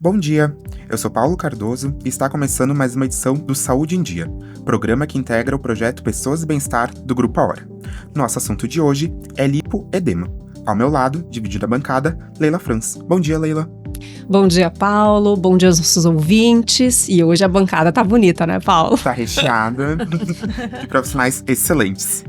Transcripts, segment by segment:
Bom dia, eu sou Paulo Cardoso e está começando mais uma edição do Saúde em Dia, programa que integra o projeto Pessoas e Bem-Estar do Grupo A Hora. Nosso assunto de hoje é lipoedema. Ao meu lado, dividida a bancada, Leila Franz. Bom dia, Leila. Bom dia, Paulo. Bom dia aos nossos ouvintes. E hoje a bancada tá bonita, né, Paulo? Tá recheada de profissionais excelentes.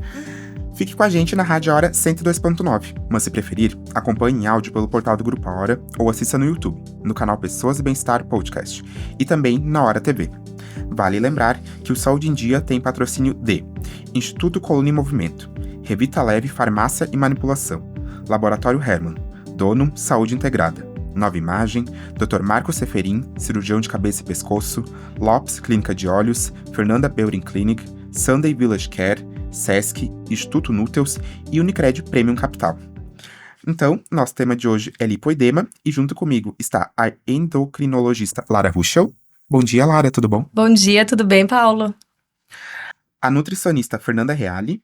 Fique com a gente na Rádio Hora 102.9, mas se preferir, acompanhe em áudio pelo portal do Grupo A Hora ou assista no YouTube, no canal Pessoas e Bem-Estar Podcast, e também na Hora TV. Vale lembrar que o Saúde em Dia tem patrocínio de Instituto Coluna e Movimento, Revita Leve Farmácia e Manipulação, Laboratório Hermann, Donum Saúde Integrada, Nova Imagem, Dr. Marco Seferin, cirurgião de cabeça e pescoço, Lopes Clínica de Olhos, Fernanda Beuring Clinic, Sunday Village Care, Sesc, Instituto Núteus e Unicred Premium Capital. Então, nosso tema de hoje é lipoedema e junto comigo está a endocrinologista Lara Ruschel. Bom dia, Lara, tudo bom? Bom dia, tudo bem, Paulo? A nutricionista Fernanda Reale.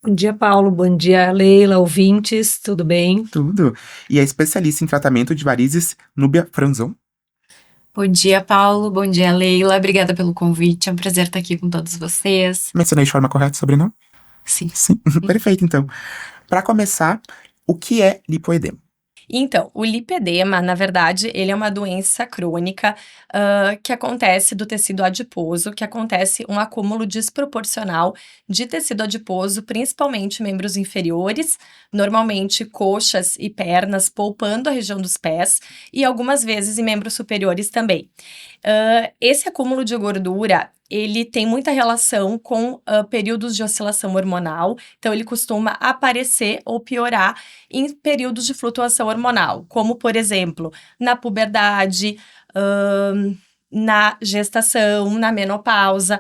Bom dia, Paulo. Bom dia, Leila, ouvintes, tudo bem? Tudo. E a especialista em tratamento de varizes, Núbia Franzon. Bom dia, Paulo. Bom dia, Leila. Obrigada pelo convite. É um prazer estar aqui com todos vocês. Mencionei de forma correta o sobrenome? Sim. Perfeito, então. Para começar, o que é lipoedema? Então, o lipedema, na verdade, ele é uma doença crônica que acontece do tecido adiposo, que acontece um acúmulo desproporcional de tecido adiposo, principalmente membros inferiores, normalmente coxas e pernas, poupando a região dos pés, e algumas vezes em membros superiores também. Esse acúmulo de gordura, ele tem muita relação com períodos de oscilação hormonal, então ele costuma aparecer ou piorar em períodos de flutuação hormonal, como, por exemplo, na puberdade, na gestação, na menopausa,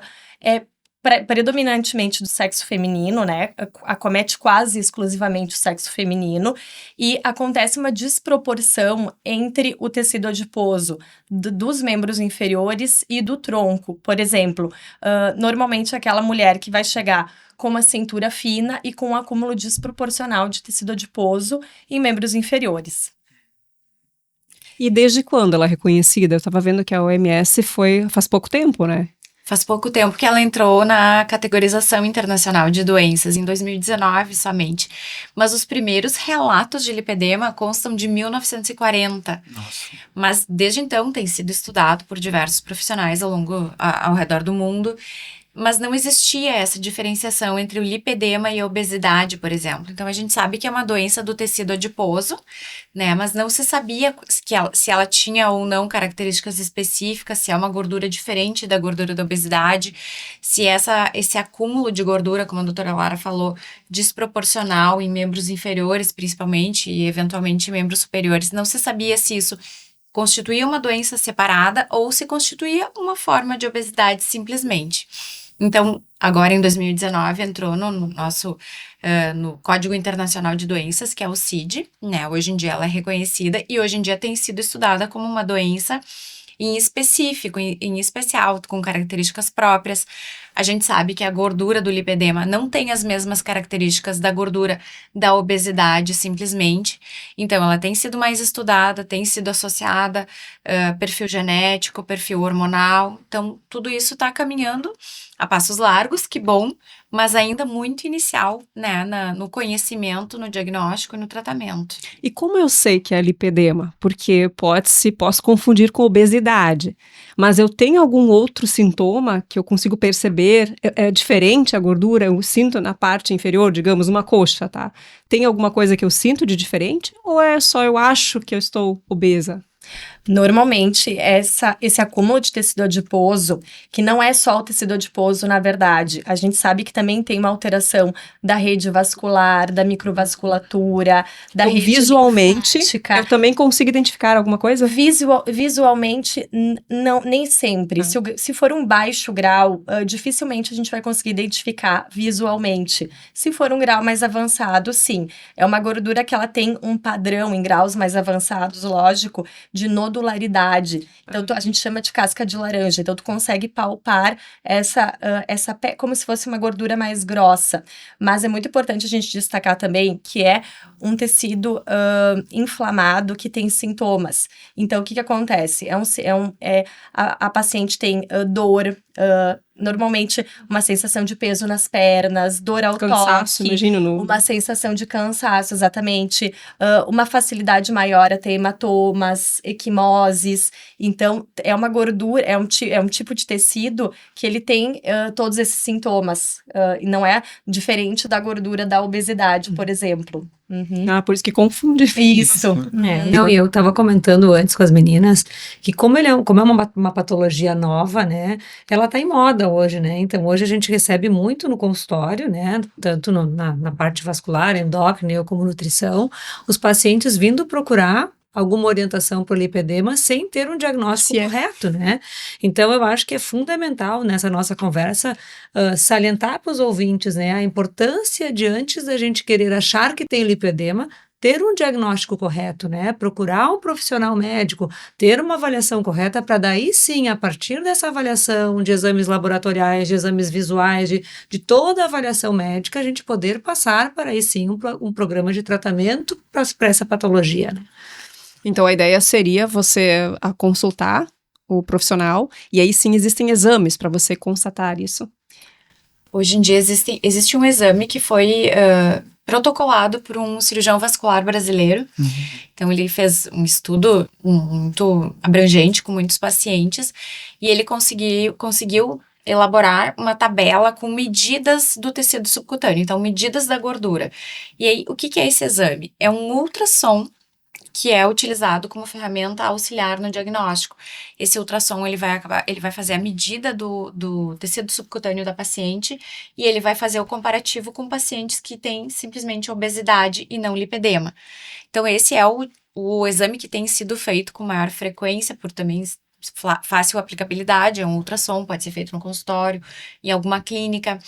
predominantemente do sexo feminino, né? Acomete quase exclusivamente o sexo feminino e acontece uma desproporção entre o tecido adiposo dos membros inferiores e do tronco. Por exemplo, normalmente aquela mulher que vai chegar com uma cintura fina e com um acúmulo desproporcional de tecido adiposo em membros inferiores. E desde quando ela é reconhecida? Eu estava vendo que a OMS faz pouco tempo, né? Faz pouco tempo que ela entrou na categorização internacional de doenças, em 2019 somente. Mas os primeiros relatos de lipedema constam de 1940. Nossa. Mas desde então tem sido estudado por diversos profissionais ao redor do mundo. Mas não existia essa diferenciação entre o lipedema e a obesidade, por exemplo. Então, a gente sabe que é uma doença do tecido adiposo, né? Mas não se sabia se ela tinha ou não características específicas, se é uma gordura diferente da gordura da obesidade, se esse acúmulo de gordura, como a doutora Lara falou, desproporcional em membros inferiores, principalmente, e eventualmente em membros superiores. Não se sabia se isso constituía uma doença separada ou se constituía uma forma de obesidade simplesmente. Então, agora em 2019 entrou no Código Internacional de Doenças, que é o CID, né? Hoje em dia ela é reconhecida e hoje em dia tem sido estudada como uma doença em especial, com características próprias. A gente sabe que a gordura do lipedema não tem as mesmas características da gordura da obesidade, simplesmente. Então, ela tem sido mais estudada, tem sido associada, perfil genético, perfil hormonal. Então, tudo isso está caminhando a passos largos, que bom, mas ainda muito inicial, né, no conhecimento, no diagnóstico e no tratamento. E como eu sei que é lipedema? Porque posso confundir com obesidade, mas eu tenho algum outro sintoma que eu consigo perceber? É diferente a gordura? Eu sinto na parte inferior, digamos, uma coxa, tá? Tem alguma coisa que eu sinto de diferente? Ou é só eu acho que eu estou obesa? Normalmente, esse acúmulo de tecido adiposo, que não é só o tecido adiposo, na verdade, a gente sabe que também tem uma alteração da rede vascular, da microvasculatura, da rede visualmente, linfática. Eu também consigo identificar alguma coisa? Visualmente, não, nem sempre. Se for um baixo grau, dificilmente a gente vai conseguir identificar visualmente. Se for um grau mais avançado, sim. É uma gordura que ela tem um padrão em graus mais avançados, lógico, de nodularidade. Então, a gente chama de casca de laranja. Então, tu consegue palpar essa pele como se fosse uma gordura mais grossa. Mas é muito importante a gente destacar também que é um tecido inflamado que tem sintomas. Então, o que acontece? A paciente tem dor, normalmente uma sensação de peso nas pernas, dor ao Cansaço, toque, imagino. uma sensação de cansaço, exatamente, uma facilidade maior a ter hematomas, equimoses. Então, é uma gordura, é um tipo de tecido que ele tem todos esses sintomas, e não é diferente da gordura da obesidade, por exemplo. Uhum. Por isso que confunde. Isso. Não, e eu estava comentando antes com as meninas que como é uma patologia nova, né, ela está em moda hoje, né, então hoje a gente recebe muito no consultório, né, tanto na parte vascular, endócrina, como nutrição, os pacientes vindo procurar alguma orientação para o lipedema sem ter um diagnóstico correto, né? Então, eu acho que é fundamental nessa nossa conversa salientar para os ouvintes, né, a importância de antes da gente querer achar que tem lipedema, ter um diagnóstico correto, né? Procurar um profissional médico, ter uma avaliação correta para daí sim, a partir dessa avaliação de exames laboratoriais, de exames visuais, de toda a avaliação médica, a gente poder passar para aí sim um programa de tratamento para essa patologia, né? Então, a ideia seria você consultar o profissional e aí sim existem exames para você constatar isso. Hoje em dia existe um exame que foi protocolado por um cirurgião vascular brasileiro. Então, ele fez um estudo muito abrangente com muitos pacientes e ele conseguiu elaborar uma tabela com medidas do tecido subcutâneo, então medidas da gordura. E aí, o que é esse exame? É um ultrassom que é utilizado como ferramenta auxiliar no diagnóstico. Esse ultrassom, ele vai fazer a medida do tecido subcutâneo da paciente e ele vai fazer o comparativo com pacientes que têm simplesmente obesidade e não lipedema. Então, esse é o exame que tem sido feito com maior frequência, por também fácil aplicabilidade, é um ultrassom, pode ser feito no consultório, em alguma clínica.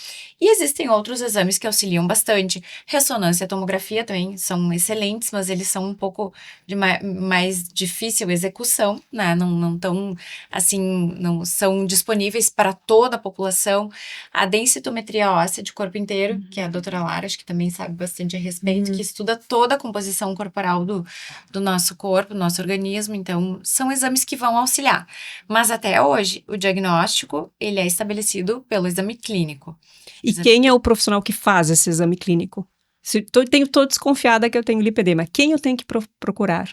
E existem outros exames que auxiliam bastante. Ressonância e tomografia também são excelentes, mas eles são um pouco de mais difícil execução, né? Não tão, assim, não são disponíveis para toda a população. A densitometria óssea de corpo inteiro, que é a doutora Lara, acho que também sabe bastante a respeito, que estuda toda a composição corporal do nosso corpo, do nosso organismo. Então, são exames que vão auxiliar. Mas até hoje, o diagnóstico, ele é estabelecido pelo exame clínico. E quem é o profissional que faz esse exame clínico? Se estou desconfiada que eu tenho lipedema, quem eu tenho que procurar?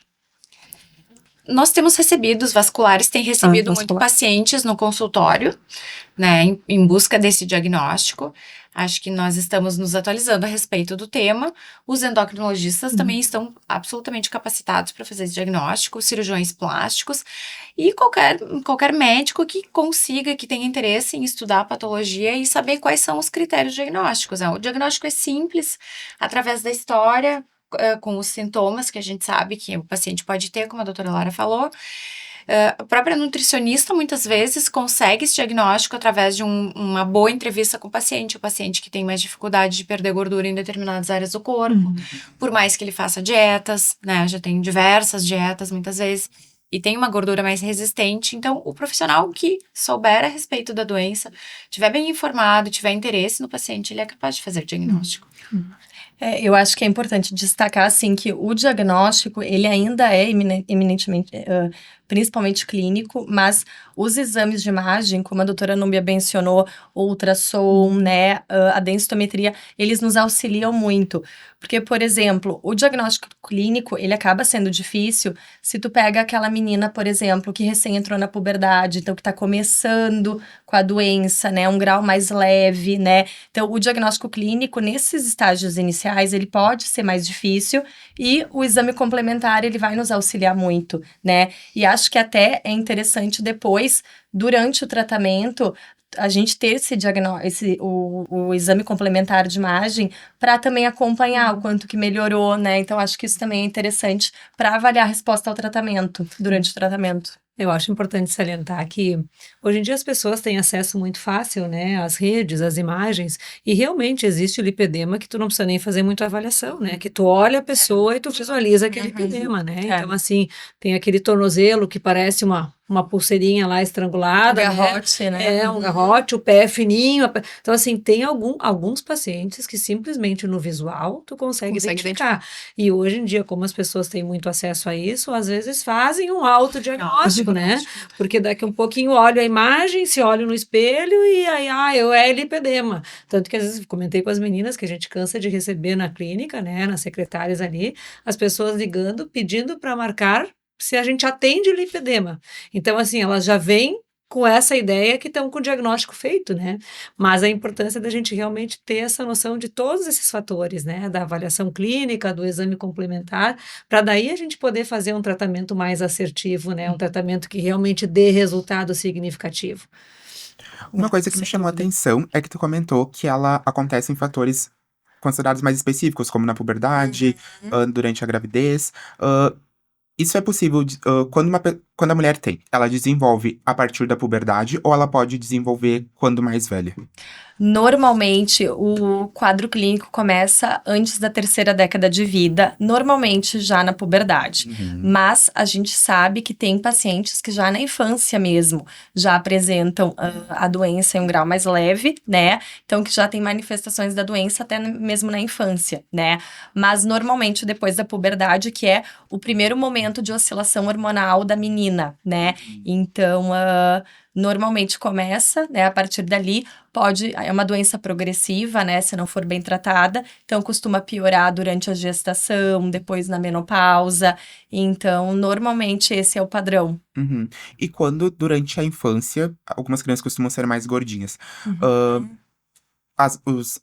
Nós temos recebido, os vasculares têm recebido muito pacientes no consultório, né, em busca desse diagnóstico. Acho que nós estamos nos atualizando a respeito do tema. Os endocrinologistas também estão absolutamente capacitados para fazer esse diagnóstico, cirurgiões plásticos e qualquer médico que consiga, que tenha interesse em estudar a patologia e saber quais são os critérios diagnósticos, né? O diagnóstico é simples, através da história, com os sintomas que a gente sabe que o paciente pode ter, como a doutora Lara falou. A própria nutricionista, muitas vezes, consegue esse diagnóstico através de uma boa entrevista com o paciente que tem mais dificuldade de perder gordura em determinadas áreas do corpo, por mais que ele faça dietas, né, já tem diversas dietas, muitas vezes, e tem uma gordura mais resistente. Então, o profissional que souber a respeito da doença, tiver bem informado, tiver interesse no paciente, ele é capaz de fazer o diagnóstico. Eu acho que é importante destacar, assim, que o diagnóstico, ele ainda é eminentemente, principalmente clínico, mas os exames de imagem, como a doutora Núbia mencionou, o ultrassom, né, a densitometria, eles nos auxiliam muito. Porque, por exemplo, o diagnóstico clínico, ele acaba sendo difícil se tu pega aquela menina, por exemplo, que recém entrou na puberdade, então que tá começando com a doença, né, um grau mais leve, né. Então, o diagnóstico clínico, nesses estágios iniciais, ele pode ser mais difícil e o exame complementar, ele vai nos auxiliar muito, né. E acho que até é interessante depois, durante o tratamento, a gente ter esse diagnóstico, o exame complementar de imagem, para também acompanhar o quanto que melhorou, né? Então, acho que isso também é interessante para avaliar a resposta ao tratamento, durante o tratamento. Eu acho importante salientar que hoje em dia as pessoas têm acesso muito fácil, né, às redes, às imagens, e realmente existe o lipedema que tu não precisa nem fazer muita avaliação, né, que tu olha a pessoa e tu visualiza aquele lipedema, né, então assim, tem aquele tornozelo que parece uma uma pulseirinha lá estrangulada, né? Garrote, né? Um garrote, o pé é fininho. Então, assim, tem alguns pacientes que simplesmente no visual tu consegue identificar. E hoje em dia, como as pessoas têm muito acesso a isso, às vezes fazem um autodiagnóstico, né? Porque daqui um pouquinho olho a imagem, se olho no espelho e aí, eu é lipedema. Tanto que às vezes comentei com as meninas que a gente cansa de receber na clínica, né? Nas secretárias ali, as pessoas ligando, pedindo para marcar se a gente atende lipedema. Então, assim, elas já vêm com essa ideia que estão com o diagnóstico feito, né? Mas a importância da gente realmente ter essa noção de todos esses fatores, né? Da avaliação clínica, do exame complementar, para daí a gente poder fazer um tratamento mais assertivo, né? Um tratamento que realmente dê resultado significativo. Uma coisa que me chamou a atenção é que tu comentou que ela acontece em fatores considerados mais específicos, como na puberdade, durante a gravidez. Isso é possível quando a mulher tem? Ela desenvolve a partir da puberdade ou ela pode desenvolver quando mais velha? Normalmente, o quadro clínico começa antes da 3ª década de vida, normalmente já na puberdade. Mas a gente sabe que tem pacientes que já na infância mesmo já apresentam a doença em um grau mais leve, né? Então, que já tem manifestações da doença até mesmo na infância, né? Mas normalmente depois da puberdade, que é o primeiro momento de oscilação hormonal da menina, né? Então, normalmente começa, né, a partir dali, é uma doença progressiva, né, se não for bem tratada, então costuma piorar durante a gestação, depois na menopausa, então normalmente esse é o padrão. E quando, durante a infância, algumas crianças costumam ser mais gordinhas,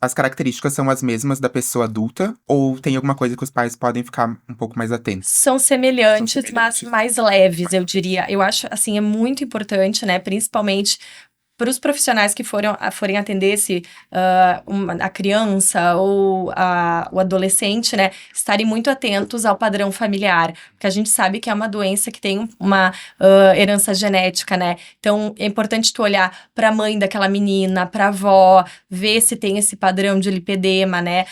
as características são as mesmas da pessoa adulta ou tem alguma coisa que os pais podem ficar um pouco mais atentos? São semelhantes, mas mais leves, eu diria. Eu acho, assim, é muito importante, né, principalmente para os profissionais que forem atender a criança ou o adolescente, né, estarem muito atentos ao padrão familiar, porque a gente sabe que é uma doença que tem uma herança genética, né, então é importante tu olhar para a mãe daquela menina, para a avó, ver se tem esse padrão de lipedema, né,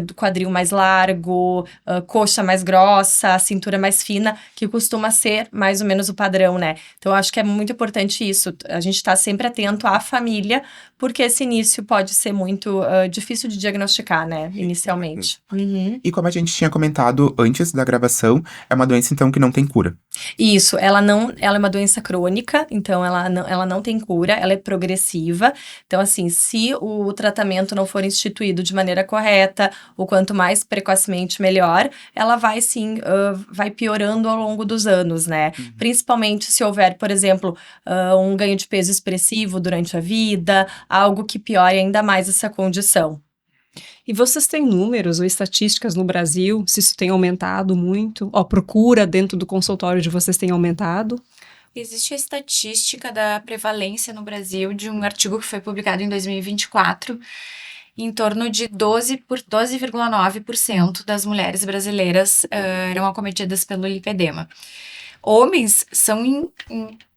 do quadril mais largo, coxa mais grossa, cintura mais fina, que costuma ser mais ou menos o padrão, né, então eu acho que é muito importante isso, a gente está sempre atento à família, porque esse início pode ser muito difícil de diagnosticar, né, inicialmente. E como a gente tinha comentado antes da gravação, é uma doença, então, que não tem cura. Isso, ela é uma doença crônica, então ela não tem cura, ela é progressiva, então assim, se o tratamento não for instituído de maneira correta, o quanto mais precocemente melhor, ela vai sim, vai piorando ao longo dos anos, né, principalmente se houver, por exemplo, um ganho de peso expressivo durante a vida, algo que piore ainda mais essa condição. E vocês têm números ou estatísticas no Brasil, se isso tem aumentado muito? A procura dentro do consultório de vocês tem aumentado? Existe a estatística da prevalência no Brasil de um artigo que foi publicado em 2024, em torno de 12,9% das mulheres brasileiras eram acometidas pelo lipedema. Homens são em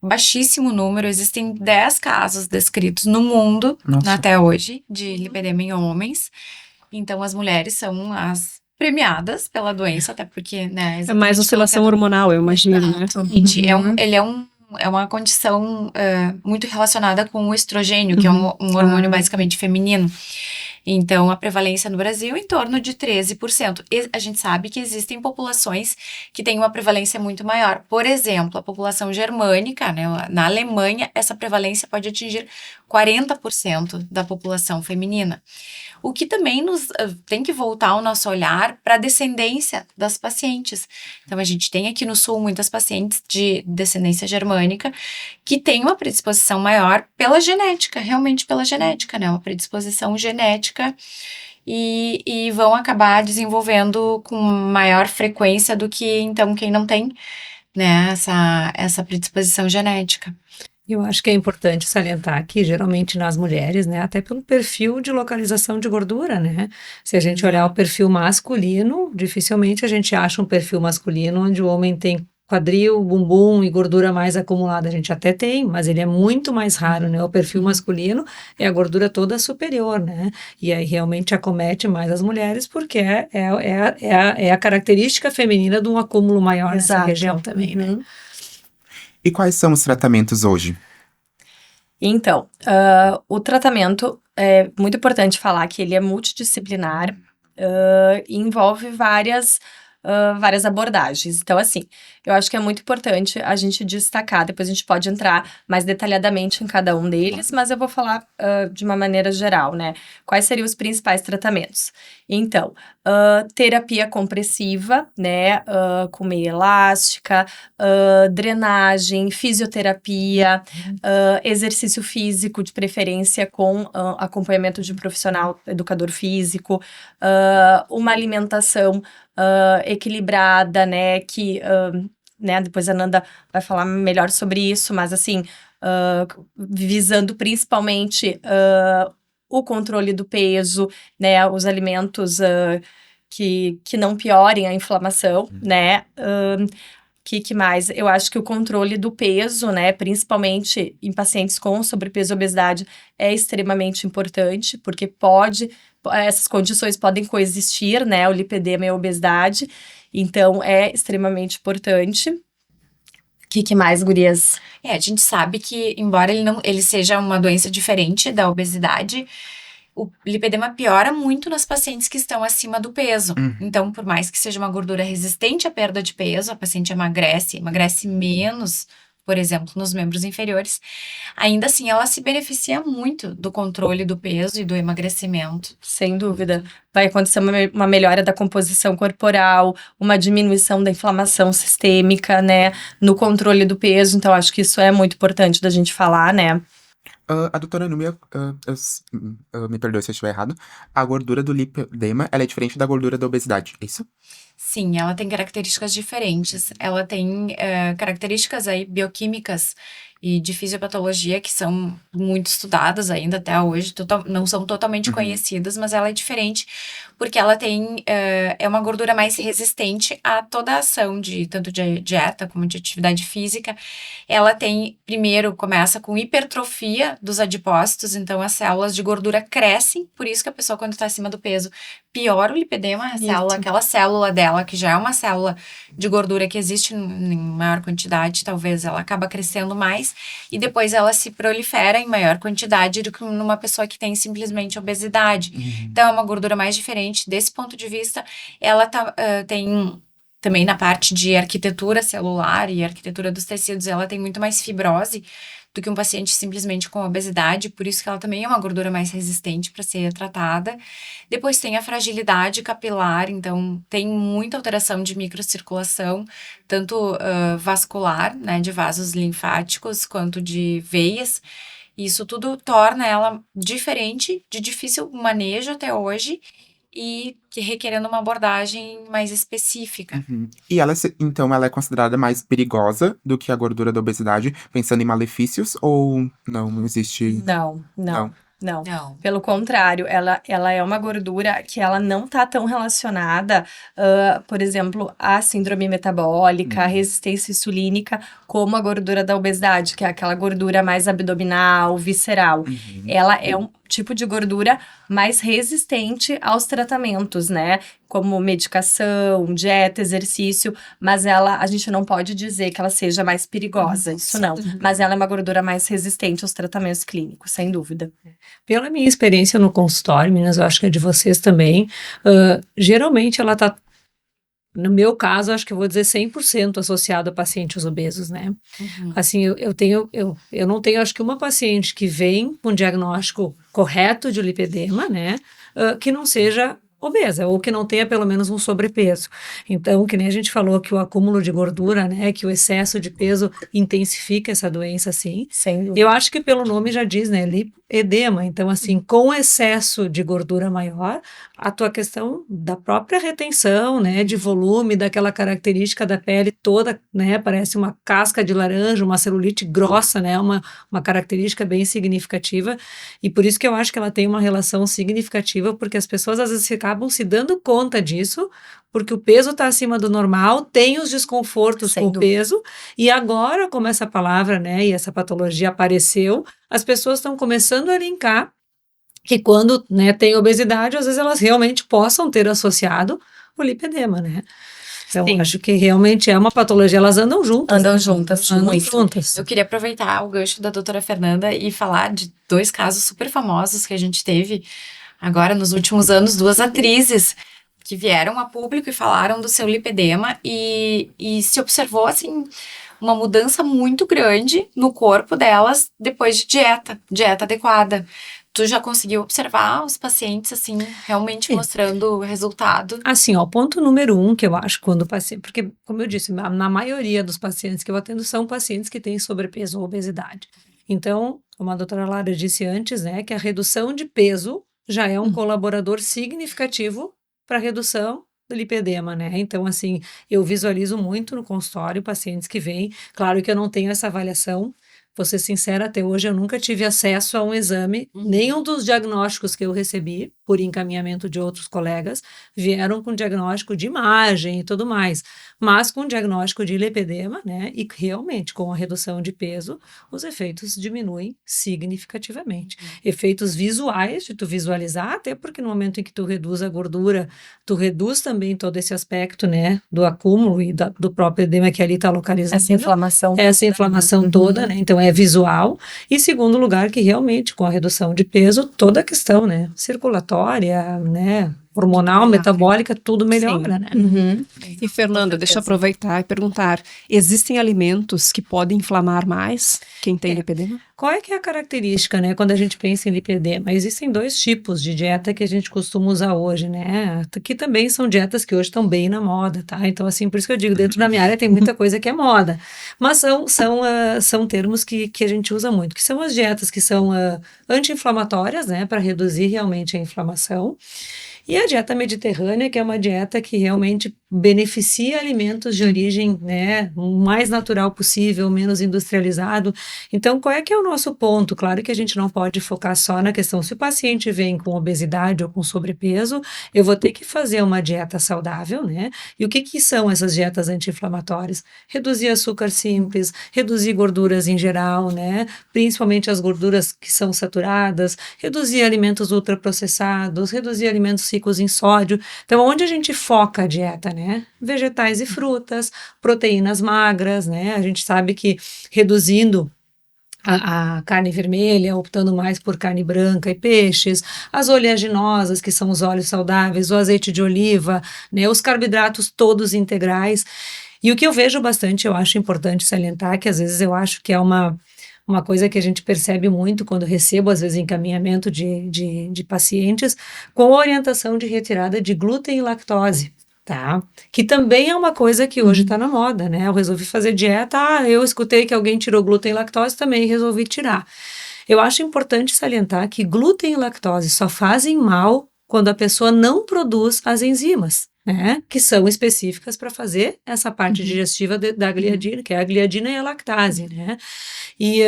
baixíssimo número, existem 10 casos descritos no mundo até hoje de lipedema em homens. Então as mulheres são as premiadas pela doença, até porque, né, é mais oscilação hormonal, eu imagino, né? É uma condição muito relacionada com o estrogênio, que é um hormônio basicamente feminino. Então, a prevalência no Brasil é em torno de 13%. E a gente sabe que existem populações que têm uma prevalência muito maior. Por exemplo, a população germânica, né, na Alemanha, essa prevalência pode atingir 40% da população feminina. O que também tem que voltar o nosso olhar para a descendência das pacientes. Então, a gente tem aqui no Sul muitas pacientes de descendência germânica que têm uma predisposição maior pela genética, realmente pela genética, né? Uma predisposição genética e vão acabar desenvolvendo com maior frequência do que, então, quem não tem, né, essa predisposição genética. Eu acho que é importante salientar que, geralmente nas mulheres, né, até pelo perfil de localização de gordura, né, se a gente olhar o perfil masculino, dificilmente a gente acha um perfil masculino onde o homem tem quadril, bumbum e gordura mais acumulada. A gente até tem, mas ele é muito mais raro, né, o perfil masculino é a gordura toda superior, né, e aí realmente acomete mais as mulheres porque é a característica feminina de um acúmulo maior nessa região também, né. E quais são os tratamentos hoje? Então, o tratamento é muito importante falar que ele é multidisciplinar, e envolve várias abordagens. Então, assim, eu acho que é muito importante a gente destacar, depois a gente pode entrar mais detalhadamente em cada um deles, mas eu vou falar de uma maneira geral, né? Quais seriam os principais tratamentos? Então, terapia compressiva, né? Com meia elástica, drenagem, fisioterapia, exercício físico, de preferência com acompanhamento de um profissional educador físico, uma alimentação equilibrada, né, que, né, depois a Nanda vai falar melhor sobre isso, mas assim, visando principalmente o controle do peso, né, os alimentos que não piorem a inflamação, né, que mais? Eu acho que o controle do peso, né, principalmente em pacientes com sobrepeso e obesidade, é extremamente importante, porque essas condições podem coexistir, né, o lipedema e a obesidade, então é extremamente importante. O que mais, gurias? A gente sabe que, embora ele seja uma doença diferente da obesidade, o lipedema piora muito nas pacientes que estão acima do peso. Então, por mais que seja uma gordura resistente à perda de peso, a paciente emagrece menos, por exemplo, nos membros inferiores, ainda assim ela se beneficia muito do controle do peso e do emagrecimento. Sem dúvida. Vai acontecer uma melhora da composição corporal, uma diminuição da inflamação sistêmica, né, no controle do peso. Então, acho que isso é muito importante da gente falar, né? A doutora Núbia, me perdoe se eu estiver errado, a gordura do lipedema, ela é diferente da gordura da obesidade, é isso? Sim, ela tem características diferentes. Ela tem características aí bioquímicas e de fisiopatologia que são muito estudadas ainda até hoje, não são totalmente conhecidas, mas ela é diferente porque ela tem, é uma gordura mais resistente a toda a ação tanto de dieta como de atividade física. Ela tem, primeiro, começa com hipertrofia dos adipócitos, então as células de gordura crescem, por isso que a pessoa quando está acima do peso piora o lipedema, aquela célula dela, que já é uma célula de gordura que existe em maior quantidade, talvez ela acaba crescendo mais, e depois ela se prolifera em maior quantidade do que numa pessoa que tem simplesmente obesidade. Então, é uma gordura mais diferente. Desse ponto de vista, ela tem também na parte de arquitetura celular e arquitetura dos tecidos, ela tem muito mais fibrose do que um paciente simplesmente com obesidade, por isso que ela também é uma gordura mais resistente para ser tratada. Depois tem a fragilidade capilar, então tem muita alteração de microcirculação, tanto vascular, né, de vasos linfáticos, quanto de veias. Isso tudo torna ela diferente, de difícil manejo até hoje, e que requerendo uma abordagem mais específica. E então, ela é considerada mais perigosa do que a gordura da obesidade, pensando em malefícios, ou não existe? Não. Não. Pelo contrário, ela é uma gordura que ela não tá tão relacionada, por exemplo, à síndrome metabólica, à resistência insulínica, como a gordura da obesidade, que é aquela gordura mais abdominal, visceral. Ela é um tipo de gordura mais resistente aos tratamentos, né? Como medicação, dieta, exercício, mas a gente não pode dizer que ela seja mais perigosa, isso não. Mas ela é uma gordura mais resistente aos tratamentos clínicos, sem dúvida. Pela minha experiência no consultório, meninas, eu acho que é de vocês também, geralmente ela tá, no meu caso, acho que eu vou dizer 100% associado a pacientes obesos, né? Assim, eu não tenho, acho que uma paciente que vem com diagnóstico correto de lipedema, né, que não seja obesa, ou que não tenha pelo menos um sobrepeso. Então, que nem a gente falou que o acúmulo de gordura, né, que o excesso de peso intensifica essa doença, assim. Sem dúvida. Eu acho que pelo nome já diz, né, lipedema. Então, assim, com excesso de gordura maior, a tua questão da própria retenção, né, de volume, daquela característica da pele toda, né, parece uma casca de laranja, uma celulite grossa, né, uma característica bem significativa, e por isso que eu acho que ela tem uma relação significativa, porque as pessoas às vezes acabam se dando conta disso, porque o peso está acima do normal, tem os desconfortos Sem com o dúvida. peso, e agora, como essa palavra, né, e essa patologia apareceu, as pessoas estão começando a linkar que quando, né, tem obesidade, às vezes elas realmente possam ter associado o lipedema, né? Então, Sim. acho que realmente é uma patologia, elas andam juntas. Andam juntas, Andam muito. juntas. Eu queria aproveitar o gancho da doutora Fernanda e falar de 2 casos super famosos que a gente teve agora nos últimos anos, 2 atrizes que vieram a público e falaram do seu lipedema e se observou, assim, uma mudança muito grande no corpo delas depois de dieta adequada. Tu já conseguiu observar os pacientes, assim, realmente mostrando o resultado? Assim, ó, ponto número 1 que eu acho quando o paciente, porque, como eu disse, na maioria dos pacientes que eu atendo são pacientes que têm sobrepeso ou obesidade. Então, como a doutora Lara disse antes, né, que a redução de peso já é um colaborador significativo para a redução do lipedema, né? Então, assim, eu visualizo muito no consultório pacientes que vêm, claro que eu não tenho essa avaliação. Vou ser sincera, até hoje eu nunca tive acesso a um exame, nenhum dos diagnósticos que eu recebi, por encaminhamento de outros colegas, vieram com diagnóstico de imagem e tudo mais, mas com diagnóstico de lipedema, né, e realmente com a redução de peso, os efeitos diminuem significativamente. Efeitos visuais, de tu visualizar, até porque no momento em que tu reduz a gordura, tu reduz também todo esse aspecto, né, do acúmulo e do próprio edema que ali está localizado. Essa inflamação. Essa inflamação toda, né? Então é visual. E segundo lugar, que realmente com a redução de peso, toda a questão, né? Circulatória, né? Hormonal, metabólica, tudo melhora, né? Uhum. E Fernanda, deixa eu aproveitar e perguntar, existem alimentos que podem inflamar mais quem tem lipedema? Qual é que é a característica, né, quando a gente pensa em lipedema? Existem 2 tipos de dieta que a gente costuma usar hoje, né? Que também são dietas que hoje estão bem na moda, tá? Então, assim, por isso que eu digo, dentro da minha área tem muita coisa que é moda. Mas são termos que a gente usa muito, que são as dietas que são anti-inflamatórias, né, para reduzir realmente a inflamação. E a dieta mediterrânea, que é uma dieta que realmente beneficia alimentos de origem, né, o mais natural possível, menos industrializado. Então, qual é que é o nosso ponto? Claro que a gente não pode focar só na questão, se o paciente vem com obesidade ou com sobrepeso, eu vou ter que fazer uma dieta saudável, né? E o que são essas dietas anti-inflamatórias? Reduzir açúcar simples, reduzir gorduras em geral, né? Principalmente as gorduras que são saturadas, reduzir alimentos ultraprocessados, reduzir alimentos ricos em sódio. Então, onde a gente foca a dieta, né? Vegetais e frutas, proteínas magras, né? A gente sabe que reduzindo a carne vermelha, optando mais por carne branca e peixes, as oleaginosas, que são os óleos saudáveis, o azeite de oliva, né? Os carboidratos todos integrais. E o que eu vejo bastante, eu acho importante salientar, que às vezes eu acho que é uma coisa que a gente percebe muito quando recebo, às vezes, encaminhamento de pacientes, com orientação de retirada de glúten e lactose, tá? Que também é uma coisa que hoje está na moda, né? Eu resolvi fazer dieta, eu escutei que alguém tirou glúten e lactose, também resolvi tirar. Eu acho importante salientar que glúten e lactose só fazem mal quando a pessoa não produz as enzimas, né, que são específicas para fazer essa parte digestiva da gliadina, que é a gliadina e a lactase, né? E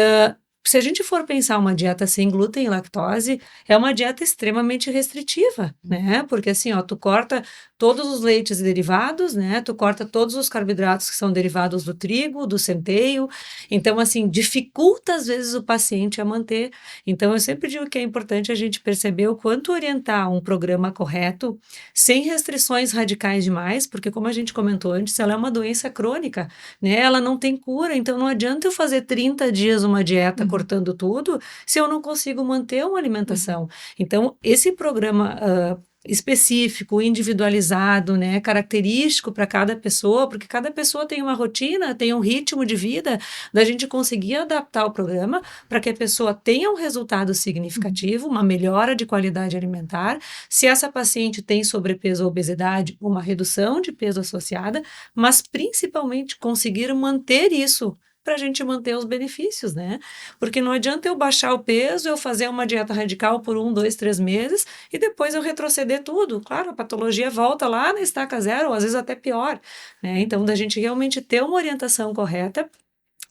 se a gente for pensar uma dieta sem glúten e lactose, é uma dieta extremamente restritiva, né? Porque assim, ó, tu corta todos os leites derivados, né? Tu corta todos os carboidratos que são derivados do trigo, do centeio. Então, assim, dificulta às vezes o paciente a manter. Então, eu sempre digo que é importante a gente perceber o quanto orientar um programa correto, sem restrições radicais demais, porque como a gente comentou antes, ela é uma doença crônica, né? Ela não tem cura, então não adianta eu fazer 30 dias uma dieta cortando tudo, se eu não consigo manter uma alimentação. Então, esse programa específico, individualizado, né, característico para cada pessoa, porque cada pessoa tem uma rotina, tem um ritmo de vida, da gente conseguir adaptar o programa para que a pessoa tenha um resultado significativo, uma melhora de qualidade alimentar. Se essa paciente tem sobrepeso ou obesidade, uma redução de peso associada, mas principalmente conseguir manter isso para a gente manter os benefícios, né? Porque não adianta eu baixar o peso, eu fazer uma dieta radical por 1, 2, 3 meses e depois eu retroceder tudo. Claro, a patologia volta lá na estaca zero, ou às vezes até pior, né? Então, da gente realmente ter uma orientação correta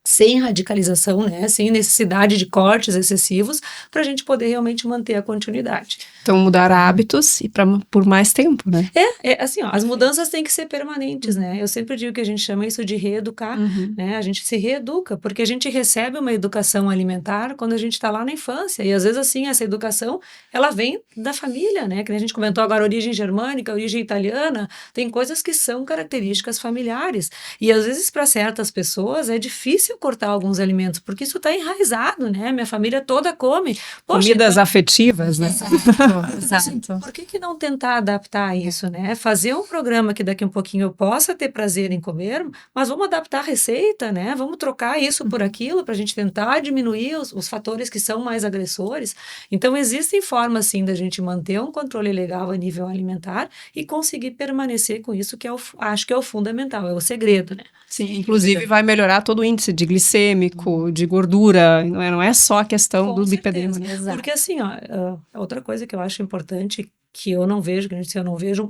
sem radicalização, né, sem necessidade de cortes excessivos, para a gente poder realmente manter a continuidade. Então, mudar hábitos e por mais tempo, né? Assim, ó, as mudanças têm que ser permanentes, né? Eu sempre digo que a gente chama isso de reeducar, né? A gente se reeduca, porque a gente recebe uma educação alimentar quando a gente está lá na infância, e às vezes, assim, essa educação, ela vem da família, né? Que a gente comentou agora, origem germânica, origem italiana, tem coisas que são características familiares, e às vezes, para certas pessoas, é difícil cortar alguns alimentos, porque isso está enraizado, né? Minha família toda come. Poxa, Comidas então, afetivas, né? Exato. por que não tentar adaptar isso, né? Fazer um programa que daqui um pouquinho eu possa ter prazer em comer, mas vamos adaptar a receita, né? Vamos trocar isso por aquilo para a gente tentar diminuir os fatores que são mais agressores. Então, existem formas, sim, da gente manter um controle legal a nível alimentar e conseguir permanecer com isso, que acho que é o fundamental, é o segredo, né? Sim, inclusive vai melhorar todo o índice de glicêmico, de gordura, não é só a questão do lipedema, né? Exato. Porque assim, ó, outra coisa que eu acho importante, que eu não vejo,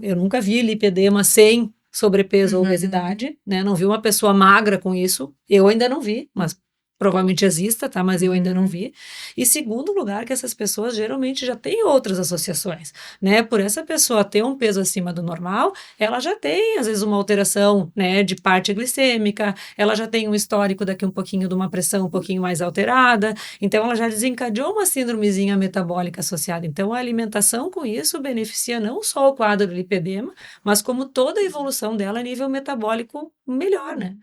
eu nunca vi lipedema sem sobrepeso ou obesidade, né? Não vi uma pessoa magra com isso, eu ainda não vi, mas provavelmente exista, tá? Mas eu ainda não vi. E segundo lugar, que essas pessoas geralmente já têm outras associações, né? Por essa pessoa ter um peso acima do normal, ela já tem, às vezes, uma alteração, né, de parte glicêmica, ela já tem um histórico daqui um pouquinho de uma pressão um pouquinho mais alterada, então ela já desencadeou uma síndromezinha metabólica associada. Então, a alimentação com isso beneficia não só o quadro do lipedema, mas como toda a evolução dela a nível metabólico melhor, né?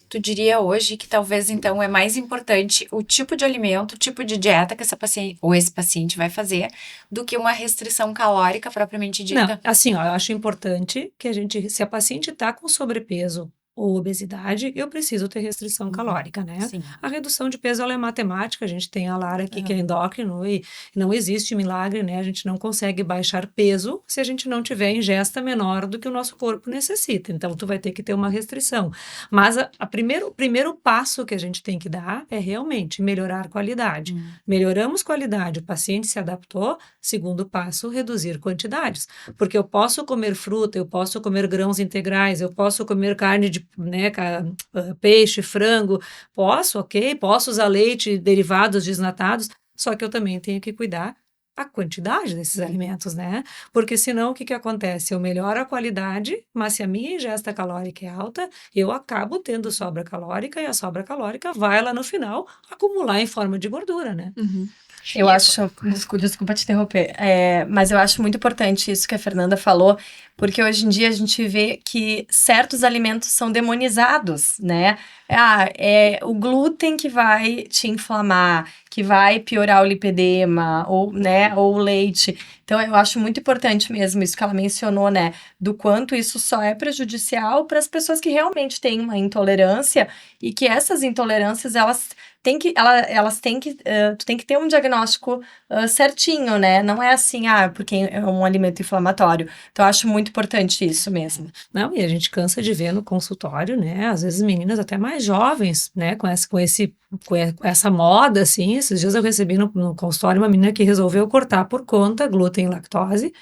Tu diria hoje que talvez, então, é mais importante o tipo de alimento, o tipo de dieta que essa paciente ou esse paciente vai fazer, do que uma restrição calórica propriamente dita? Não, assim, ó, eu acho importante que se a paciente está com sobrepeso ou obesidade, eu preciso ter restrição calórica, né? Sim. A redução de peso, ela é matemática, a gente tem a Lara aqui que é endócrino e não existe milagre, né? A gente não consegue baixar peso se a gente não tiver ingesta menor do que o nosso corpo necessita, então tu vai ter que ter uma restrição. Mas o primeiro passo que a gente tem que dar é realmente melhorar a qualidade. Melhoramos qualidade, o paciente se adaptou, segundo passo, reduzir quantidades, porque eu posso comer fruta, eu posso comer grãos integrais, eu posso comer carne de, né, peixe, frango, posso usar leite, derivados desnatados, só que eu também tenho que cuidar a quantidade desses alimentos, né? Porque senão o que acontece? Eu melhoro a qualidade, mas se a minha ingesta calórica é alta, eu acabo tendo sobra calórica e a sobra calórica vai lá no final acumular em forma de gordura, né? Eu acho, desculpa te interromper, mas eu acho muito importante isso que a Fernanda falou, porque hoje em dia a gente vê que certos alimentos são demonizados, né? É o glúten que vai te inflamar, que vai piorar o lipedema, ou o leite. Então, eu acho muito importante mesmo isso que ela mencionou, né? Do quanto isso só é prejudicial para as pessoas que realmente têm uma intolerância e que essas intolerâncias, tu tem que ter um diagnóstico certinho, né? Não é assim, porque é um alimento inflamatório. Então, eu acho muito importante isso mesmo. Não, e a gente cansa de ver no consultório, né? Às vezes meninas até mais jovens, né? Com essa moda, assim. Esses dias eu recebi no consultório uma menina que resolveu cortar por conta glúten e lactose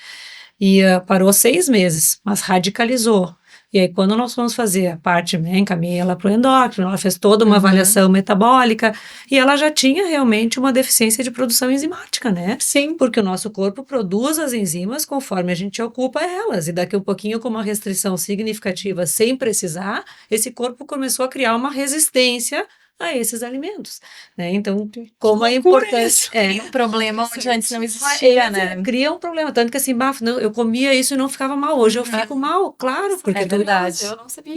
e parou 6 meses, mas radicalizou. E aí, quando nós fomos fazer a parte, né, encaminhei ela para o endócrino, ela fez toda uma avaliação metabólica e ela já tinha realmente uma deficiência de produção enzimática, né? Sim. Porque o nosso corpo produz as enzimas conforme a gente ocupa elas. E daqui a pouquinho, com uma restrição significativa sem precisar, esse corpo começou a criar uma resistência a esses alimentos, né? Então, como é importante... Um problema onde antes não existia, né? Cria um problema, tanto que assim, eu comia isso e não ficava mal, hoje eu fico mal, claro, porque verdade. Eu não sabia.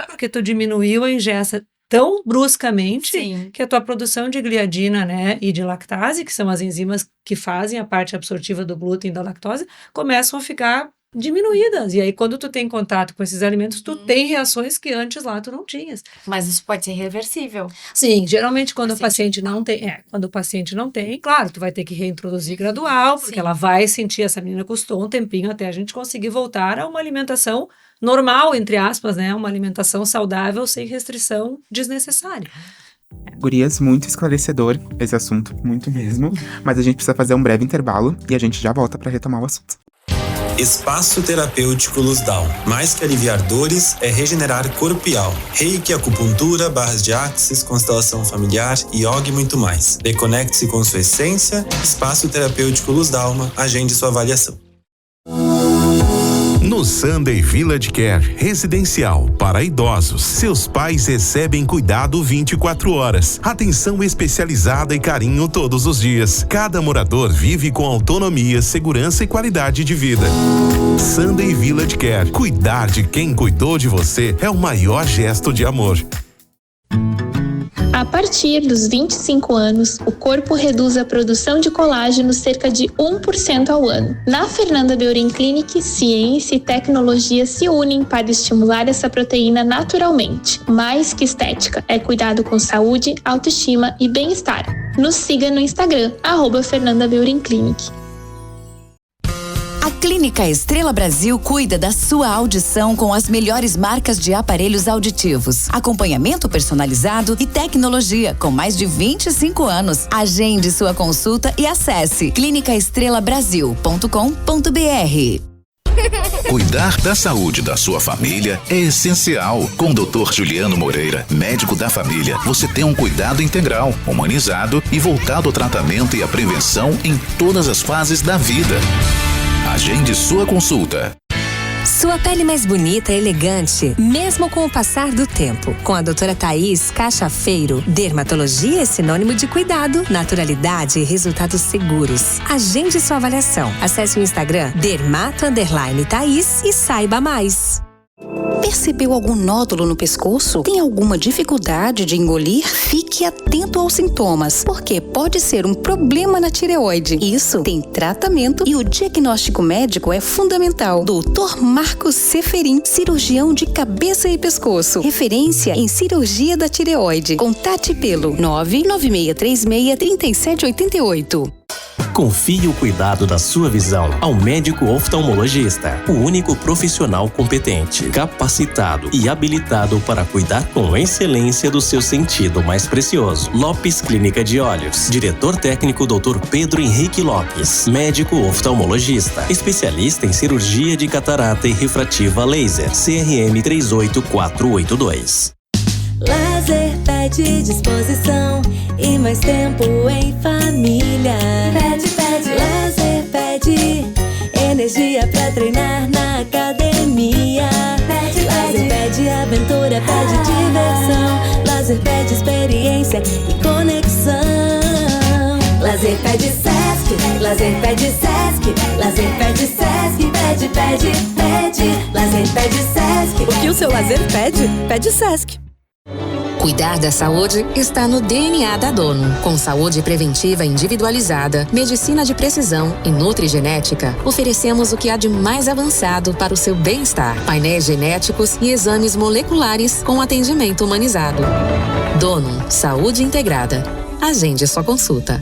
Porque tu diminuiu a ingesta tão bruscamente Sim. que a tua produção de gliadina, né, e de lactase, que são as enzimas que fazem a parte absortiva do glúten e da lactose, começam a ficar diminuídas. E aí, quando tu tem contato com esses alimentos, tu tem reações que antes lá tu não tinhas. Mas isso pode ser reversível. Sim, geralmente quando o paciente não tem, claro, tu vai ter que reintroduzir gradual, porque ela vai sentir, essa menina custou um tempinho até a gente conseguir voltar a uma alimentação normal, entre aspas, né? Uma alimentação saudável, sem restrição desnecessária. Gurias, muito esclarecedor esse assunto, muito mesmo. Mas a gente precisa fazer um breve intervalo e a gente já volta para retomar o assunto. Espaço Terapêutico Luz Down. Mais que aliviar dores, é regenerar corpo e alma. Reiki, acupuntura, barras de axis, constelação familiar, yoga e muito mais. Reconecte-se com sua essência. Espaço Terapêutico Luz Dalma. Agende sua avaliação. No Sunday Village Care Residencial para idosos, seus pais recebem cuidado 24 horas, atenção especializada e carinho todos os dias. Cada morador vive com autonomia, segurança e qualidade de vida. Sunday Village Care. Cuidar de quem cuidou de você é o maior gesto de amor. A partir dos 25 anos, o corpo reduz a produção de colágeno cerca de 1% ao ano. Na Fernanda Beurin Clinic, ciência e tecnologia se unem para estimular essa proteína naturalmente. Mais que estética, é cuidado com saúde, autoestima e bem-estar. Nos siga no Instagram, @Fernanda Beurin Clinic. A Clínica Estrela Brasil cuida da sua audição com as melhores marcas de aparelhos auditivos, acompanhamento personalizado e tecnologia com mais de 25 anos. Agende sua consulta e acesse clinicaestrelabrasil.com.br. Cuidar da saúde da sua família é essencial. Com o Dr. Juliano Moreira, médico da família, você tem um cuidado integral, humanizado e voltado ao tratamento e à prevenção em todas as fases da vida. Agende sua consulta. Sua pele mais bonita e elegante, mesmo com o passar do tempo. Com a doutora Thaís Cachafeiro, dermatologia é sinônimo de cuidado, naturalidade e resultados seguros. Agende sua avaliação. Acesse o Instagram dermato_Thaís e saiba mais. Percebeu algum nódulo no pescoço? Tem alguma dificuldade de engolir? Fique atento aos sintomas, porque pode ser um problema na tireoide. Isso tem tratamento e o diagnóstico médico é fundamental. Dr. Marcos Seferin, cirurgião de cabeça e pescoço. Referência em cirurgia da tireoide. Contate pelo 996363788. Confie o cuidado da sua visão ao médico oftalmologista, o único profissional competente, capacitado e habilitado para cuidar com excelência do seu sentido mais precioso. Lopes Clínica de Olhos. Diretor técnico Dr. Pedro Henrique Lopes, médico oftalmologista, especialista em cirurgia de catarata e refrativa laser, CRM 38482. Lazer pede disposição e mais tempo em família. Pede, lazer pede energia pra treinar na academia. Lazer pede aventura, pede diversão. Lazer pede experiência e conexão. Lazer pede Sesc, lazer pede Sesc, lazer pede Sesc, pede. Lazer pede Sesc. O que o seu lazer pede? Pede Sesc. Cuidar da saúde está no DNA da Dono. Com saúde preventiva individualizada, medicina de precisão e nutrigenética, oferecemos o que há de mais avançado para o seu bem-estar. Painéis genéticos e exames moleculares com atendimento humanizado. Dono, saúde integrada. Agende sua consulta.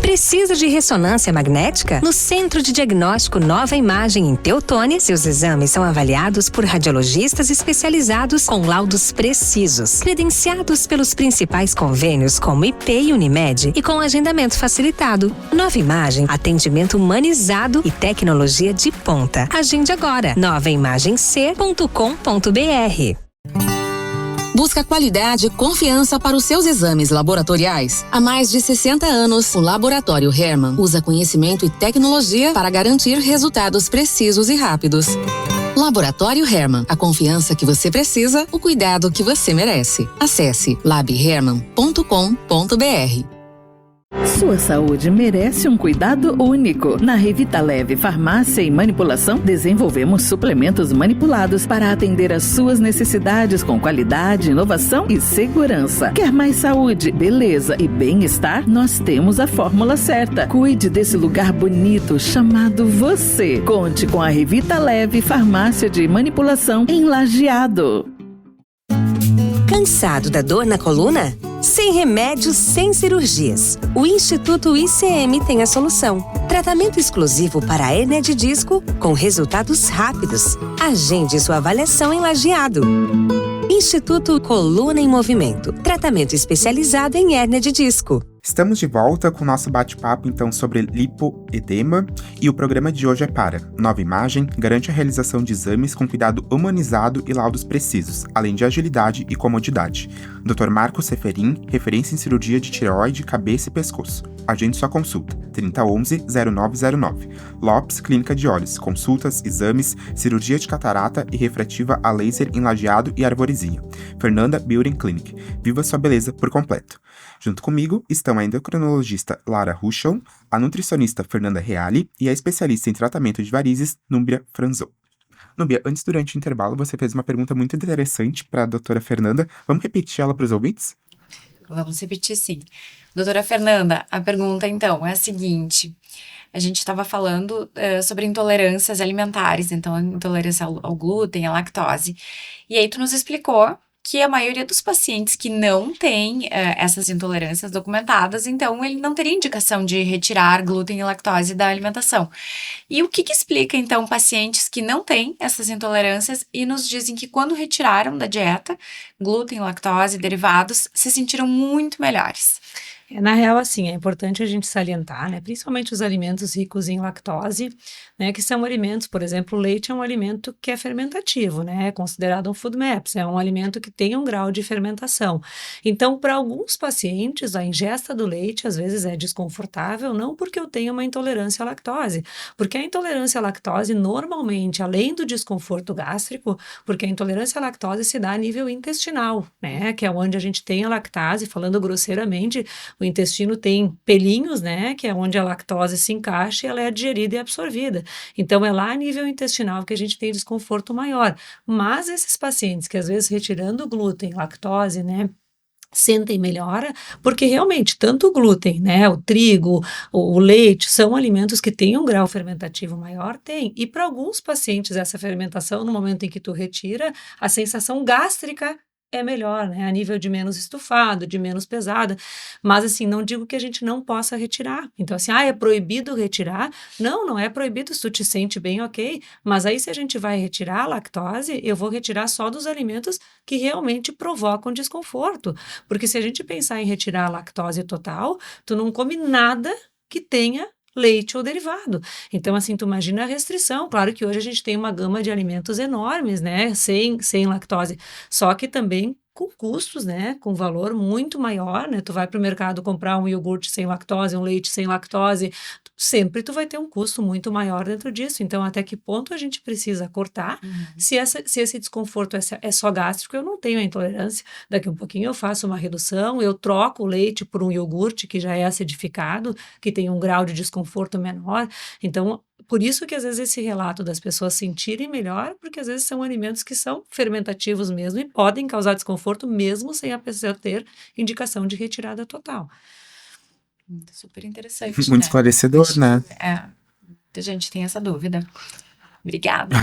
Precisa de ressonância magnética? No Centro de Diagnóstico Nova Imagem em Teutônia, seus exames são avaliados por radiologistas especializados com laudos precisos, credenciados pelos principais convênios como IP e Unimed e com agendamento facilitado. Nova Imagem, atendimento humanizado e tecnologia de ponta. Agende agora, novaimagemc.com.br. Busca qualidade e confiança para os seus exames laboratoriais. Há mais de 60 anos, o Laboratório Hermann usa conhecimento e tecnologia para garantir resultados precisos e rápidos. Laboratório Hermann, a confiança que você precisa, o cuidado que você merece. Acesse labhermann.com.br. Sua saúde merece um cuidado único. Na Revita Leve Farmácia e Manipulação, desenvolvemos suplementos manipulados para atender às suas necessidades com qualidade, inovação e segurança. Quer mais saúde, beleza e bem-estar? Nós temos a fórmula certa. Cuide desse lugar bonito chamado você. Conte com a Revita Leve Farmácia de Manipulação em Lajeado. Cansado da dor na coluna? Sem remédios, sem cirurgias. O Instituto ICM tem a solução. Tratamento exclusivo para a hérnia de disco com resultados rápidos. Agende sua avaliação em Lajeado. Instituto Coluna em Movimento. Tratamento especializado em hérnia de disco. Estamos de volta com o nosso bate-papo, então, sobre lipoedema, e o programa de hoje é para Nova Imagem, garante a realização de exames com cuidado humanizado e laudos precisos, além de agilidade e comodidade. Dr. Marcos Seferin, referência em cirurgia de tireoide, cabeça e pescoço. Agende sua consulta, 3011-0909. Lopes, Clínica de Olhos, consultas, exames, cirurgia de catarata e refrativa a laser em Lajeado e Arvorezinha. Fernanda Beauty Clinic, viva sua beleza por completo. Junto comigo estão a endocrinologista Lara Ruschel, a nutricionista Fernanda Reale e a especialista em tratamento de varizes, Núbia Franzon. Núbia, antes, durante o intervalo, você fez uma pergunta muito interessante para a doutora Fernanda. Vamos repetir ela para os ouvintes? Vamos repetir, sim. Doutora Fernanda, a pergunta, então, é a seguinte. A gente estava falando sobre intolerâncias alimentares, então, a intolerância ao glúten, à lactose. E aí, tu nos explicou que a maioria dos pacientes que não tem essas intolerâncias documentadas, então ele não teria indicação de retirar glúten e lactose da alimentação. E o que explica, então, pacientes que não têm essas intolerâncias e nos dizem que quando retiraram da dieta glúten, lactose, derivados, se sentiram muito melhores? Na real, assim, é importante a gente salientar, né, principalmente os alimentos ricos em lactose, né, que são alimentos, por exemplo, o leite é um alimento que é fermentativo, né, é considerado um food maps, é um alimento que tem um grau de fermentação. Então, para alguns pacientes, a ingesta do leite, às vezes, é desconfortável, não porque eu tenho uma intolerância à lactose, porque a intolerância à lactose, normalmente, além do desconforto gástrico, porque a intolerância à lactose se dá a nível intestinal, né, que é onde a gente tem a lactase, falando grosseiramente, o intestino tem pelinhos, né, que é onde a lactose se encaixa e ela é digerida e absorvida. Então, é lá a nível intestinal que a gente tem desconforto maior. Mas esses pacientes que, às vezes, retirando o glúten, lactose, né, sentem melhora, porque realmente tanto o glúten, né, o trigo, o leite, são alimentos que têm um grau fermentativo maior, tem. E para alguns pacientes, essa fermentação, no momento em que tu retira, a sensação gástrica é melhor, né, a nível de menos estufado, de menos pesada, mas assim, não digo que a gente não possa retirar, então assim, é proibido retirar, não é proibido, se tu te sente bem, ok, mas aí se a gente vai retirar a lactose, eu vou retirar só dos alimentos que realmente provocam desconforto, porque se a gente pensar em retirar a lactose total, tu não come nada que tenha leite ou derivado. Então, assim, tu imagina a restrição. Claro que hoje a gente tem uma gama de alimentos enormes, né, sem lactose, só que também com custos, né, com valor muito maior, né, tu vai para o mercado comprar um iogurte sem lactose, um leite sem lactose, sempre tu vai ter um custo muito maior dentro disso. Então, até que ponto a gente precisa cortar? Se esse desconforto é só gástrico, eu não tenho a intolerância, daqui um pouquinho eu faço uma redução, eu troco o leite por um iogurte que já é acidificado, que tem um grau de desconforto menor. Então, por isso que às vezes esse relato das pessoas sentirem melhor, porque às vezes são alimentos que são fermentativos mesmo e podem causar desconforto mesmo sem a pessoa ter indicação de retirada total. Super interessante, Muito esclarecedor, né? A gente tem essa dúvida. Obrigada.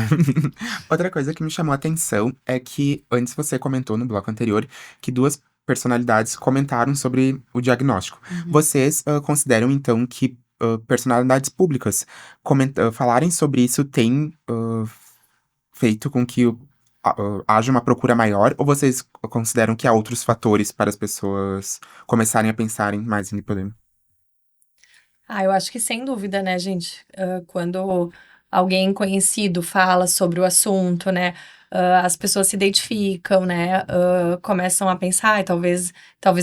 Outra coisa que me chamou a atenção é que antes você comentou no bloco anterior que 2 personalidades comentaram sobre o diagnóstico. Vocês consideram, então, que personalidades públicas falarem sobre isso tem feito com que haja uma procura maior, ou vocês consideram que há outros fatores para as pessoas começarem a pensarem mais em lipodema? Eu acho que sem dúvida, né, gente? Quando alguém conhecido fala sobre o assunto, né, as pessoas se identificam, né, começam a pensar, talvez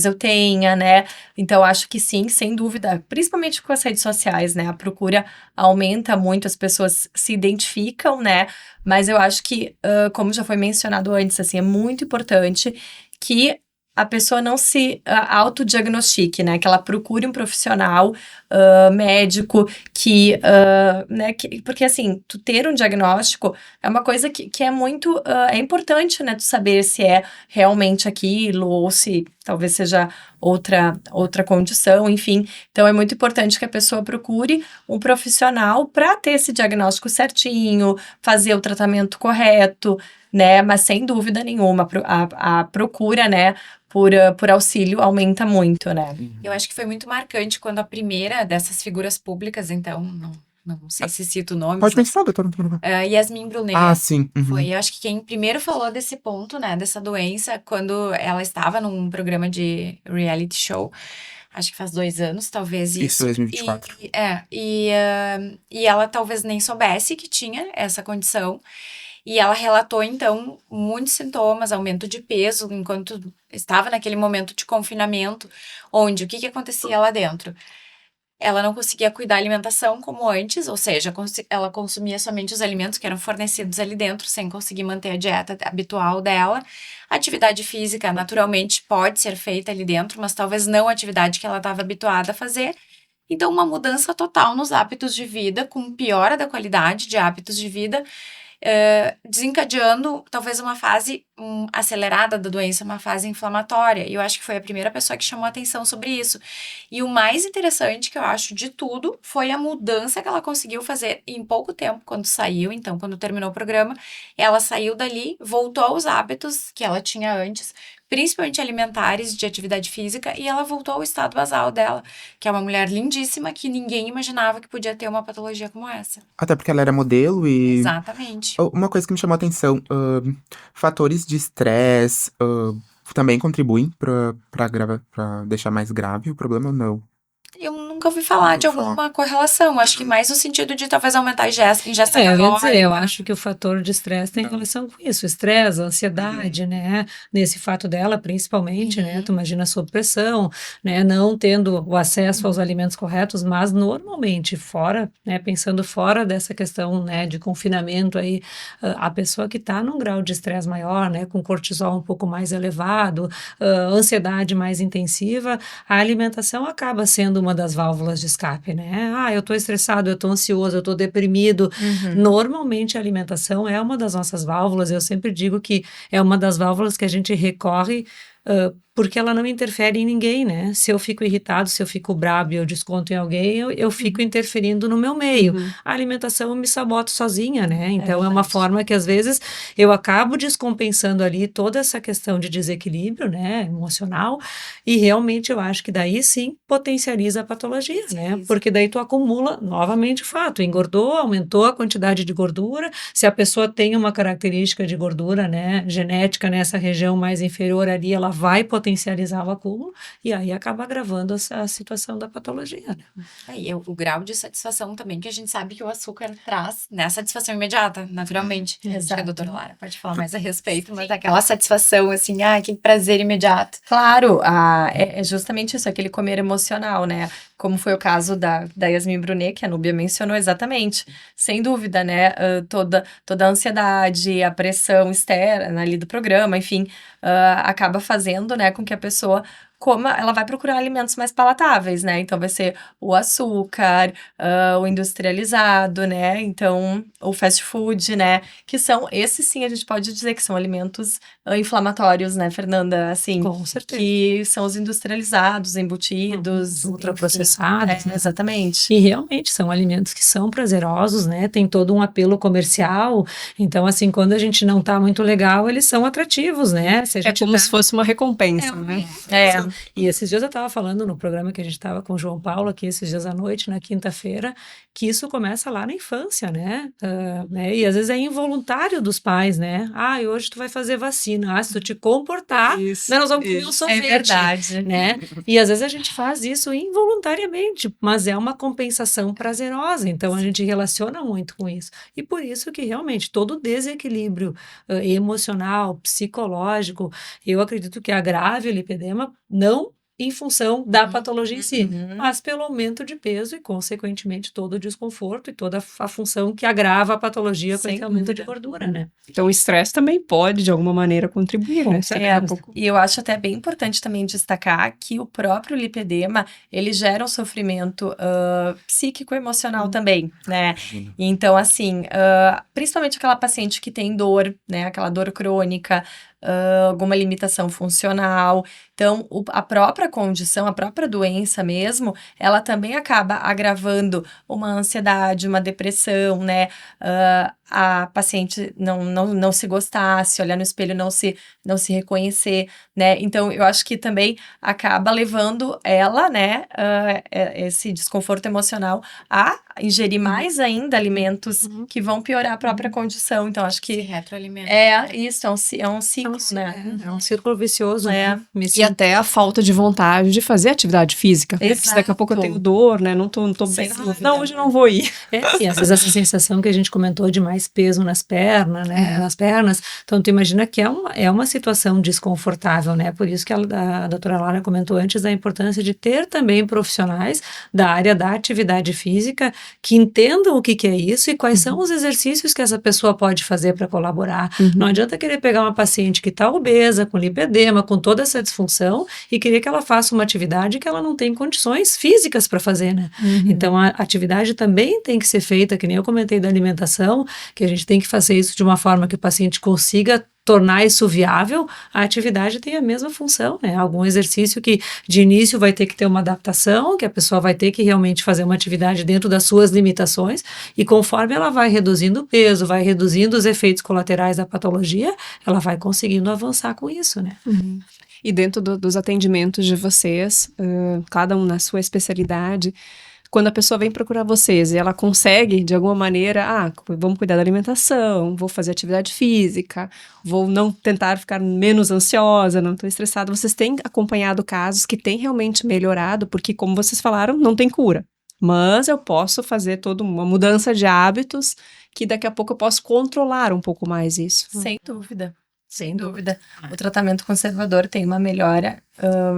eu tenha, né? Então, acho que sim, sem dúvida, principalmente com as redes sociais, né, a procura aumenta muito, as pessoas se identificam, né? Mas eu acho que, como já foi mencionado antes, assim, é muito importante que a pessoa não se autodiagnostique, né? Que ela procure um profissional médico né? Porque, assim, tu ter um diagnóstico é uma coisa que é muito... é importante, né? Tu saber se é realmente aquilo ou se talvez seja outra condição, enfim. Então, é muito importante que a pessoa procure um profissional para ter esse diagnóstico certinho, fazer o tratamento correto, né? Mas, sem dúvida nenhuma, a procura, né? Por auxílio aumenta muito, né? Eu acho que foi muito marcante quando a primeira dessas figuras públicas, então, não sei se cito o nome. Pode mencionar, doutora. Yasmin Brunet. Sim. Foi, eu acho que quem primeiro falou desse ponto, né, dessa doença, quando ela estava num programa de reality show, acho que faz 2 anos, talvez Isso, 2024. E ela talvez nem soubesse que tinha essa condição. E ela relatou, então, muitos sintomas, aumento de peso, enquanto estava naquele momento de confinamento, onde o que acontecia lá dentro? Ela não conseguia cuidar da alimentação como antes, ou seja, ela consumia somente os alimentos que eram fornecidos ali dentro, sem conseguir manter a dieta habitual dela. A atividade física, naturalmente, pode ser feita ali dentro, mas talvez não a atividade que ela estava habituada a fazer. Então, uma mudança total nos hábitos de vida, com piora da qualidade de hábitos de vida, desencadeando talvez uma fase acelerada da doença, uma fase inflamatória. E eu acho que foi a primeira pessoa que chamou atenção sobre isso. E o mais interessante que eu acho de tudo foi a mudança que ela conseguiu fazer em pouco tempo, quando saiu. Então, quando terminou o programa, ela saiu dali, voltou aos hábitos que ela tinha antes, principalmente alimentares, de atividade física, e ela voltou ao estado basal dela, que é uma mulher lindíssima, que ninguém imaginava que podia ter uma patologia como essa. Até porque ela era modelo e... Exatamente. Uma coisa que me chamou a atenção, fatores de estresse também contribuem pra deixar mais grave o problema ou não? Eu nunca ouvi falar de alguma correlação. Acho que mais no sentido de talvez aumentar a ingesta eu acho que o fator de estresse tem relação com isso. Estresse, ansiedade, né? Nesse fato dela, principalmente, né? Tu imagina sob pressão, né? Não tendo o acesso aos alimentos corretos, mas normalmente fora, né? Pensando fora dessa questão, né? De confinamento aí, a pessoa que está num grau de estresse maior, né? Com cortisol um pouco mais elevado, ansiedade mais intensiva, a alimentação acaba sendo uma das válvulas de escape, né? Eu tô estressado, eu tô ansioso, eu tô deprimido. Normalmente a alimentação é uma das nossas válvulas. Eu sempre digo que é uma das válvulas que a gente recorre porque ela não interfere em ninguém, né? Se eu fico irritado, se eu fico brabo e eu desconto em alguém, eu fico interferindo no meu meio. A alimentação eu me saboto sozinha, né? Então é uma forma que às vezes eu acabo descompensando ali toda essa questão de desequilíbrio, né? Emocional, e realmente eu acho que daí sim potencializa a patologia, né? Porque daí tu acumula novamente o fato, engordou, aumentou a quantidade de gordura. Se a pessoa tem uma característica de gordura, né? Genética nessa região mais inferior ali, ela vai potencializar o acúmulo e aí acaba agravando a situação da patologia, né? E o grau de satisfação também, que a gente sabe que o açúcar traz, né? Satisfação imediata, naturalmente. Acho que a doutora Lara pode falar mais a respeito, mas aquela satisfação, assim, que prazer imediato. Claro, é justamente isso, aquele comer emocional, né? Como foi o caso da Yasmin Brunet, que a Núbia mencionou exatamente. Sem dúvida, né? Toda a ansiedade, a pressão externa ali do programa, enfim, acaba fazendo, né, com que a pessoa ela vai procurar alimentos mais palatáveis, né? Então, vai ser o açúcar, o industrializado, né? Então, o fast food, né? Que são, esses sim, a gente pode dizer que são alimentos inflamatórios, né, Fernanda? Assim, com certeza. Que são os industrializados, embutidos. Ultraprocessados. Né? Exatamente. E realmente são alimentos que são prazerosos, né? Tem todo um apelo comercial. Então, assim, quando a gente não tá muito legal, eles são atrativos, né? Se a gente como se fosse uma recompensa, né? E esses dias eu estava falando no programa que a gente estava com o João Paulo aqui, esses dias à noite, na quinta-feira, que isso começa lá na infância, né? E às vezes é involuntário dos pais, né? Hoje tu vai fazer vacina. Se tu te comportar, nós vamos comer um sorvete. É verdade. Né? E às vezes a gente faz isso involuntariamente, mas é uma compensação prazerosa. Então a gente relaciona muito com isso. E por isso que realmente todo desequilíbrio emocional, psicológico, eu acredito que agrave o lipedema, não em função da patologia em si, mas pelo aumento de peso e, consequentemente, todo o desconforto e toda a função que agrava a patologia com esse aumento de gordura, né? Então, o estresse também pode, de alguma maneira, contribuir, né? E eu acho até bem importante também destacar que o próprio lipedema, ele gera um sofrimento psíquico-emocional também, né? Então, assim, principalmente aquela paciente que tem dor, né? Aquela dor crônica, alguma limitação funcional. Então, a própria condição, a própria doença mesmo, ela também acaba agravando uma ansiedade, uma depressão, né? A paciente não se gostar, se olhar no espelho, não se reconhecer, né? Então, eu acho que também acaba levando ela, né, esse desconforto emocional a ingerir mais ainda alimentos que vão piorar a própria condição. Então, acho que retroalimenta. Isso, é um ciclo, né? É um círculo vicioso. E até a falta de vontade de fazer atividade física. Porque se daqui a pouco eu tenho dor, né? Não tô bem. Não, hoje não vou ir. E às vezes essa sensação que a gente comentou de mais peso nas pernas, né? Nas pernas. Então, tu imagina que é uma situação desconfortável, né? Por isso que a doutora Lara comentou antes da importância de ter também profissionais da área da atividade física que entendam o que é isso e quais são os exercícios que essa pessoa pode fazer para colaborar. Não adianta querer pegar uma paciente que está obesa, com lipedema, com toda essa disfunção e querer que ela faça uma atividade que ela não tem condições físicas para fazer, né? Então, a atividade também tem que ser feita, que nem eu comentei da alimentação, que a gente tem que fazer isso de uma forma que o paciente consiga tornar isso viável. A atividade tem a mesma função, né? Algum exercício que de início vai ter que ter uma adaptação, que a pessoa vai ter que realmente fazer uma atividade dentro das suas limitações, e conforme ela vai reduzindo o peso, vai reduzindo os efeitos colaterais da patologia, ela vai conseguindo avançar com isso, né? E dentro dos atendimentos de vocês, cada um na sua especialidade, quando a pessoa vem procurar vocês e ela consegue, de alguma maneira, vamos cuidar da alimentação, vou fazer atividade física, vou não tentar ficar menos ansiosa, não estou estressada. Vocês têm acompanhado casos que têm realmente melhorado, porque, como vocês falaram, não tem cura. Mas eu posso fazer toda uma mudança de hábitos que daqui a pouco eu posso controlar um pouco mais isso. Sem dúvida. Sem dúvida. O tratamento conservador tem uma melhora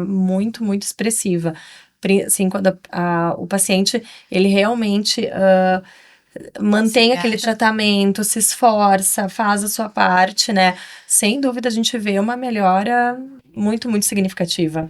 muito, muito expressiva. Assim, quando o paciente, ele realmente mantém aquele tratamento, se esforça, faz a sua parte, né? Sem dúvida, a gente vê uma melhora muito, muito significativa.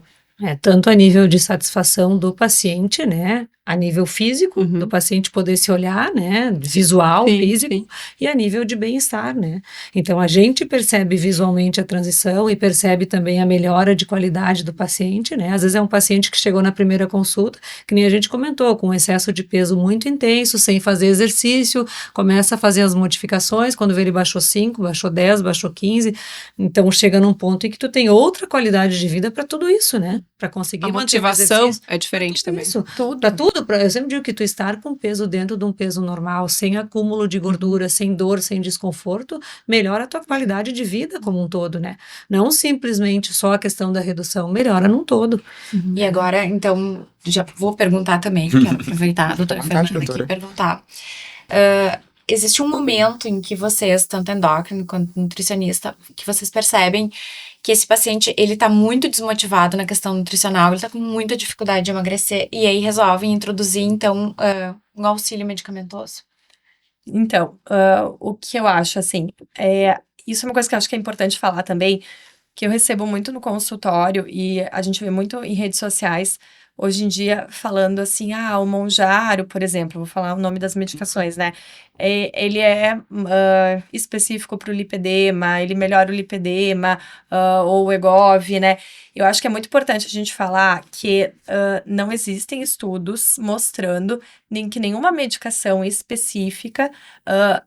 Tanto a nível de satisfação do paciente, né? A nível físico, do paciente poder se olhar, né? Visual, físico, e a nível de bem-estar, né? Então, a gente percebe visualmente a transição e percebe também a melhora de qualidade do paciente, né? Às vezes é um paciente que chegou na primeira consulta, que nem a gente comentou, com excesso de peso muito intenso, sem fazer exercício, começa a fazer as modificações, quando vê ele baixou 5, baixou 10, baixou 15, então chega num ponto em que tu tem outra qualidade de vida para tudo isso, né? Para conseguir a motivação é diferente também. Isso, para tudo. Eu sempre digo que tu estar com peso dentro de um peso normal, sem acúmulo de gordura, sem dor, sem desconforto, melhora a tua qualidade de vida como um todo, né? Não simplesmente só a questão da redução, melhora num todo. E agora, então, já vou perguntar também, quero aproveitar a doutora Fernanda aqui e perguntar. Existe um momento em que vocês, tanto endócrino quanto nutricionista, que vocês percebem que esse paciente, ele tá muito desmotivado na questão nutricional, ele tá com muita dificuldade de emagrecer, e aí resolvem introduzir, então, um auxílio medicamentoso? Então, o que eu acho, assim, isso é uma coisa que eu acho que é importante falar também, que eu recebo muito no consultório, e a gente vê muito em redes sociais, hoje em dia, falando assim, o Mounjaro, por exemplo, vou falar o nome das medicações, né? Ele é específico para o lipedema, ele melhora o lipedema, ou o Wegovy, né? Eu acho que é muito importante a gente falar que não existem estudos mostrando que nenhuma medicação específica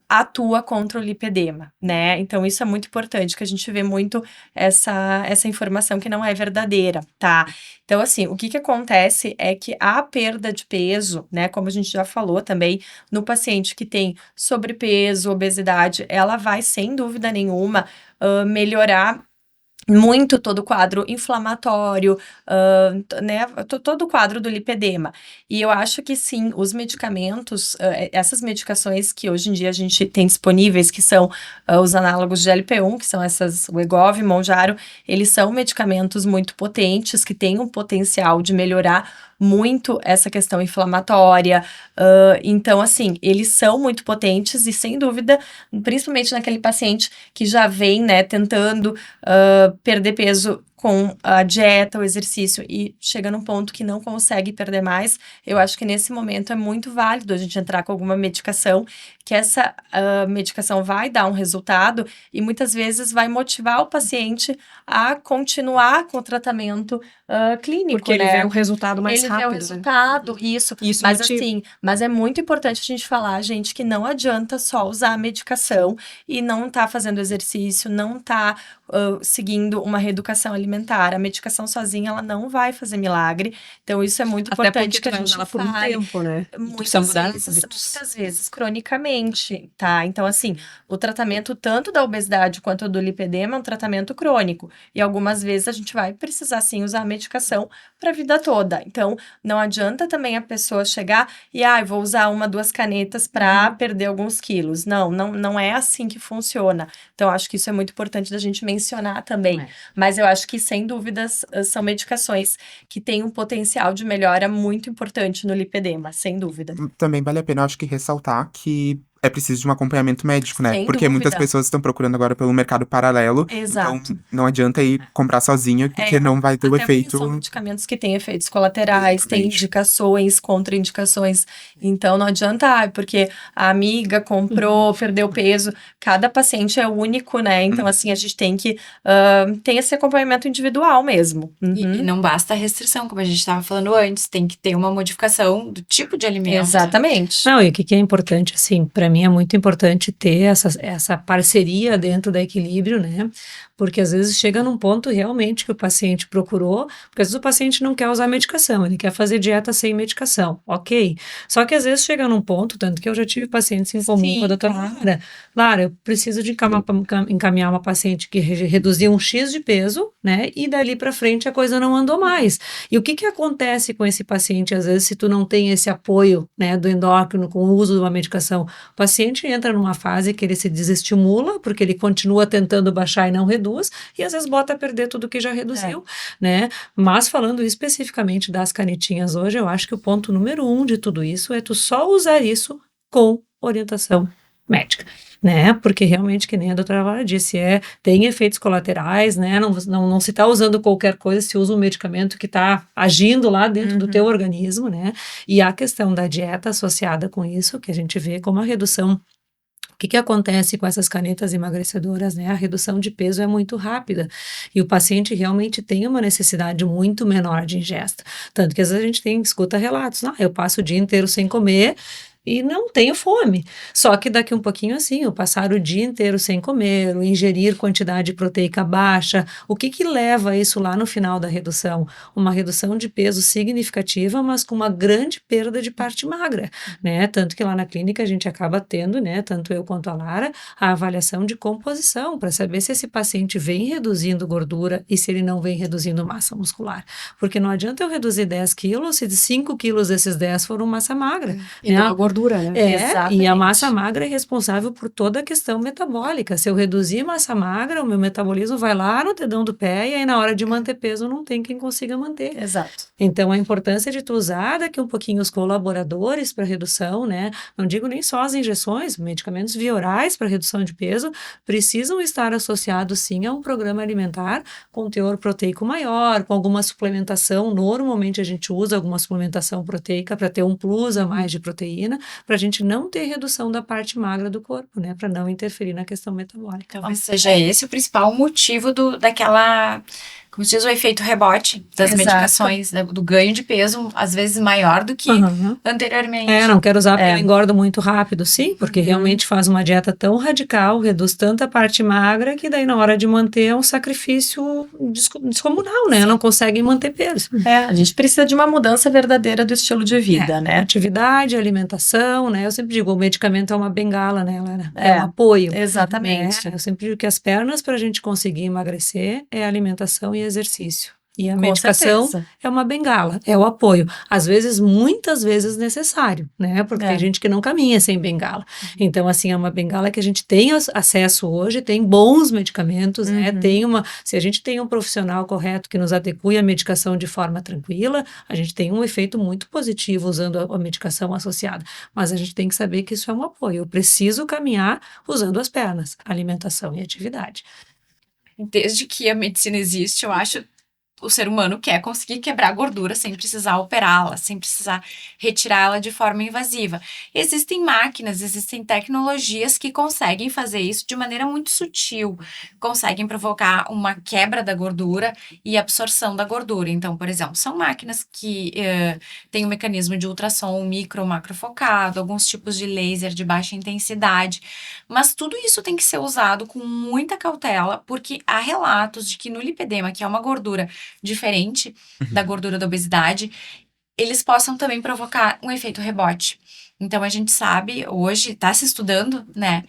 atua contra o lipedema, né? Então, isso é muito importante, que a gente vê muito essa informação que não é verdadeira, tá? Então, assim, o que acontece é que a perda de peso, né, como a gente já falou também, no paciente que tem sobrepeso, obesidade, ela vai, sem dúvida nenhuma, melhorar muito todo o quadro inflamatório, né, todo o quadro do lipedema. E eu acho que sim, os medicamentos, essas medicações que hoje em dia a gente tem disponíveis, que são os análogos de GLP-1, que são essas, Wegovy, Mounjaro, eles são medicamentos muito potentes, que têm um potencial de melhorar muito essa questão inflamatória. Então, assim, eles são muito potentes e, sem dúvida, principalmente naquele paciente que já vem, né, tentando perder peso com a dieta, o exercício, e chega num ponto que não consegue perder mais, eu acho que nesse momento é muito válido a gente entrar com alguma medicação, que essa medicação vai dar um resultado e muitas vezes vai motivar o paciente a continuar com o tratamento clínico, porque ele vê um resultado mais rápido. Ele vê o resultado, né? isso. Mas motiva. Assim, mas é muito importante a gente falar, gente, que não adianta só usar a medicação e não tá fazendo exercício, não tá seguindo uma reeducação alimentar. A medicação sozinha, ela não vai fazer milagre. Então, isso é muito Até importante porque que a tu vai gente usar ela por um fale. tempo, né? Muitas vezes, cronicamente, tá? Então, assim, o tratamento tanto da obesidade quanto do lipedema é um tratamento crônico. E algumas vezes a gente vai precisar, sim, usar a medicação para a vida toda. Então, não adianta também a pessoa chegar e, vou usar 1, 2 canetas para perder alguns quilos. Não é assim que funciona. Então, acho que isso é muito importante da gente mencionar também. Mas eu acho que, sem dúvidas, são medicações que têm um potencial de melhora muito importante no lipedema, sem dúvida. Também vale a pena, eu acho que ressaltar que é preciso de um acompanhamento médico, né? Sem Porque muitas dúvida. pessoas estão procurando agora pelo mercado paralelo. Exato. Então, não adianta ir comprar sozinho, porque não vai ter o Até porque efeito. são medicamentos que têm efeitos colaterais, têm indicações, contraindicações. Então, não adianta, porque a amiga comprou, perdeu peso. Cada paciente é único, né? Então, assim, a gente tem que ter esse acompanhamento individual mesmo. E não basta a restrição, como a gente estava falando antes, tem que ter uma modificação do tipo de alimento. Exatamente. Não, e o que é importante, assim, para mim é muito importante ter essa parceria dentro da equilíbrio, né? Porque às vezes chega num ponto realmente que o paciente procurou, porque às vezes o paciente não quer usar medicação, ele quer fazer dieta sem medicação, ok? Só que às vezes chega num ponto, tanto que eu já tive pacientes em comum com a doutora Lara, eu preciso de encaminhar uma paciente que reduziu um X de peso, né? E dali para frente a coisa não andou mais. E o que acontece com esse paciente, às vezes, se tu não tem esse apoio, né, do endócrino com o uso de uma medicação? O paciente entra numa fase que ele se desestimula, porque ele continua tentando baixar e não reduz, e às vezes bota a perder tudo que já reduziu, né? Mas falando especificamente das canetinhas hoje, eu acho que o ponto número 1 de tudo isso é tu só usar isso com orientação médica, né? Porque realmente, que nem a doutora Lara disse, tem efeitos colaterais, né? Não se está usando qualquer coisa, se usa um medicamento que está agindo lá dentro do teu organismo, né? E a questão da dieta associada com isso, que a gente vê como a redução. O que acontece com essas canetas emagrecedoras, né? A redução de peso é muito rápida e o paciente realmente tem uma necessidade muito menor de ingesta. Tanto que às vezes a gente escuta relatos, eu passo o dia inteiro sem comer e não tenho fome. Só que daqui um pouquinho assim, eu passar o dia inteiro sem comer, ou ingerir quantidade proteica baixa, o que leva isso lá no final da redução? Uma redução de peso significativa, mas com uma grande perda de parte magra, né? Tanto que lá na clínica a gente acaba tendo, né, tanto eu quanto a Lara, a avaliação de composição, para saber se esse paciente vem reduzindo gordura e se ele não vem reduzindo massa muscular. Porque não adianta eu reduzir 10 quilos se de 5 quilos desses 10 foram massa magra. E não a gordura, né? E a massa magra é responsável por toda a questão metabólica. Se eu reduzir massa magra, o meu metabolismo vai lá no dedão do pé e aí na hora de manter peso não tem quem consiga manter. Exato. Então, a importância de tu usar daqui um pouquinho os colaboradores para redução, né? Não digo nem só as injeções, medicamentos via orais para redução de peso, precisam estar associados sim a um programa alimentar com teor proteico maior, com alguma suplementação. Normalmente a gente usa alguma suplementação proteica para ter um plus a mais de proteína, para a gente não ter redução da parte magra do corpo, né? Para não interferir na questão metabólica. Talvez seja esse o principal motivo daquela, como se diz, o efeito rebote das medicações, do ganho de peso, às vezes maior do que anteriormente. Não quero usar porque eu engordo muito rápido, sim, porque realmente faz uma dieta tão radical, reduz tanta parte magra, que daí na hora de manter é um sacrifício descomunal, né? Não conseguem manter peso. A gente precisa de uma mudança verdadeira do estilo de vida, né? Atividade, alimentação, né? Eu sempre digo, o medicamento é uma bengala, né, Lara? É um apoio. Exatamente. Né? Eu sempre digo que as pernas para a gente conseguir emagrecer é alimentação e exercício. E a medicação é uma bengala, é o apoio. Às vezes, muitas vezes necessário, né? Porque tem gente que não caminha sem bengala. Então, assim, é uma bengala que a gente tem acesso hoje, tem bons medicamentos, né? Se a gente tem um profissional correto que nos adeque a medicação de forma tranquila, a gente tem um efeito muito positivo usando a medicação associada. Mas a gente tem que saber que isso é um apoio. Eu preciso caminhar usando as pernas, alimentação e atividade. Desde que a medicina existe, eu acho o ser humano quer conseguir quebrar a gordura sem precisar operá-la, sem precisar retirá-la de forma invasiva. Existem máquinas, existem tecnologias que conseguem fazer isso de maneira muito sutil, conseguem provocar uma quebra da gordura e absorção da gordura. Então, por exemplo, são máquinas que têm um mecanismo de ultrassom micro ou macrofocado, alguns tipos de laser de baixa intensidade, mas tudo isso tem que ser usado com muita cautela, porque há relatos de que no lipedema, que é uma gordura diferente da gordura da obesidade, eles possam também provocar um efeito rebote. Então, a gente sabe, hoje, está se estudando, né,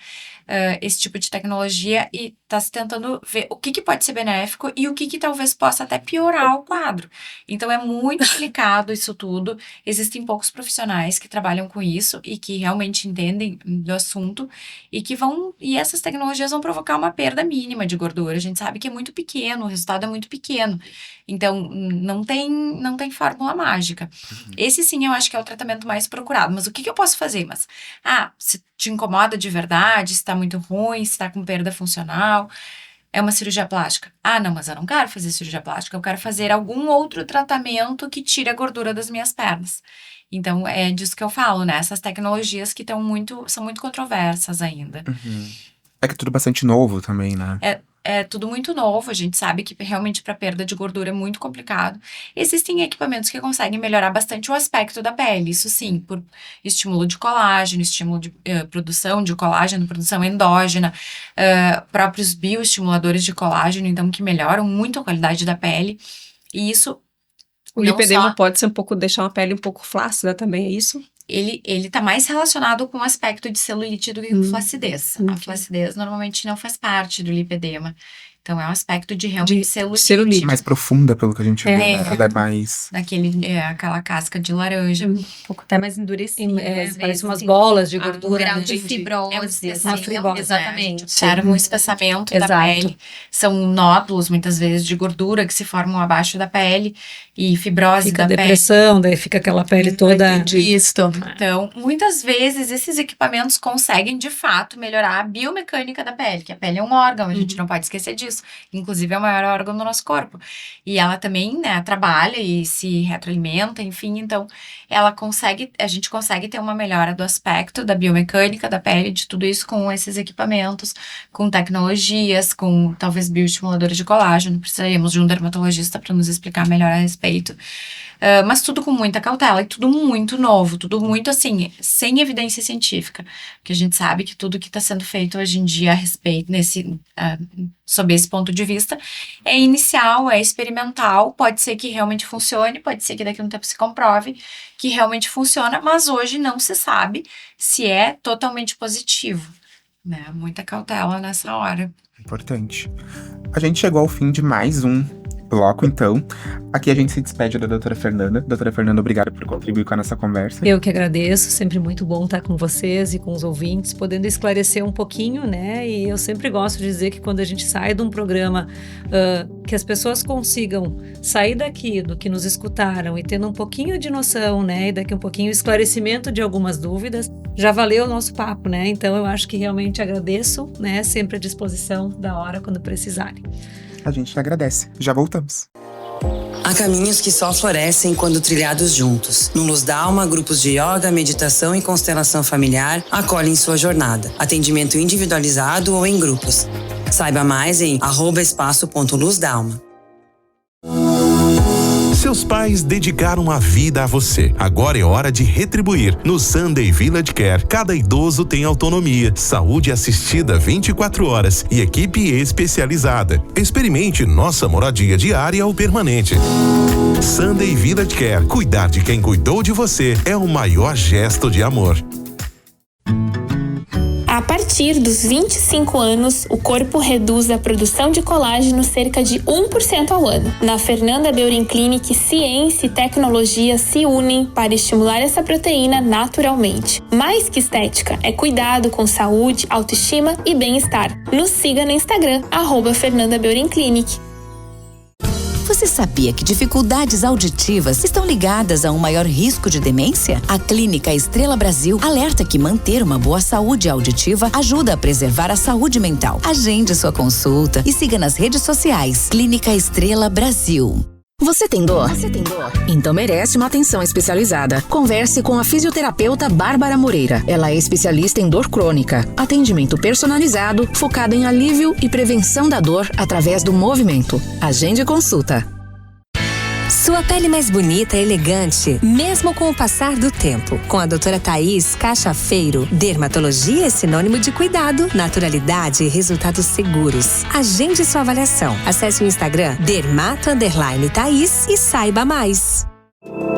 esse tipo de tecnologia e está se tentando ver o que pode ser benéfico e o que talvez possa até piorar o quadro. Então, é muito delicado isso tudo. Existem poucos profissionais que trabalham com isso e que realmente entendem do assunto e essas tecnologias vão provocar uma perda mínima de gordura. A gente sabe que é muito pequeno, o resultado é muito pequeno. Então, não tem fórmula mágica. Esse, sim, eu acho que é o tratamento mais procurado. Mas o que eu posso fazer? Mas, se te incomoda de verdade, se tá muito ruim, se tá com perda funcional, é uma cirurgia plástica. Não, mas eu não quero fazer cirurgia plástica, eu quero fazer algum outro tratamento que tire a gordura das minhas pernas. Então, é disso que eu falo, né? Essas tecnologias que são muito controversas ainda. É que é tudo bastante novo também, né? É tudo muito novo, a gente sabe que realmente para perda de gordura é muito complicado. Existem equipamentos que conseguem melhorar bastante o aspecto da pele, isso sim, por estímulo de colágeno, estímulo de produção de colágeno, produção endógena, próprios bioestimuladores de colágeno, então que melhoram muito a qualidade da pele, e isso... O lipedema pode ser deixar uma pele um pouco flácida também, é isso? Ele tá mais relacionado com o aspecto de celulite do que com flacidez. A flacidez normalmente não faz parte do lipedema. Então, é um aspecto de realmente celulite. Mais profunda, pelo que a gente vê, né? Ela é mais... Aquela casca de laranja. Um pouco até mais endurecida. Parece umas bolas de gordura. Um grau de fibrose. Exatamente. Observa um espessamento da pele. São nódulos, muitas vezes, de gordura que se formam abaixo da pele. E fibrose da pele. Fica depressão, daí fica aquela pele toda... Isso. Então, muitas vezes, esses equipamentos conseguem, de fato, melhorar a biomecânica da pele. Que a pele é um órgão, a gente não pode esquecer disso. Inclusive é o maior órgão do nosso corpo. E ela também, né, trabalha e se retroalimenta, enfim, então a gente consegue ter uma melhora do aspecto, da biomecânica da pele, de tudo isso com esses equipamentos, com tecnologias, com talvez bioestimuladores de colágeno. Precisaríamos de um dermatologista para nos explicar melhor a respeito. Mas tudo com muita cautela e tudo muito novo, tudo muito assim, sem evidência científica, porque a gente sabe que tudo que está sendo feito hoje em dia a respeito, sob esse ponto de vista, é inicial, é experimental, pode ser que realmente funcione, pode ser que daqui a um tempo se comprove que realmente funciona, mas hoje não se sabe se é totalmente positivo, né? Muita cautela nessa hora. Importante. A gente chegou ao fim de mais um bloco, então. Aqui a gente se despede da doutora Fernanda. Doutora Fernanda, obrigada por contribuir com a nossa conversa. Eu que agradeço, sempre muito bom estar com vocês e com os ouvintes, podendo esclarecer um pouquinho, né? E eu sempre gosto de dizer que quando a gente sai de um programa, que as pessoas consigam sair daqui, do que nos escutaram e tendo um pouquinho de noção, né? E daqui um pouquinho o esclarecimento de algumas dúvidas, já valeu o nosso papo, né? Então eu acho que realmente agradeço, né? Sempre à disposição da hora quando precisarem. A gente agradece. Já voltamos. Há caminhos que só florescem quando trilhados juntos. No Luz Dalma, grupos de yoga, meditação e constelação familiar acolhem sua jornada. Atendimento individualizado ou em grupos. Saiba mais em @espaço.luzdalma. Seus pais dedicaram a vida a você. Agora é hora de retribuir. No Sunday Village Care, cada idoso tem autonomia, saúde assistida 24 horas e equipe especializada. Experimente nossa moradia diária ou permanente. Sunday Village Care. Cuidar de quem cuidou de você é o maior gesto de amor. A partir dos 25 anos, o corpo reduz a produção de colágeno cerca de 1% ao ano. Na Fernanda Beurin Clinic, ciência e tecnologia se unem para estimular essa proteína naturalmente. Mais que estética, é cuidado com saúde, autoestima e bem-estar. Nos siga no Instagram, @Fernanda Beurin Clinic. Você sabia que dificuldades auditivas estão ligadas a um maior risco de demência? A Clínica Estrela Brasil alerta que manter uma boa saúde auditiva ajuda a preservar a saúde mental. Agende sua consulta e siga nas redes sociais. Clínica Estrela Brasil. Você tem dor? Então merece uma atenção especializada. Converse com a fisioterapeuta Bárbara Moreira. Ela é especialista em dor crônica. Atendimento personalizado, focado em alívio e prevenção da dor através do movimento. Agende consulta. Sua pele mais bonita e elegante, mesmo com o passar do tempo. Com a doutora Thaís Cachafeiro, dermatologia é sinônimo de cuidado, naturalidade e resultados seguros. Agende sua avaliação. Acesse o Instagram dermato_Thaís e saiba mais.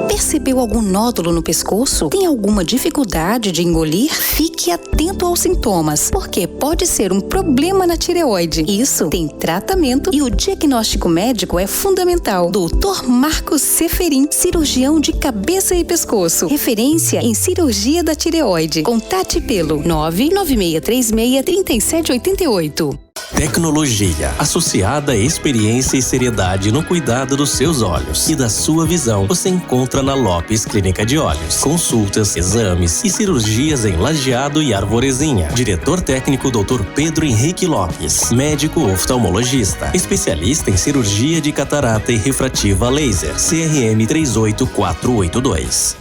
Percebeu algum nódulo no pescoço? Tem alguma dificuldade de engolir? Fique atento aos sintomas, porque pode ser um problema na tireoide. Isso tem tratamento e o diagnóstico médico é fundamental. Dr. Marcos Seferin, cirurgião de cabeça e pescoço. Referência em cirurgia da tireoide. Contate pelo 996363788. Tecnologia, associada à experiência e seriedade no cuidado dos seus olhos e da sua visão, você encontra na Lopes Clínica de Olhos. Consultas, exames e cirurgias em Lajeado e Arvorezinha. Diretor técnico Dr. Pedro Henrique Lopes, médico oftalmologista, especialista em cirurgia de catarata e refrativa laser, CRM 38482.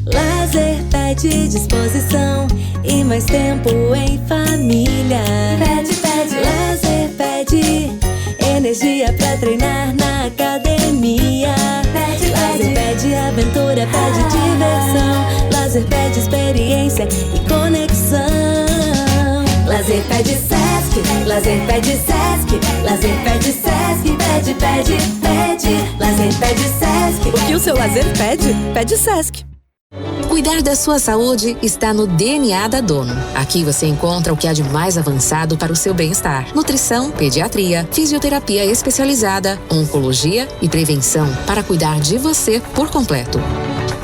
Lazer pede disposição e mais tempo em família. Pede, lazer pede energia pra treinar na academia. Lazer pede aventura, pede diversão. Lazer pede experiência e conexão. Lazer pede Sesc, lazer pede Sesc, lazer pede Sesc, pede. Lazer pede Sesc. O que o seu lazer pede? Pede Sesc. Cuidar da sua saúde está no DNA da Dono. Aqui você encontra o que há de mais avançado para o seu bem-estar. Nutrição, pediatria, fisioterapia especializada, oncologia e prevenção para cuidar de você por completo.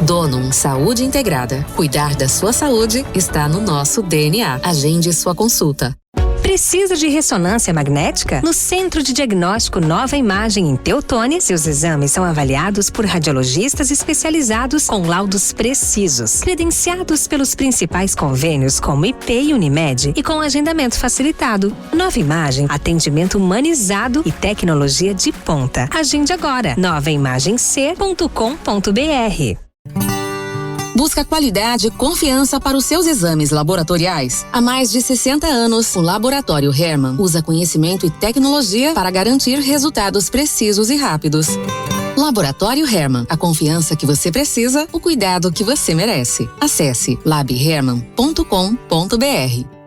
Dono Saúde Integrada. Cuidar da sua saúde está no nosso DNA. Agende sua consulta. Precisa de ressonância magnética? No Centro de Diagnóstico Nova Imagem em Teutônia, seus exames são avaliados por radiologistas especializados com laudos precisos, credenciados pelos principais convênios como IP e Unimed e com agendamento facilitado. Nova Imagem, atendimento humanizado e tecnologia de ponta. Agende agora, novaimagemc.com.br. Busca qualidade e confiança para os seus exames laboratoriais. Há mais de 60 anos, o Laboratório Hermann usa conhecimento e tecnologia para garantir resultados precisos e rápidos. Laboratório Hermann, a confiança que você precisa, o cuidado que você merece. Acesse labhermann.com.br.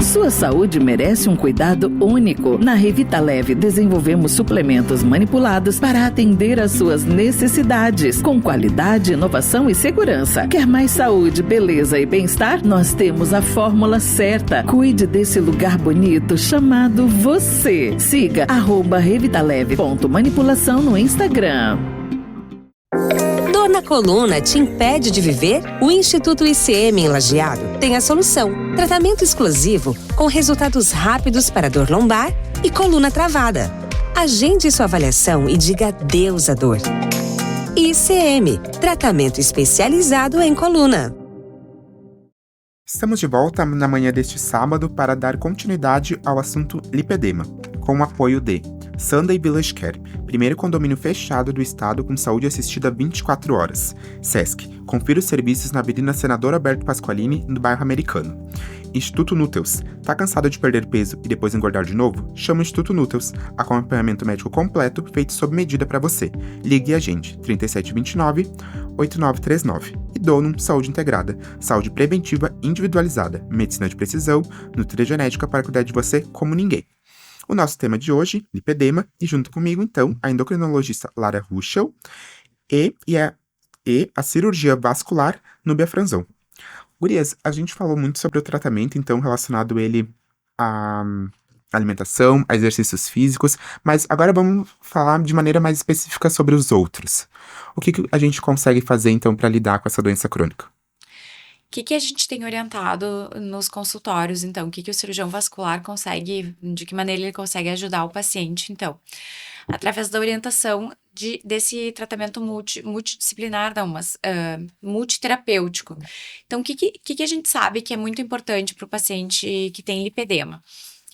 Sua saúde merece um cuidado único. Na Revita Leve, desenvolvemos suplementos manipulados para atender às suas necessidades, com qualidade, inovação e segurança. Quer mais saúde, beleza e bem-estar? Nós temos a fórmula certa. Cuide desse lugar bonito chamado você. Siga @revitaleve.manipulação no Instagram. Dor na coluna te impede de viver? O Instituto ICM em Lajeado tem a solução. Tratamento exclusivo com resultados rápidos para dor lombar e coluna travada. Agende sua avaliação e diga adeus à dor. ICM, tratamento especializado em coluna. Estamos de volta na manhã deste sábado para dar continuidade ao assunto lipedema, com o apoio de Sunday Village Care, primeiro condomínio fechado do estado com saúde assistida 24 horas. Sesc, confira os serviços na Avenida Senador Alberto Pasqualini, no bairro Americano. Instituto Núteus, tá cansado de perder peso e depois engordar de novo? Chama o Instituto Núteus, acompanhamento médico completo feito sob medida para você. Ligue e agende 3729-8939. E Donum Saúde Integrada, saúde preventiva individualizada, medicina de precisão, nutrigenética para cuidar de você como ninguém. O nosso tema de hoje, lipedema, e junto comigo, então, a endocrinologista Lara Ruschel e a cirurgia vascular Núbia Franzon. Gurias, a gente falou muito sobre o tratamento, então, relacionado ele à alimentação, a exercícios físicos, mas agora vamos falar de maneira mais específica sobre os outros. O que a gente consegue fazer, então, para lidar com essa doença crônica? O que a gente tem orientado nos consultórios, então? O que o cirurgião vascular consegue, de que maneira ele consegue ajudar o paciente, então? Através da orientação desse tratamento multidisciplinar, multiterapêutico. Então, o que a gente sabe que é muito importante para o paciente que tem lipedema?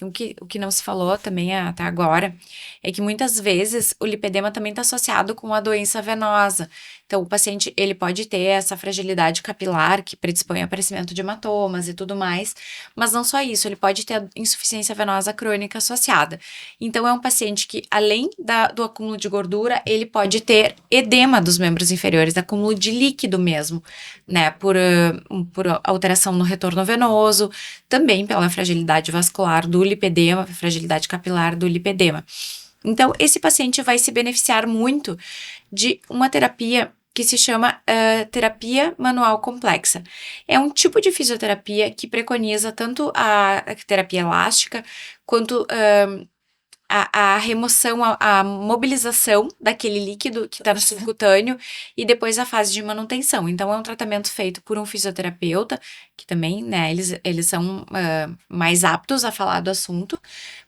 o que não se falou também até agora é que muitas vezes o lipedema também está associado com a doença venosa. Então, o paciente, ele pode ter essa fragilidade capilar que predispõe ao aparecimento de hematomas e tudo mais, mas não só isso, ele pode ter a insuficiência venosa crônica associada. Então, é um paciente que, além do acúmulo de gordura, ele pode ter edema dos membros inferiores, acúmulo de líquido mesmo, né, por alteração no retorno venoso, também pela fragilidade vascular do lipedema, fragilidade capilar do lipedema. Então, esse paciente vai se beneficiar muito de uma terapia que se chama terapia manual complexa. É um tipo de fisioterapia que preconiza tanto a terapia elástica quanto a remoção, a mobilização daquele líquido que está no subcutâneo e depois a fase de manutenção. Então, é um tratamento feito por um fisioterapeuta, que também, né, eles são mais aptos a falar do assunto,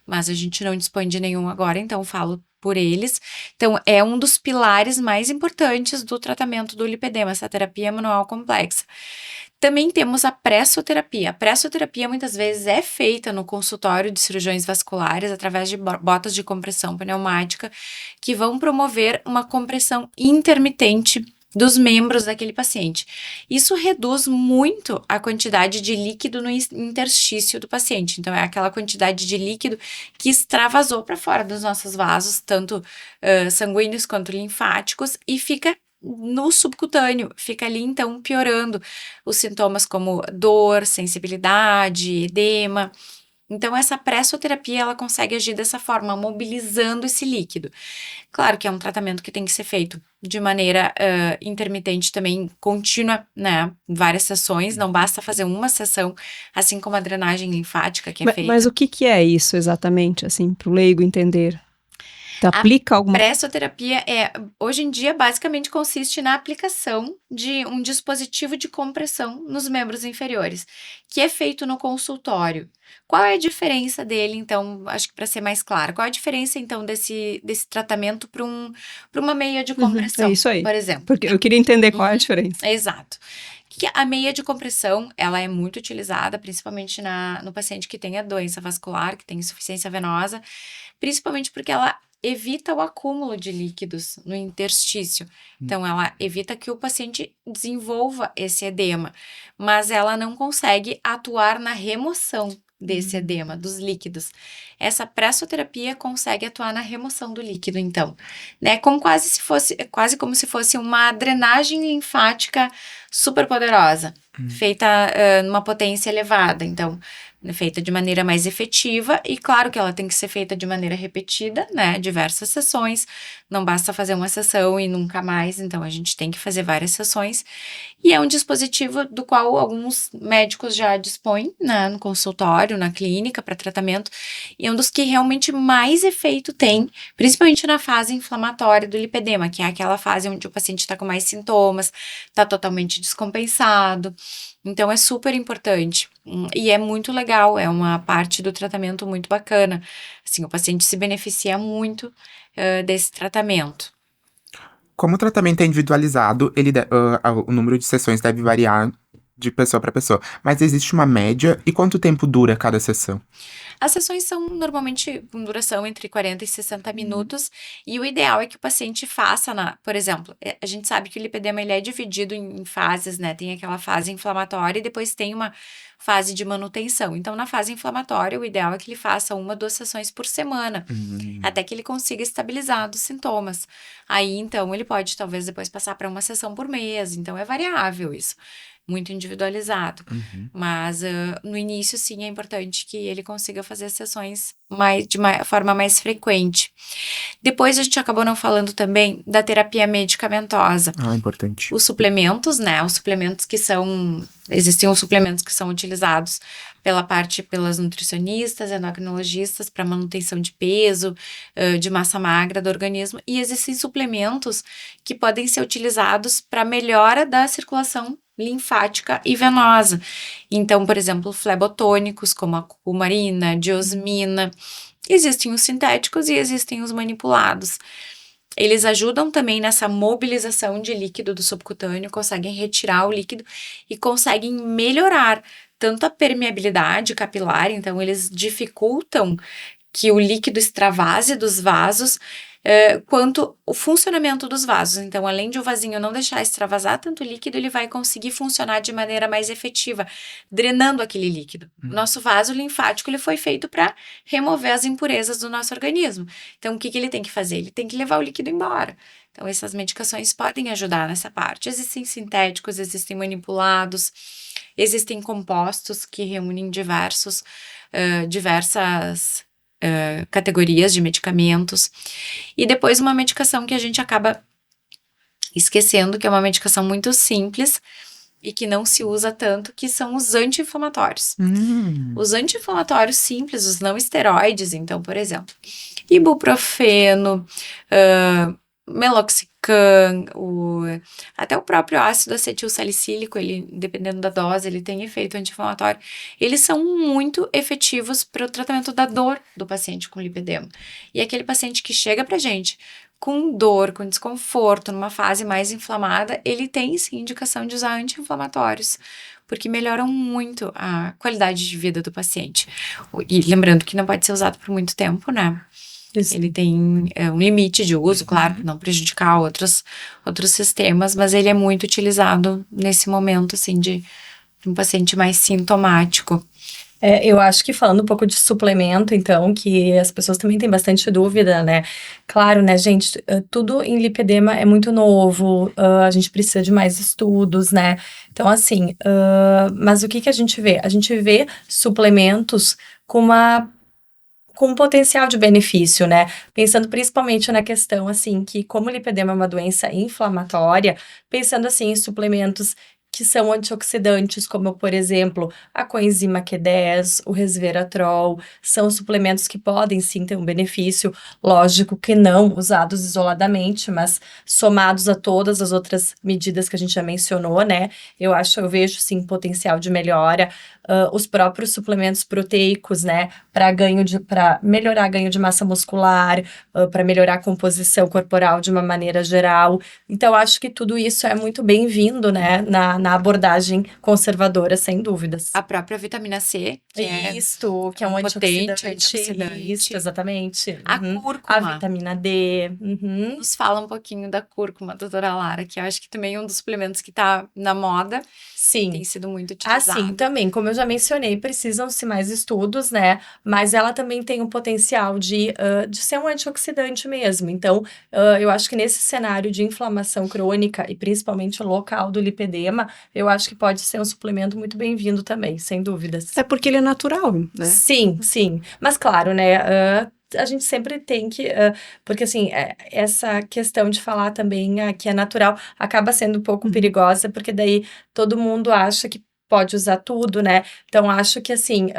mas a gente não dispõe de nenhum agora, então falo por eles. Então, é um dos pilares mais importantes do tratamento do lipedema, essa terapia manual complexa. Também temos a pressoterapia. A pressoterapia muitas vezes é feita no consultório de cirurgiões vasculares através de botas de compressão pneumática que vão promover uma compressão intermitente dos membros daquele paciente. Isso reduz muito a quantidade de líquido no interstício do paciente. Então, é aquela quantidade de líquido que extravasou para fora dos nossos vasos, tanto sanguíneos quanto linfáticos, e fica no subcutâneo, fica ali então piorando os sintomas como dor, sensibilidade, edema. Então, essa pressoterapia, ela consegue agir dessa forma, mobilizando esse líquido. Claro que é um tratamento que tem que ser feito de maneira intermitente também, contínua, né? Várias sessões, não basta fazer uma sessão, assim como a drenagem linfática que é feita. Mas o que é isso exatamente, assim, para o leigo entender? Tu aplica alguma... A pressoterapia hoje em dia, basicamente consiste na aplicação de um dispositivo de compressão nos membros inferiores, que é feito no consultório. Qual é a diferença dele, então, acho que para ser mais claro, qual é a diferença, então, desse tratamento para uma meia de compressão, é isso aí, por exemplo? Porque eu queria entender qual é a diferença. Exato. Que a meia de compressão, ela é muito utilizada, principalmente no paciente que tem a doença vascular, que tem insuficiência venosa, principalmente porque ela evita o acúmulo de líquidos no interstício. Então, ela evita que o paciente desenvolva esse edema, mas ela não consegue atuar na remoção desse edema, dos líquidos. Essa pressoterapia consegue atuar na remoção do líquido, então, né? Quase como se fosse uma drenagem linfática super poderosa, feita numa potência elevada. Então, feita de maneira mais efetiva, e claro que ela tem que ser feita de maneira repetida, né, diversas sessões, não basta fazer uma sessão e nunca mais, então a gente tem que fazer várias sessões, e é um dispositivo do qual alguns médicos já dispõem, né, no consultório, na clínica, para tratamento, e é um dos que realmente mais efeito tem, principalmente na fase inflamatória do lipedema, que é aquela fase onde o paciente está com mais sintomas, está totalmente descompensado. Então, é super importante e é muito legal, é uma parte do tratamento muito bacana. Assim, o paciente se beneficia muito desse tratamento. Como o tratamento é individualizado, o número de sessões deve variar de pessoa para pessoa. Mas existe uma média e quanto tempo dura cada sessão? As sessões são normalmente com duração entre 40 e 60 minutos, e o ideal é que o paciente faça, por exemplo, a gente sabe que o lipedema ele é dividido em fases, né? Tem aquela fase inflamatória e depois tem uma fase de manutenção. Então, na fase inflamatória, o ideal é que ele faça 1 ou 2 sessões por semana, até que ele consiga estabilizar os sintomas. Aí, então, ele pode talvez depois passar para uma sessão por mês. Então, é variável isso. Muito individualizado. Mas no início, sim, é importante que ele consiga fazer sessões de forma mais frequente. Depois, a gente acabou não falando também da terapia medicamentosa. Importante. Os suplementos, né? Os suplementos que são... Existem os suplementos que são utilizados pelas nutricionistas, endocrinologistas, para manutenção de peso, de massa magra do organismo. E existem suplementos que podem ser utilizados para melhora da circulação linfática e venosa. Então, por exemplo, flebotônicos, como a cumarina, diosmina. Existem os sintéticos e existem os manipulados. Eles ajudam também nessa mobilização de líquido do subcutâneo, conseguem retirar o líquido e conseguem melhorar tanto a permeabilidade capilar, então eles dificultam que o líquido extravase dos vasos, quanto o funcionamento dos vasos. Então, além de o vasinho não deixar extravasar tanto líquido, ele vai conseguir funcionar de maneira mais efetiva, drenando aquele líquido. O nosso vaso linfático ele foi feito para remover as impurezas do nosso organismo. Então, o que ele tem que fazer? Ele tem que levar o líquido embora. Então, essas medicações podem ajudar nessa parte. Existem sintéticos, existem manipulados, existem compostos que reúnem diversas categorias de medicamentos. E depois uma medicação que a gente acaba esquecendo, que é uma medicação muito simples e que não se usa tanto, que são os anti-inflamatórios. Os anti-inflamatórios simples, os não esteroides, então, por exemplo, ibuprofeno, meloxicam, até o próprio ácido acetilsalicílico, ele, dependendo da dose, ele tem efeito anti-inflamatório. Eles são muito efetivos para o tratamento da dor do paciente com lipedema. E aquele paciente que chega pra gente com dor, com desconforto, numa fase mais inflamada, ele tem sim indicação de usar anti-inflamatórios, porque melhoram muito a qualidade de vida do paciente. E lembrando que não pode ser usado por muito tempo, né? Ele tem um limite de uso, claro, não prejudicar outros sistemas, mas ele é muito utilizado nesse momento, assim, de um paciente mais sintomático. Eu acho que falando um pouco de suplemento, então, que as pessoas também têm bastante dúvida, né? Claro, né, gente, tudo em lipedema é muito novo, a gente precisa de mais estudos, né? Então, assim, mas o que a gente vê? A gente vê suplementos com um potencial de benefício, né? Pensando principalmente na questão, assim, que como o lipedema é uma doença inflamatória, pensando, assim, em suplementos que são antioxidantes, como, por exemplo, a coenzima Q10, o resveratrol, são suplementos que podem, sim, ter um benefício, lógico que não usados isoladamente, mas somados a todas as outras medidas que a gente já mencionou, né? Eu vejo, sim, potencial de melhora. Os próprios suplementos proteicos, né? Para melhorar ganho de massa muscular, para melhorar a composição corporal de uma maneira geral. Então, acho que tudo isso é muito bem-vindo, né? Na abordagem conservadora, sem dúvidas. A própria vitamina C, que que é um antioxidante. Isso, exatamente. A cúrcuma. A vitamina D. Nos fala um pouquinho da cúrcuma, doutora Lara, que eu acho que também é um dos suplementos que tá na moda. Sim. Tem sido muito utilizado. Assim, também, como eu já mencionei, precisam-se mais estudos, né? Mas ela também tem um potencial de ser um antioxidante mesmo. Então, eu acho que nesse cenário de inflamação crônica e principalmente local do lipedema, eu acho que pode ser um suplemento muito bem-vindo também, sem dúvidas. É porque ele é natural, né? Sim, sim. Mas claro, né? A gente sempre tem que, porque assim, essa questão de falar também que é natural acaba sendo um pouco perigosa, porque daí todo mundo acha que pode usar tudo, né? Então, acho que assim,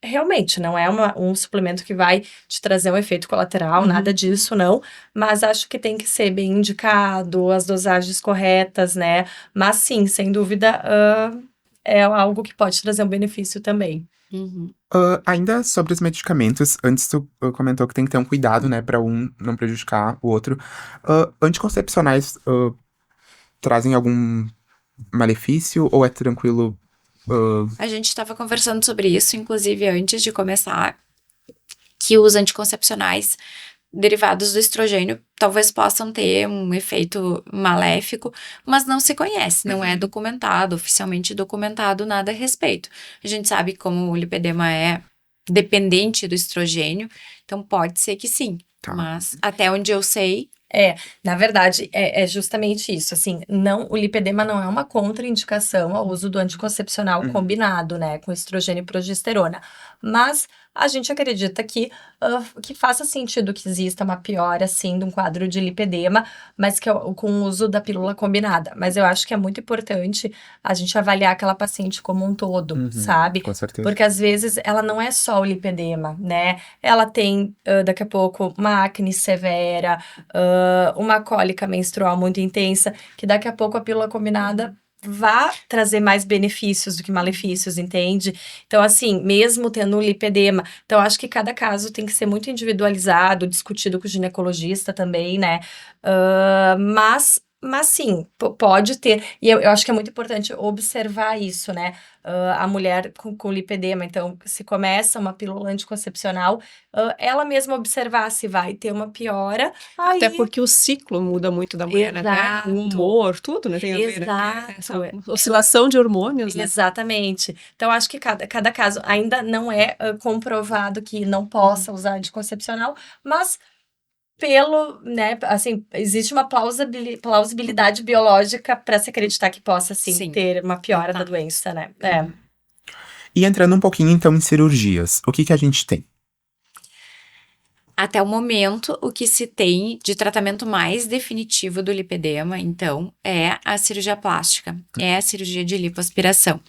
realmente não é um suplemento que vai te trazer um efeito colateral, nada disso, não. Mas acho que tem que ser bem indicado, as dosagens corretas, né? Mas sim, sem dúvida, é algo que pode trazer um benefício também. Ainda sobre os medicamentos, antes tu comentou que tem que ter um cuidado, né, pra um não prejudicar o outro. Anticoncepcionais trazem algum malefício ou é tranquilo? A gente estava conversando sobre isso, inclusive antes de começar, que os anticoncepcionais derivados do estrogênio talvez possam ter um efeito maléfico, mas não se conhece, não é documentado, oficialmente documentado nada a respeito. A gente sabe como o lipedema é dependente do estrogênio, então pode ser que sim, mas até onde eu sei... Na verdade, é justamente isso, assim, o lipedema não é uma contraindicação ao uso do anticoncepcional combinado, né, com estrogênio e progesterona, mas a gente acredita que faça sentido que exista uma piora, assim, de um quadro de lipedema, mas com o uso da pílula combinada. Mas eu acho que é muito importante a gente avaliar aquela paciente como um todo, sabe? Com certeza. Porque às vezes ela não é só o lipedema, né? Ela tem, daqui a pouco, uma acne severa, uma cólica menstrual muito intensa, que daqui a pouco a pílula combinada vá trazer mais benefícios do que malefícios, entende? Então, assim, mesmo tendo um lipedema, então acho que cada caso tem que ser muito individualizado, discutido com o ginecologista também, né? Mas sim, pode ter, e eu acho que é muito importante observar isso, né? A mulher com lipedema, então, se começa uma pílula anticoncepcional, ela mesma observar se vai ter uma piora. Aí... Até porque o ciclo muda muito da mulher, né? O humor, tudo, né? Tem a ver, né? Essa oscilação de hormônios, né? Exatamente. Então, acho que cada caso ainda não é comprovado que não possa usar anticoncepcional, mas né, assim, existe uma plausibilidade biológica para se acreditar que possa, sim, ter uma piora da doença, né? E entrando um pouquinho, então, em cirurgias, o que a gente tem? Até o momento, o que se tem de tratamento mais definitivo do lipedema, então, é a cirurgia plástica, é a cirurgia de lipoaspiração.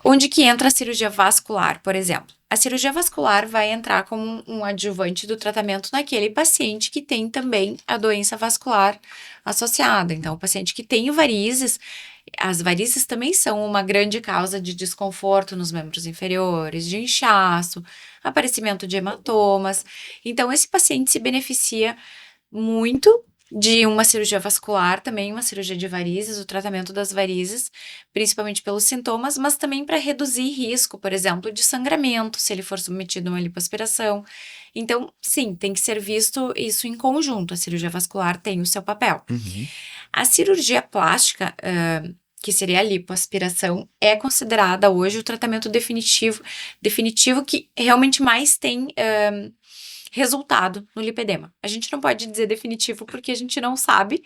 Onde que entra a cirurgia vascular, por exemplo? A cirurgia vascular vai entrar como um adjuvante do tratamento naquele paciente que tem também a doença vascular associada. Então, o paciente que tem varizes, as varizes também são uma grande causa de desconforto nos membros inferiores, de inchaço, aparecimento de hematomas. Então, esse paciente se beneficia muito de uma cirurgia vascular, também uma cirurgia de varizes, o tratamento das varizes, principalmente pelos sintomas, mas também para reduzir risco, por exemplo, de sangramento, se ele for submetido a uma lipoaspiração. Então, sim, tem que ser visto isso em conjunto. A cirurgia vascular tem o seu papel. A cirurgia plástica, que seria a lipoaspiração, é considerada hoje o tratamento definitivo que realmente mais tem resultado no lipedema. A gente não pode dizer definitivo porque a gente não sabe,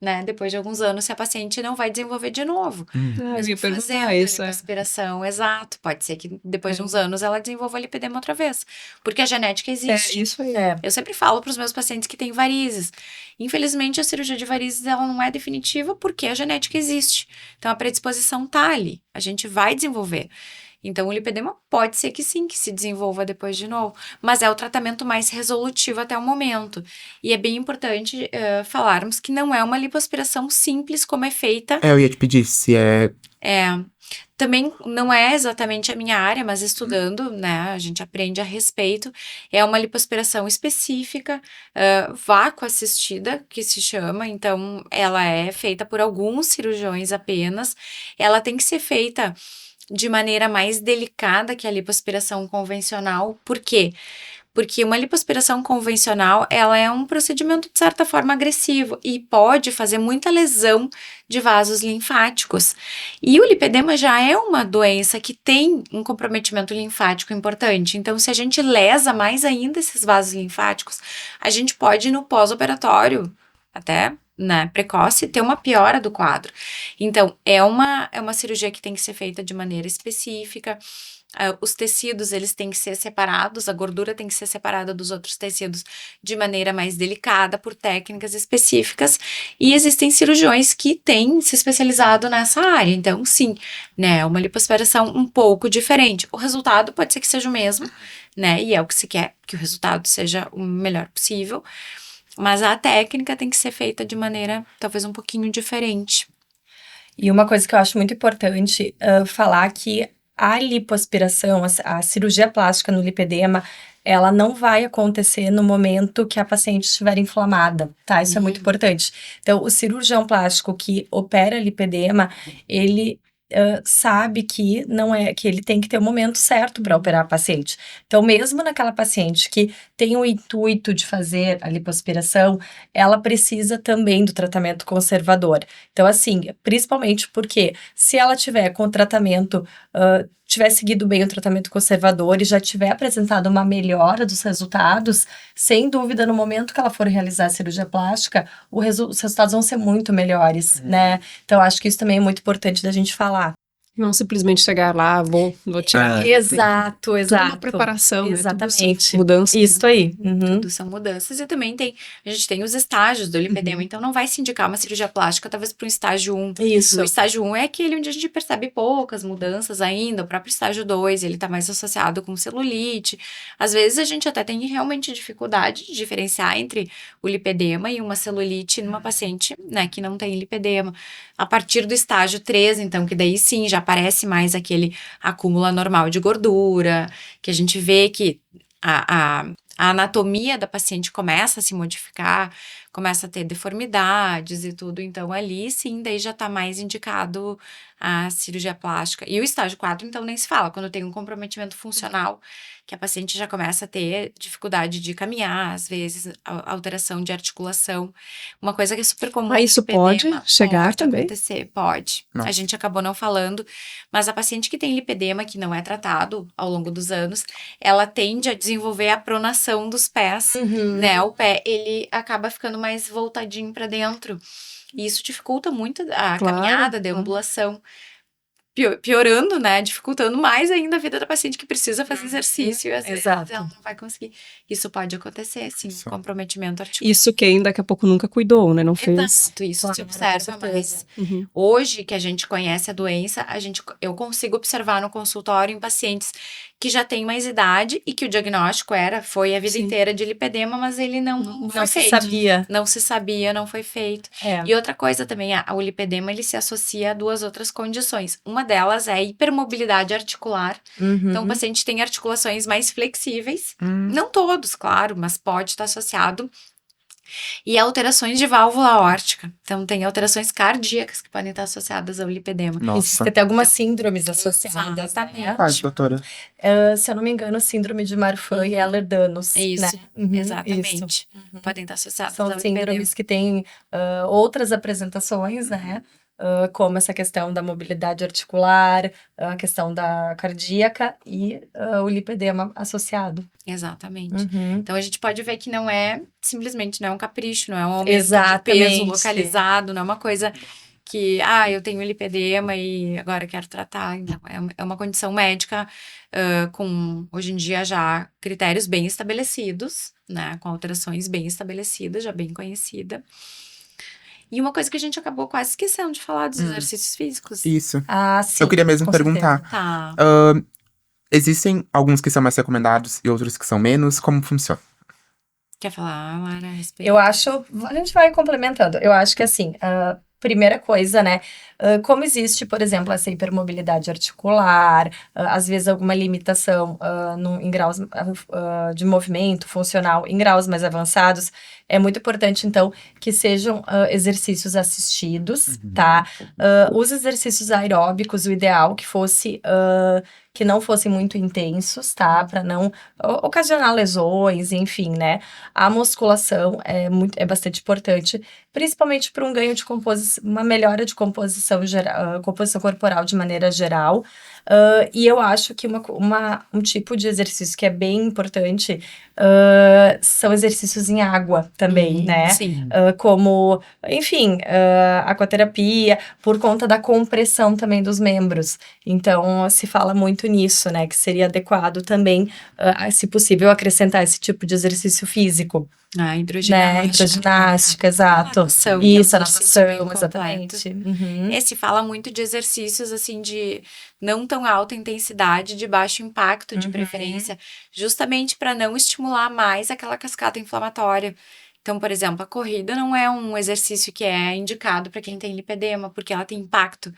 né, depois de alguns anos, se a paciente não vai desenvolver de novo. Mesmo fazendo lipoaspiração, exato. Pode ser que depois de uns anos ela desenvolva lipedema outra vez, porque a genética existe. Isso aí. Eu sempre falo para os meus pacientes que têm varizes. Infelizmente, a cirurgia de varizes ela não é definitiva porque a genética existe. Então, a predisposição tá ali. A gente vai desenvolver. Então, o lipedema pode ser que sim, que se desenvolva depois de novo, mas é o tratamento mais resolutivo até o momento. E é bem importante falarmos que não é uma lipoaspiração simples como é feita. Eu ia te pedir se é... Também não é exatamente a minha área, mas estudando, né, a gente aprende a respeito. É uma lipoaspiração específica, vácuo assistida, que se chama. Então, ela é feita por alguns cirurgiões apenas. Ela tem que ser feita de maneira mais delicada que a lipoaspiração convencional. Por quê? Porque uma lipoaspiração convencional, ela é um procedimento de certa forma agressivo e pode fazer muita lesão de vasos linfáticos. E o lipedema já é uma doença que tem um comprometimento linfático importante. Então, se a gente lesa mais ainda esses vasos linfáticos, a gente pode, no pós-operatório, até precoce, ter uma piora do quadro. Então, é uma cirurgia que tem que ser feita de maneira específica. Os tecidos, eles têm que ser separados, a gordura tem que ser separada dos outros tecidos de maneira mais delicada, por técnicas específicas, e existem cirurgiões que têm se especializado nessa área. Então, sim, né, uma lipoaspiração um pouco diferente. O resultado pode ser que seja o mesmo, né, e é o que se quer, que o resultado seja o melhor possível, mas a técnica tem que ser feita de maneira talvez um pouquinho diferente. E uma coisa que eu acho muito importante falar que a lipoaspiração, a cirurgia plástica no lipedema, ela não vai acontecer no momento que a paciente estiver inflamada, tá? Isso é muito importante. Então, o cirurgião plástico que opera lipedema, ele sabe que não é, que ele tem que ter o momento certo para operar a paciente. Então, mesmo naquela paciente que tem o intuito de fazer a lipoaspiração, ela precisa também do tratamento conservador. Então, assim, principalmente porque se ela tiver com o tratamento, tiver seguido bem o tratamento conservador e já tiver apresentado uma melhora dos resultados, sem dúvida, no momento que ela for realizar a cirurgia plástica, os resultados vão ser muito melhores, né? Então, acho que isso também é muito importante da gente falar. Não simplesmente chegar lá, vou tirar. Exato. Toda uma preparação, né? Exatamente. Mudança. Isso aí. Tudo são mudanças. E também a gente tem os estágios do lipedema, então não vai se indicar uma cirurgia plástica, talvez para um estágio 1. Isso. O estágio 1 é aquele onde a gente percebe poucas mudanças ainda. O próprio estágio 2, ele tá mais associado com celulite. Às vezes a gente até tem realmente dificuldade de diferenciar entre o lipedema e uma celulite numa paciente, né, que não tem lipedema. A partir do estágio 3, então, que daí sim já aparece mais aquele acúmulo anormal de gordura, que a gente vê que a anatomia da paciente começa a se modificar, começa a ter deformidades e tudo, então ali sim, daí já tá mais indicado a cirurgia plástica. E o estágio 4, então, nem se fala, quando tem um comprometimento funcional, que a paciente já começa a ter dificuldade de caminhar, às vezes, alteração de articulação. Uma coisa que é super comum. Isso pode chegar também? Acontecer, pode. Não. A gente acabou não falando, mas a paciente que tem lipedema, que não é tratado ao longo dos anos, ela tende a desenvolver a pronação dos pés, né? O pé, ele acaba ficando mais voltadinho para dentro. E isso dificulta muito a caminhada, a deambulação. Piorando, né? Dificultando mais ainda a vida da paciente que precisa fazer exercício. E às vezes ela não vai conseguir. Isso pode acontecer, sim. Comprometimento articular. Isso quem daqui a pouco nunca cuidou, né? Não fez. Exato, isso se observa mais. Hoje que a gente conhece a doença, eu consigo observar no consultório em pacientes que já têm mais idade e que o diagnóstico foi a vida inteira de lipedema, mas ele não foi feito. Não se sabia, não foi feito. E outra coisa também, o lipedema, ele se associa a 2 outras condições. Uma delas é a hipermobilidade articular. Então, o paciente tem articulações mais flexíveis. Não todos, claro, mas pode estar associado. E alterações de válvula aórtica. Então, tem alterações cardíacas que podem estar associadas ao lipedema. Existem até algumas síndromes associadas. Quais, doutora? Se eu não me engano, síndrome de Marfan e Ehlers-Danlos. Isso, né? exatamente. Podem estar associadas ao São lipedema. síndromes que têm outras apresentações, né? Como essa questão da mobilidade articular, a questão da cardíaca e o lipedema associado. Exatamente. Então, a gente pode ver que não é simplesmente, não é um capricho, não é um aumento de peso localizado, não é uma coisa que, eu tenho lipedema e agora quero tratar. Não, é uma condição médica com, hoje em dia, já critérios bem estabelecidos, né? Com alterações bem estabelecidas, já bem conhecida. E uma coisa que a gente acabou quase esquecendo de falar dos exercícios físicos. Isso. Sim. Eu queria mesmo perguntar. Tá. Existem alguns que são mais recomendados e outros que são menos? Como funciona? Quer falar, Lara, a respeito? Eu acho, a gente vai complementando. Eu acho que assim, primeira coisa, né? Como existe, por exemplo, essa hipermobilidade articular, às vezes alguma limitação em graus de movimento funcional, em graus mais avançados, é muito importante, então, que sejam exercícios assistidos, tá? Os exercícios aeróbicos, o ideal que não fossem muito intensos, tá? Para não ocasionar lesões, enfim, né? A musculação é bastante importante, principalmente para um ganho de uma melhora de composição corporal de maneira geral. E eu acho que um tipo de exercício que é bem importante são exercícios em água também, né? Sim. Como, enfim, aquaterapia, por conta da compressão também dos membros. Então, se fala muito nisso, né? Que seria adequado também, se possível, acrescentar esse tipo de exercício físico. Hidroginástica, exato. Isso, a natação, exatamente. Se fala muito de exercícios, assim, de não tão alta intensidade, de baixo impacto, de preferência, justamente para não estimular mais aquela cascata inflamatória. Então, por exemplo, a corrida não é um exercício que é indicado para quem tem lipedema, porque ela tem impacto.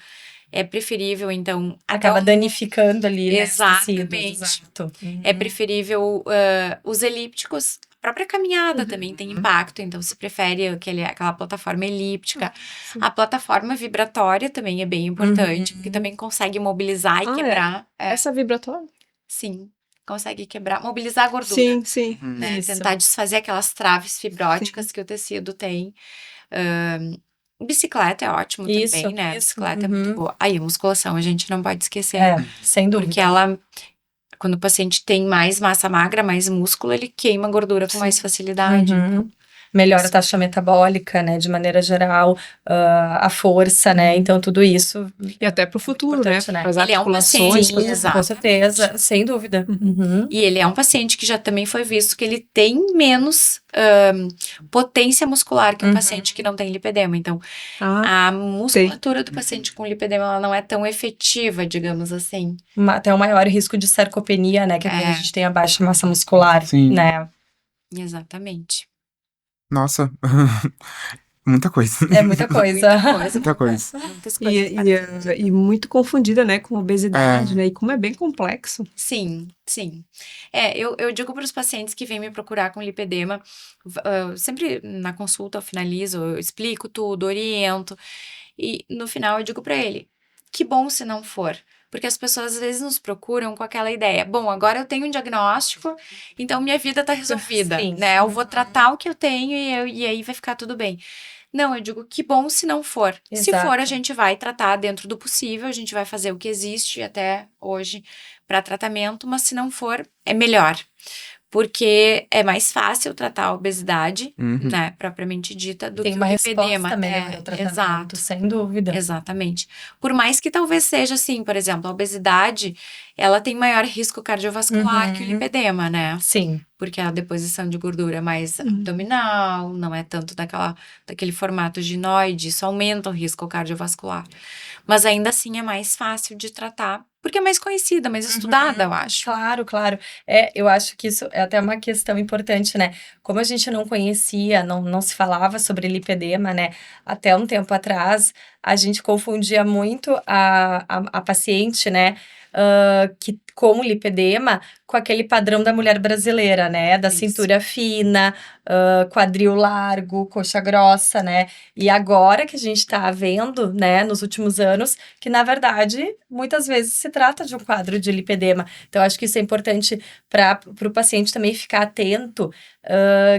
É preferível, então... Acaba danificando ali, né? Exatamente. Exato. É preferível os elípticos. A própria caminhada também tem impacto, então se prefere aquela plataforma elíptica. A plataforma vibratória também é bem importante, porque também consegue mobilizar e quebrar. Essa vibratória? Sim, consegue quebrar, mobilizar a gordura. Sim. Né? Tentar desfazer aquelas traves fibróticas que o tecido tem. Bicicleta é ótimo também, né? Bicicleta é muito boa. Aí, a musculação a gente não pode esquecer. Sem dúvida. Porque quando o paciente tem mais massa magra, mais músculo, ele queima a gordura com mais facilidade. melhora a taxa metabólica, né, de maneira geral, a força, né, então tudo isso. E até pro futuro, né, para as Ele é um articulações. paciente, exato. Com certeza, sem dúvida. E ele é um paciente que já também foi visto que ele tem menos potência muscular que um paciente que não tem lipedema. Então, a musculatura do paciente com lipedema, ela não é tão efetiva, digamos assim. Até o maior risco de sarcopenia, né, que é quando a gente tem a baixa massa muscular, né. Exatamente. Nossa, muita coisa. É muita coisa. Muita coisa. Muitas coisas. E muito confundida, né, com obesidade, né, e como é bem complexo. Sim. Eu digo para os pacientes que vêm me procurar com lipedema, sempre na consulta eu finalizo, eu explico tudo, oriento, e no final eu digo para ele, que bom se não for. Porque as pessoas às vezes nos procuram com aquela ideia, bom, agora eu tenho um diagnóstico, então minha vida tá resolvida, né? Eu vou tratar o que eu tenho e aí vai ficar tudo bem. Não, eu digo que bom se não for. Se for, a gente vai tratar dentro do possível, a gente vai fazer o que existe até hoje para tratamento, mas se não for, é melhor. Porque é mais fácil tratar a obesidade, né, propriamente dita, do que o lipedema. Melhor o tratamento, exato. Sem dúvida. Exatamente. Por mais que talvez seja assim, por exemplo, a obesidade, ela tem maior risco cardiovascular que o lipedema, né? Sim. Porque a deposição de gordura é mais abdominal, não é tanto daquele formato ginoide, isso aumenta o risco cardiovascular. Mas ainda assim é mais fácil de tratar, porque é mais conhecida, mais estudada, eu acho. Claro. Eu acho que isso é até uma questão importante, né? Como a gente não conhecia, não se falava sobre lipedema, né? Até um tempo atrás, a gente confundia muito a paciente, né? Que com lipedema, com aquele padrão da mulher brasileira, né? Da cintura fina, quadril largo, coxa grossa, né? E agora que a gente tá vendo, né, nos últimos anos, que na verdade, muitas vezes se trata de um quadro de lipedema. Então, acho que isso é importante para o paciente também ficar atento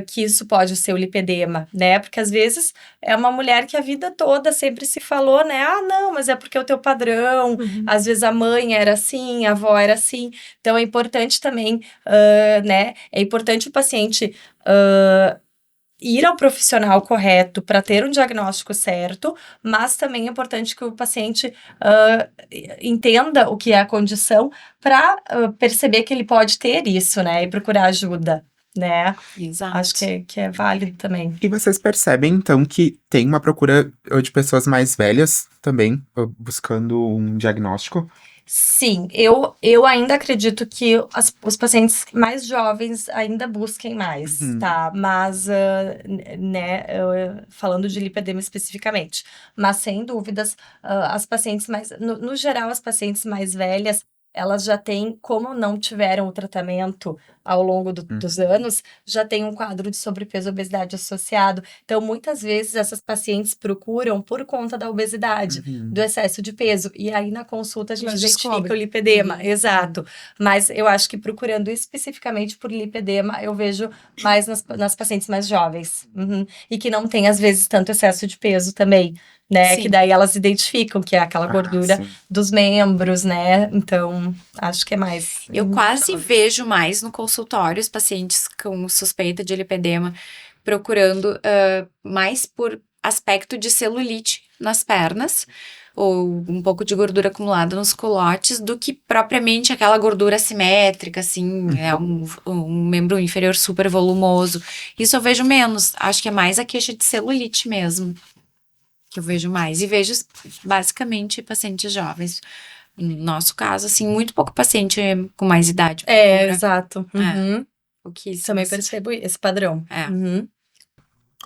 que isso pode ser o lipedema, né? Porque às vezes é uma mulher que a vida toda sempre se falou, né? Ah, não, mas é porque é o teu padrão. Às vezes a mãe era assim, a avó era assim. Então, é importante também, né? É importante o paciente ir ao profissional correto para ter um diagnóstico certo, mas também é importante que o paciente entenda o que é a condição para perceber que ele pode ter isso, né? E procurar ajuda, né? Exato. Acho que é válido também. E vocês percebem, então, que tem uma procura de pessoas mais velhas também, buscando um diagnóstico? Sim, eu ainda acredito que os pacientes mais jovens ainda busquem mais, tá? Mas, né, falando de lipedema especificamente. Mas, sem dúvidas, as pacientes mais... No geral, as pacientes mais velhas, elas já têm, como não tiveram o tratamento ao longo dos anos, já tem um quadro de sobrepeso e obesidade associado. Então, muitas vezes, essas pacientes procuram por conta da obesidade, do excesso de peso. E aí, na consulta, a gente identifica o lipedema. Exato. Mas eu acho que procurando especificamente por lipedema, eu vejo mais nas pacientes mais jovens. E que não tem, às vezes, tanto excesso de peso também, né? Sim. Que daí elas identificam que é aquela gordura dos membros, né? Então, acho que é mais... Eu quase vejo mais no consultório os pacientes com suspeita de lipedema procurando mais por aspecto de celulite nas pernas ou um pouco de gordura acumulada nos culotes do que propriamente aquela gordura assimétrica, assim, um membro inferior super volumoso. Isso eu vejo menos. Acho que é mais a queixa de celulite mesmo que eu vejo mais. E vejo basicamente pacientes jovens. No nosso caso, assim, muito pouco paciente com mais idade. Exato. O que também percebo esse padrão.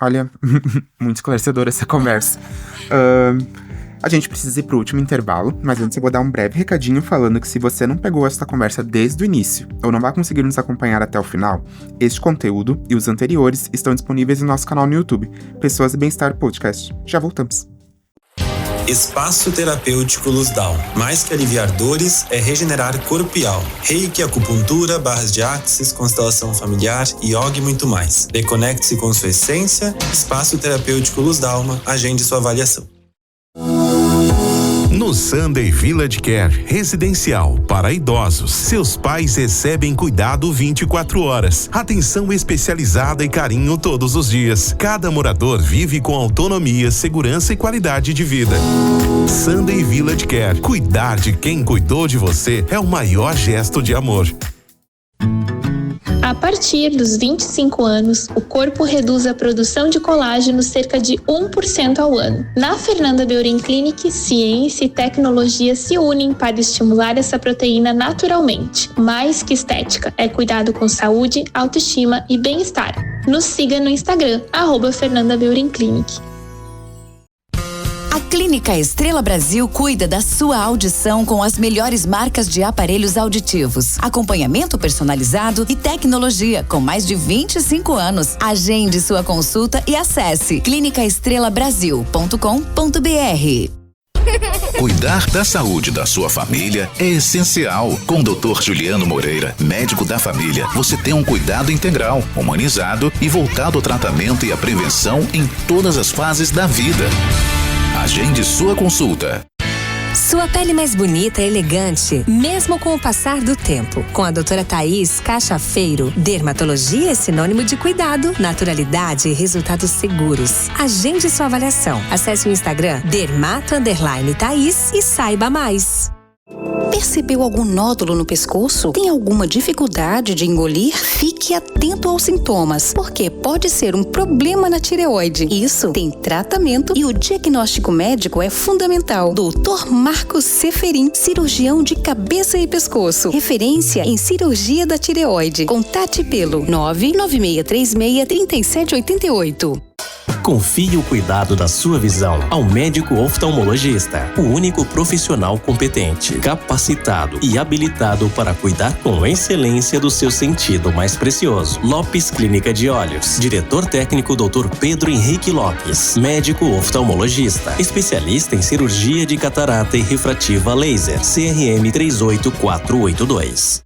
Olha, muito esclarecedora essa conversa. A gente precisa ir pro último intervalo, mas antes eu vou dar um breve recadinho falando que se você não pegou essa conversa desde o início ou não vai conseguir nos acompanhar até o final, este conteúdo e os anteriores estão disponíveis no nosso canal no YouTube, Pessoas e Bem-Estar Podcast. Já voltamos. Espaço Terapêutico Luz Down. Mais que aliviar dores, é regenerar corpo e alma. Reiki, acupuntura, barras de axis, constelação familiar, yoga e muito mais. Reconecte-se com sua essência. Espaço Terapêutico Luz Dalma. Agende sua avaliação. No No Sunday Village Care Residencial para idosos, seus pais recebem cuidado 24 horas, atenção especializada e carinho todos os dias. Cada morador vive com autonomia, segurança e qualidade de vida. Sunday Village Care. Cuidar de quem cuidou de você é o maior gesto de amor. A partir dos 25 anos, o corpo reduz a produção de colágeno cerca de 1% ao ano. Na Fernanda Beurin Clinic, ciência e tecnologia se unem para estimular essa proteína naturalmente. Mais que estética, é cuidado com saúde, autoestima e bem-estar. Nos siga no Instagram, @Fernanda Beurin Clinic. A Clínica Estrela Brasil cuida da sua audição com as melhores marcas de aparelhos auditivos, acompanhamento personalizado e tecnologia com mais de 25 anos. Agende sua consulta e acesse clinicaestrelabrasil.com.br. Cuidar da saúde da sua família é essencial. Com o Dr. Juliano Moreira, médico da família, você tem um cuidado integral, humanizado e voltado ao tratamento e à prevenção em todas as fases da vida. Agende sua consulta. Sua pele mais bonita e elegante, mesmo com o passar do tempo. Com a doutora Thaís Cachafeiro, dermatologia é sinônimo de cuidado, naturalidade e resultados seguros. Agende sua avaliação. Acesse o Instagram dermato_Thaís e saiba mais. Percebeu algum nódulo no pescoço? Tem alguma dificuldade de engolir? Fique atento aos sintomas, porque pode ser um problema na tireoide. Isso tem tratamento e o diagnóstico médico é fundamental. Dr. Marcos Seferin, cirurgião de cabeça e pescoço. Referência em cirurgia da tireoide. Contate pelo 996363788. Confie o cuidado da sua visão ao médico oftalmologista, o único profissional competente, capacitado e habilitado para cuidar com excelência do seu sentido mais precioso. Lopes Clínica de Olhos. Diretor técnico Dr. Pedro Henrique Lopes. Médico oftalmologista, especialista em cirurgia de catarata e refrativa laser. CRM 38482.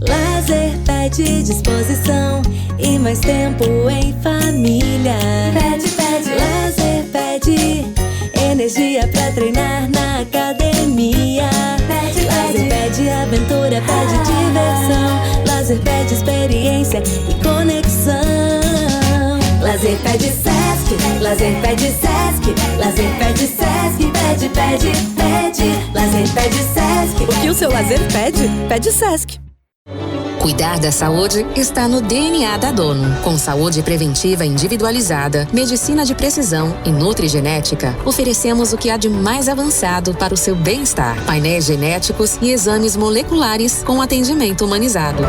Lazer pede disposição e mais tempo em família. Lazer pede energia pra treinar na academia. Lazer pede aventura, pede diversão. Lazer pede experiência e conexão. Lazer pede Sesc, lazer pede Sesc, lazer pede Sesc, pede. Lazer pede Sesc. O que o seu lazer pede? Pede Sesc. Cuidar da saúde está no DNA da Dono. Com saúde preventiva individualizada, medicina de precisão e nutrigenética, oferecemos o que há de mais avançado para o seu bem-estar. Painéis genéticos e exames moleculares com atendimento humanizado.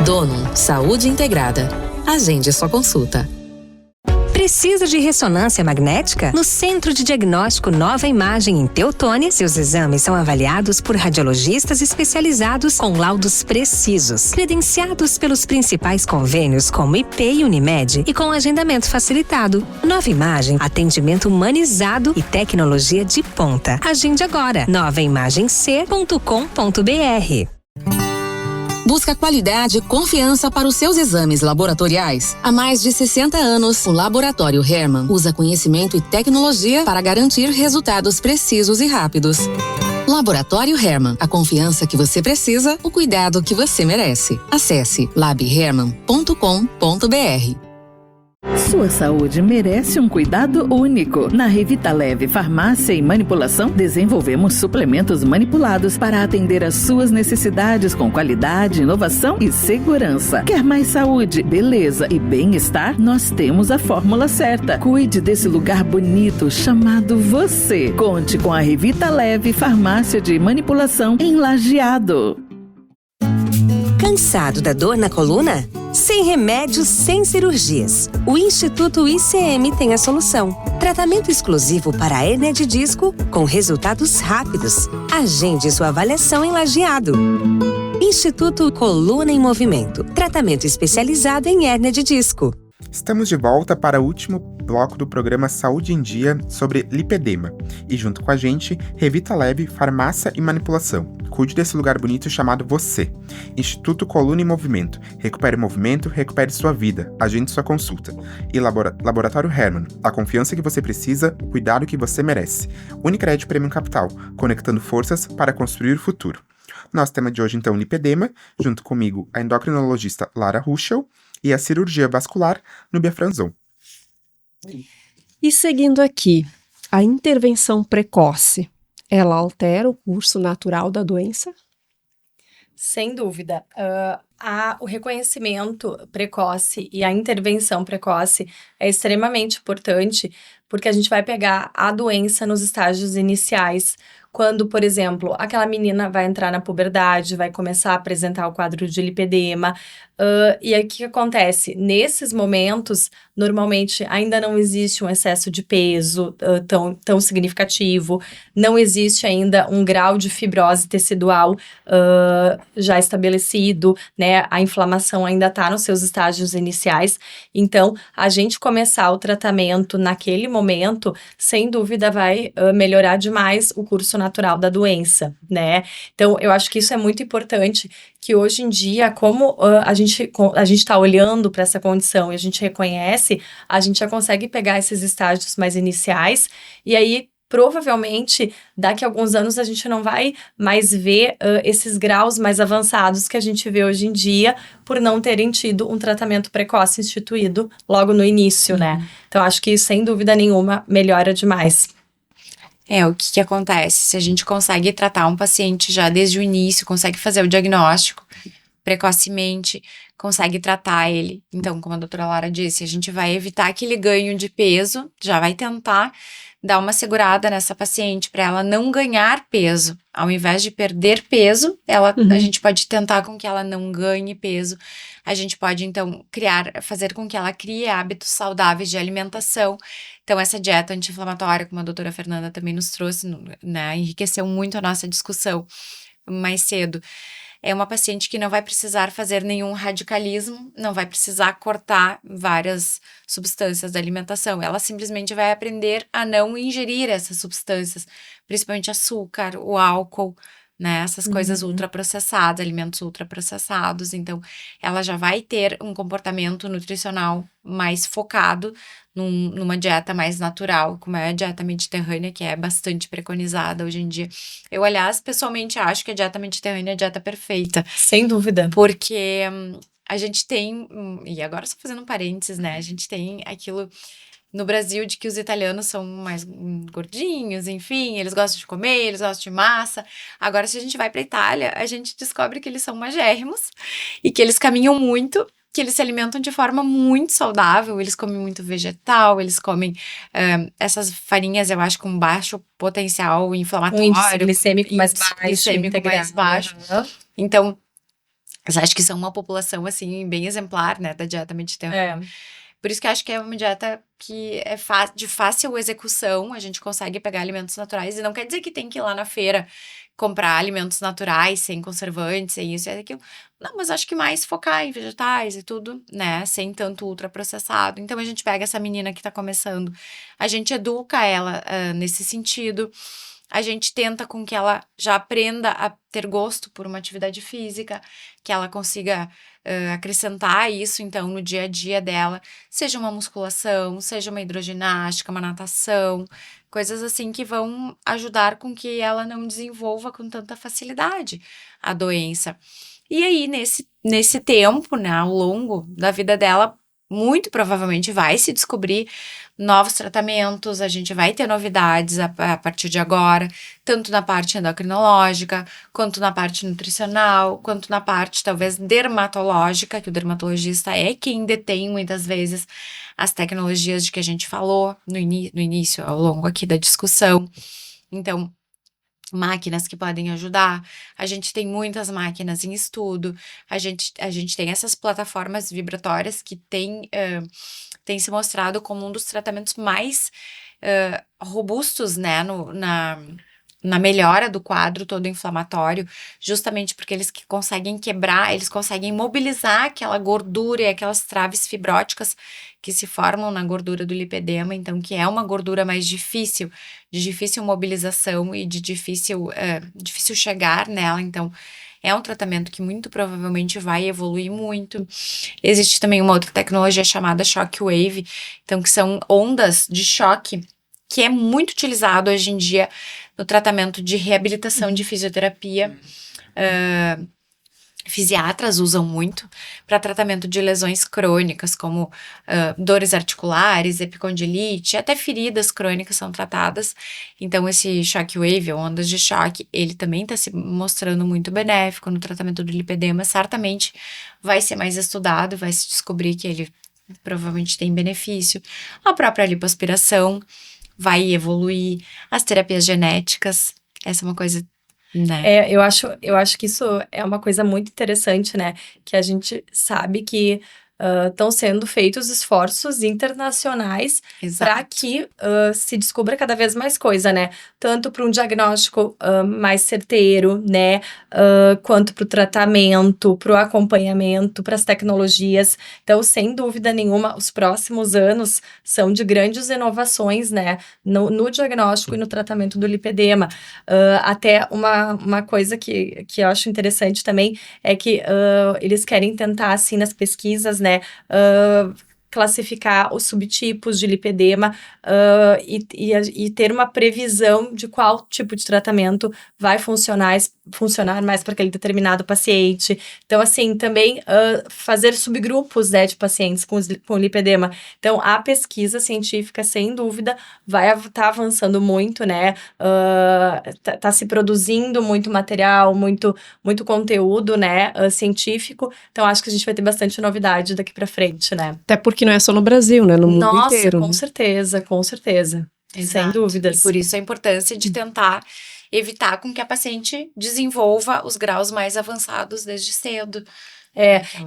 Dono, saúde integrada. Agende sua consulta. Precisa de ressonância magnética? No Centro de Diagnóstico Nova Imagem em Teutônia, seus exames são avaliados por radiologistas especializados com laudos precisos, credenciados pelos principais convênios como IP e Unimed e com agendamento facilitado. Nova Imagem, atendimento humanizado e tecnologia de ponta. Agende agora. novaimagemc.com.br. Busca qualidade e confiança para os seus exames laboratoriais. Há mais de 60 anos, o Laboratório Hermann usa conhecimento e tecnologia para garantir resultados precisos e rápidos. Laboratório Hermann, a confiança que você precisa, o cuidado que você merece. Acesse labhermann.com.br. Sua saúde merece um cuidado único. Na Revita Leve Farmácia e Manipulação, desenvolvemos suplementos manipulados para atender às suas necessidades com qualidade, inovação e segurança. Quer mais saúde, beleza e bem-estar? Nós temos a fórmula certa. Cuide desse lugar bonito chamado você. Conte com a Revita Leve Farmácia de Manipulação em Lajeado. Cansado da dor na coluna? Sem remédios, sem cirurgias. O Instituto ICM tem a solução. Tratamento exclusivo para a hérnia de disco com resultados rápidos. Agende sua avaliação em Lajeado. Instituto Coluna em Movimento. Tratamento especializado em hérnia de disco. Estamos de volta para o último bloco do programa Saúde em Dia sobre lipedema. E junto com a gente, Revita Leve Farmácia e Manipulação. Cuide desse lugar bonito chamado você. Instituto Coluna em Movimento. Recupere movimento, recupere sua vida. Agende sua consulta. E Laboratório Hermann. A confiança que você precisa, o cuidado que você merece. Unicred Premium Capital. Conectando forças para construir o futuro. Nosso tema de hoje, então, lipedema. Junto comigo, a endocrinologista Lara Ruschel e a cirurgia vascular, Núbia Franzon. E seguindo aqui, a intervenção precoce, ela altera o curso natural da doença? Sem dúvida. O reconhecimento precoce e a intervenção precoce é extremamente importante, porque a gente vai pegar a doença nos estágios iniciais, quando, por exemplo, aquela menina vai entrar na puberdade, vai começar a apresentar o quadro de lipedema, e aí o que acontece? Nesses momentos, normalmente ainda não existe um excesso de peso tão significativo, não existe ainda um grau de fibrose tecidual já estabelecido, né? A inflamação ainda está nos seus estágios iniciais, então a gente começar o tratamento naquele momento, sem dúvida vai melhorar demais o curso natural da doença, né? Então, eu acho que isso é muito importante, que hoje em dia, como a gente está olhando para essa condição e a gente reconhece, a gente já consegue pegar esses estágios mais iniciais, e aí, provavelmente, daqui a alguns anos, a gente não vai mais ver esses graus mais avançados que a gente vê hoje em dia, por não terem tido um tratamento precoce instituído logo no início, né? Então, acho que, sem dúvida nenhuma, melhora demais. O que acontece? Se a gente consegue tratar um paciente já desde o início, consegue fazer o diagnóstico precocemente, consegue tratar ele. Então, como a doutora Lara disse, a gente vai evitar aquele ganho de peso, já vai tentar dar uma segurada nessa paciente para ela não ganhar peso. Ao invés de perder peso, a gente pode tentar com que ela não ganhe peso. A gente pode, então, fazer com que ela crie hábitos saudáveis de alimentação. Então, essa dieta anti-inflamatória, como a doutora Fernanda também nos trouxe, né, enriqueceu muito a nossa discussão mais cedo. É uma paciente que não vai precisar fazer nenhum radicalismo, não vai precisar cortar várias substâncias da alimentação. Ela simplesmente vai aprender a não ingerir essas substâncias, principalmente açúcar, o álcool, né? Essas coisas ultraprocessadas, alimentos ultraprocessados. Então, ela já vai ter um comportamento nutricional mais focado numa dieta mais natural, como é a dieta mediterrânea, que é bastante preconizada hoje em dia. Eu, aliás, pessoalmente acho que a dieta mediterrânea é a dieta perfeita. Sem dúvida. Porque a gente tem, e agora só fazendo um parênteses, né? A gente tem aquilo no Brasil de que os italianos são mais gordinhos, enfim, eles gostam de comer, eles gostam de massa. Agora, se a gente vai para a Itália, a gente descobre que eles são magérrimos e que eles caminham muito, que eles se alimentam de forma muito saudável, eles comem muito vegetal, eles comem essas farinhas, eu acho, com baixo potencial inflamatório. Índice glicêmico mais baixo. Então, eu acho que são uma população, assim, bem exemplar, né, da dieta mediterrânea. Por isso que eu acho que é uma dieta que é de fácil execução, a gente consegue pegar alimentos naturais, e não quer dizer que tem que ir lá na feira comprar alimentos naturais, sem conservantes, sem isso e aquilo. Não, mas acho que mais focar em vegetais e tudo, né, sem tanto ultraprocessado. Então, a gente pega essa menina que tá começando, a gente educa ela nesse sentido, a gente tenta com que ela já aprenda a ter gosto por uma atividade física, que ela consiga acrescentar isso, então, no dia a dia dela, seja uma musculação, seja uma hidroginástica, uma natação, coisas assim que vão ajudar com que ela não desenvolva com tanta facilidade a doença. E aí, nesse tempo, né, ao longo da vida dela, muito provavelmente vai se descobrir novos tratamentos, a gente vai ter novidades a partir de agora, tanto na parte endocrinológica, quanto na parte nutricional, quanto na parte, talvez, dermatológica, que o dermatologista é quem detém, muitas vezes, as tecnologias de que a gente falou no início, ao longo aqui da discussão. Então, máquinas que podem ajudar, a gente tem muitas máquinas em estudo, a gente tem essas plataformas vibratórias que tem se mostrado como um dos tratamentos mais robustos, né, na melhora do quadro todo inflamatório, justamente porque eles conseguem quebrar, eles conseguem mobilizar aquela gordura e aquelas traves fibróticas que se formam na gordura do lipedema, então que é uma gordura mais difícil, de difícil mobilização e de difícil chegar nela, então é um tratamento que muito provavelmente vai evoluir muito. Existe também uma outra tecnologia chamada Shockwave, então que são ondas de choque, que é muito utilizado hoje em dia no tratamento de reabilitação de fisioterapia. Fisiatras usam muito para tratamento de lesões crônicas, como dores articulares, epicondilite, até feridas crônicas são tratadas. Então, esse shockwave, ondas de choque, ele também está se mostrando muito benéfico no tratamento do lipedema. Certamente vai ser mais estudado, vai se descobrir que ele provavelmente tem benefício. A própria lipoaspiração vai evoluir, as terapias genéticas, essa é uma coisa, né? Eu acho que isso é uma coisa muito interessante, né? Que a gente sabe que estão sendo feitos esforços internacionais para que se descubra cada vez mais coisa, né? Tanto para um diagnóstico mais certeiro, né? Quanto para o tratamento, para o acompanhamento, para as tecnologias. Então, sem dúvida nenhuma, os próximos anos são de grandes inovações, né? No diagnóstico e no tratamento do lipedema. Até uma coisa que eu acho interessante também é que eles querem tentar, assim, nas pesquisas, né? Classificar os subtipos de lipedema e ter uma previsão de qual tipo de tratamento vai funcionar mais para aquele determinado paciente. Então, assim, também fazer subgrupos, né, de pacientes com lipedema. Então, a pesquisa científica, sem dúvida, vai estar avançando muito, né? Tá se produzindo muito material, muito conteúdo, né, científico. Então, acho que a gente vai ter bastante novidade daqui para frente, né? Até porque não é só no Brasil, né? No mundo inteiro. Com certeza, com certeza. Exato. Sem dúvidas. E por isso a importância de tentar evitar com que a paciente desenvolva os graus mais avançados desde cedo.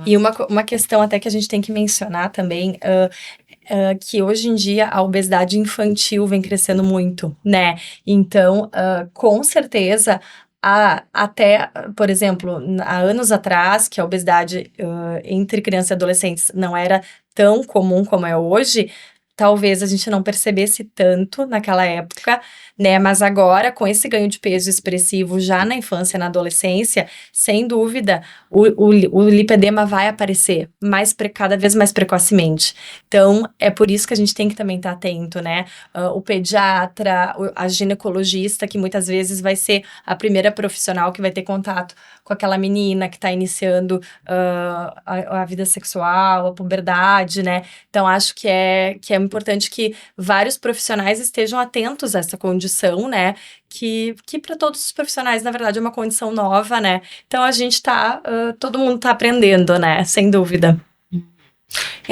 E uma questão até que a gente tem que mencionar também, que hoje em dia a obesidade infantil vem crescendo muito, né? Então, com certeza, até, por exemplo, há anos atrás, que a obesidade entre crianças e adolescentes não era tão comum como é hoje, talvez a gente não percebesse tanto naquela época, né? Mas agora, com esse ganho de peso expressivo já na infância e na adolescência, sem dúvida, o lipedema vai aparecer cada vez mais precocemente. Então, é por isso que a gente tem que também estar atento, né? O pediatra, a ginecologista, que muitas vezes vai ser a primeira profissional que vai ter contato com aquela menina que está iniciando a vida sexual, a puberdade, né? Então, acho que é importante que vários profissionais estejam atentos a essa condição, né? Que para todos os profissionais, na verdade, é uma condição nova, né? Então, a gente todo mundo tá aprendendo, né? Sem dúvida.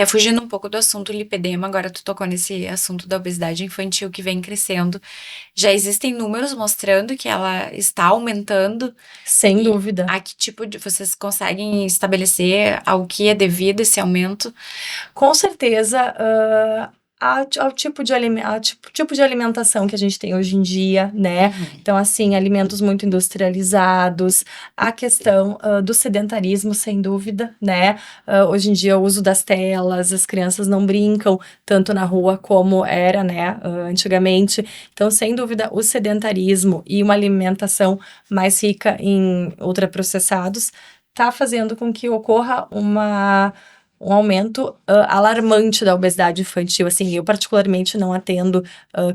Fugindo um pouco do assunto lipedema, agora tu tocou nesse assunto da obesidade infantil que vem crescendo. Já existem números mostrando que ela está aumentando? Sem dúvida. A que tipo vocês conseguem estabelecer ao que é devido esse aumento? Com certeza, ao tipo de alimentação que a gente tem hoje em dia, né? Então, assim, alimentos muito industrializados, a questão do sedentarismo, sem dúvida, né? Hoje em dia, o uso das telas, as crianças não brincam tanto na rua como era, né? Antigamente. Então, sem dúvida, o sedentarismo e uma alimentação mais rica em ultraprocessados tá fazendo com que ocorra um aumento alarmante da obesidade infantil. Assim, eu particularmente não atendo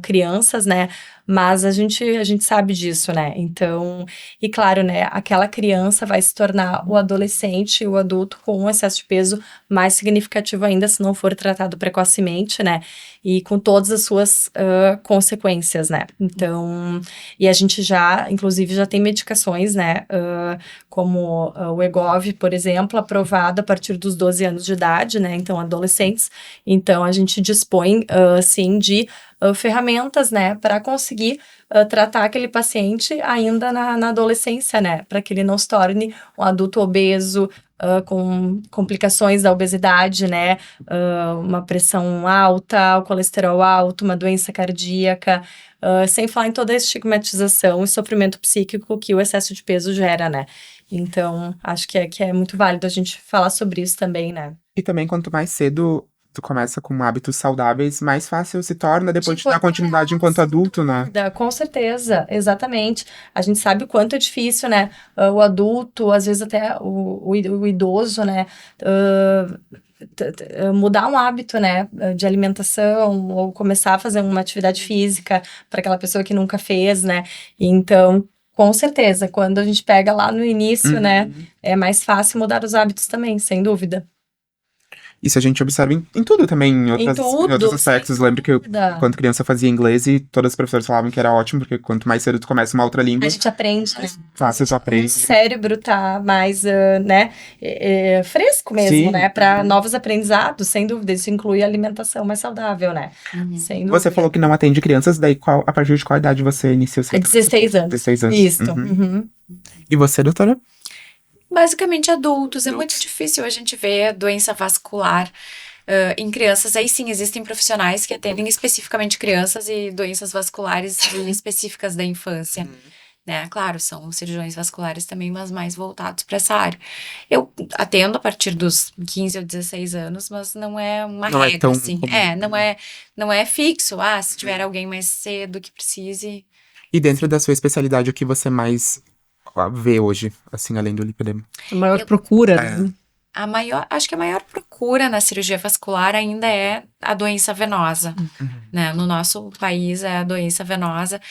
crianças, né? Mas a gente sabe disso, né? Então, e claro, né? Aquela criança vai se tornar o adolescente e o adulto com um excesso de peso mais significativo ainda se não for tratado precocemente, né? E com todas as suas consequências, né? Então, e a gente inclusive, já tem medicações, né? Como o Wegovy, por exemplo, aprovado a partir dos 12 anos de idade, né? Então, adolescentes. Então, a gente dispõe, sim, de ferramentas, né, para conseguir tratar aquele paciente ainda na adolescência, né, para que ele não se torne um adulto obeso, com complicações da obesidade, né? Uma pressão alta, o colesterol alto, uma doença cardíaca, sem falar em toda a estigmatização e sofrimento psíquico que o excesso de peso gera, né? Então, acho que é muito válido a gente falar sobre isso também, né? E também, quanto mais cedo tu começa com hábitos saudáveis, mais fácil se torna depois de dar continuidade enquanto adulto, né? Com certeza, exatamente. A gente sabe o quanto é difícil, né? O adulto, às vezes até o idoso, né? Mudar um hábito, né? De alimentação, ou começar a fazer uma atividade física para aquela pessoa que nunca fez, né? Então, com certeza, quando a gente pega lá no início, né? É mais fácil mudar os hábitos também, sem dúvida. Isso a gente observa em tudo também, em outros aspectos. Lembro que quando criança fazia inglês e todas as professoras falavam que era ótimo, porque quanto mais cedo tu começa uma outra língua, a gente aprende, né? Fácil tu aprende. O cérebro tá mais, né, fresco mesmo, Sim. né, para novos aprendizados, sem dúvida. Isso inclui a alimentação mais saudável, né? Sem dúvida. Você falou que não atende crianças, daí a partir de qual idade você iniciou? 16 anos. 16 anos. Isso. E você, doutora? Basicamente adultos. É muito difícil a gente ver doença vascular em crianças. Aí sim, existem profissionais que atendem especificamente crianças e doenças vasculares específicas da infância. Né? Claro, são cirurgiões vasculares também, mas mais voltados para essa área. Eu atendo a partir dos 15 ou 16 anos, mas não é uma regra, assim. Não é fixo. Se tiver alguém mais cedo que precise... E dentro da sua especialidade, o que você mais vê hoje, assim, além do lipedema? A maior procura, né? Acho que a maior procura na cirurgia vascular ainda é a doença venosa, né? No nosso país é a doença venosa.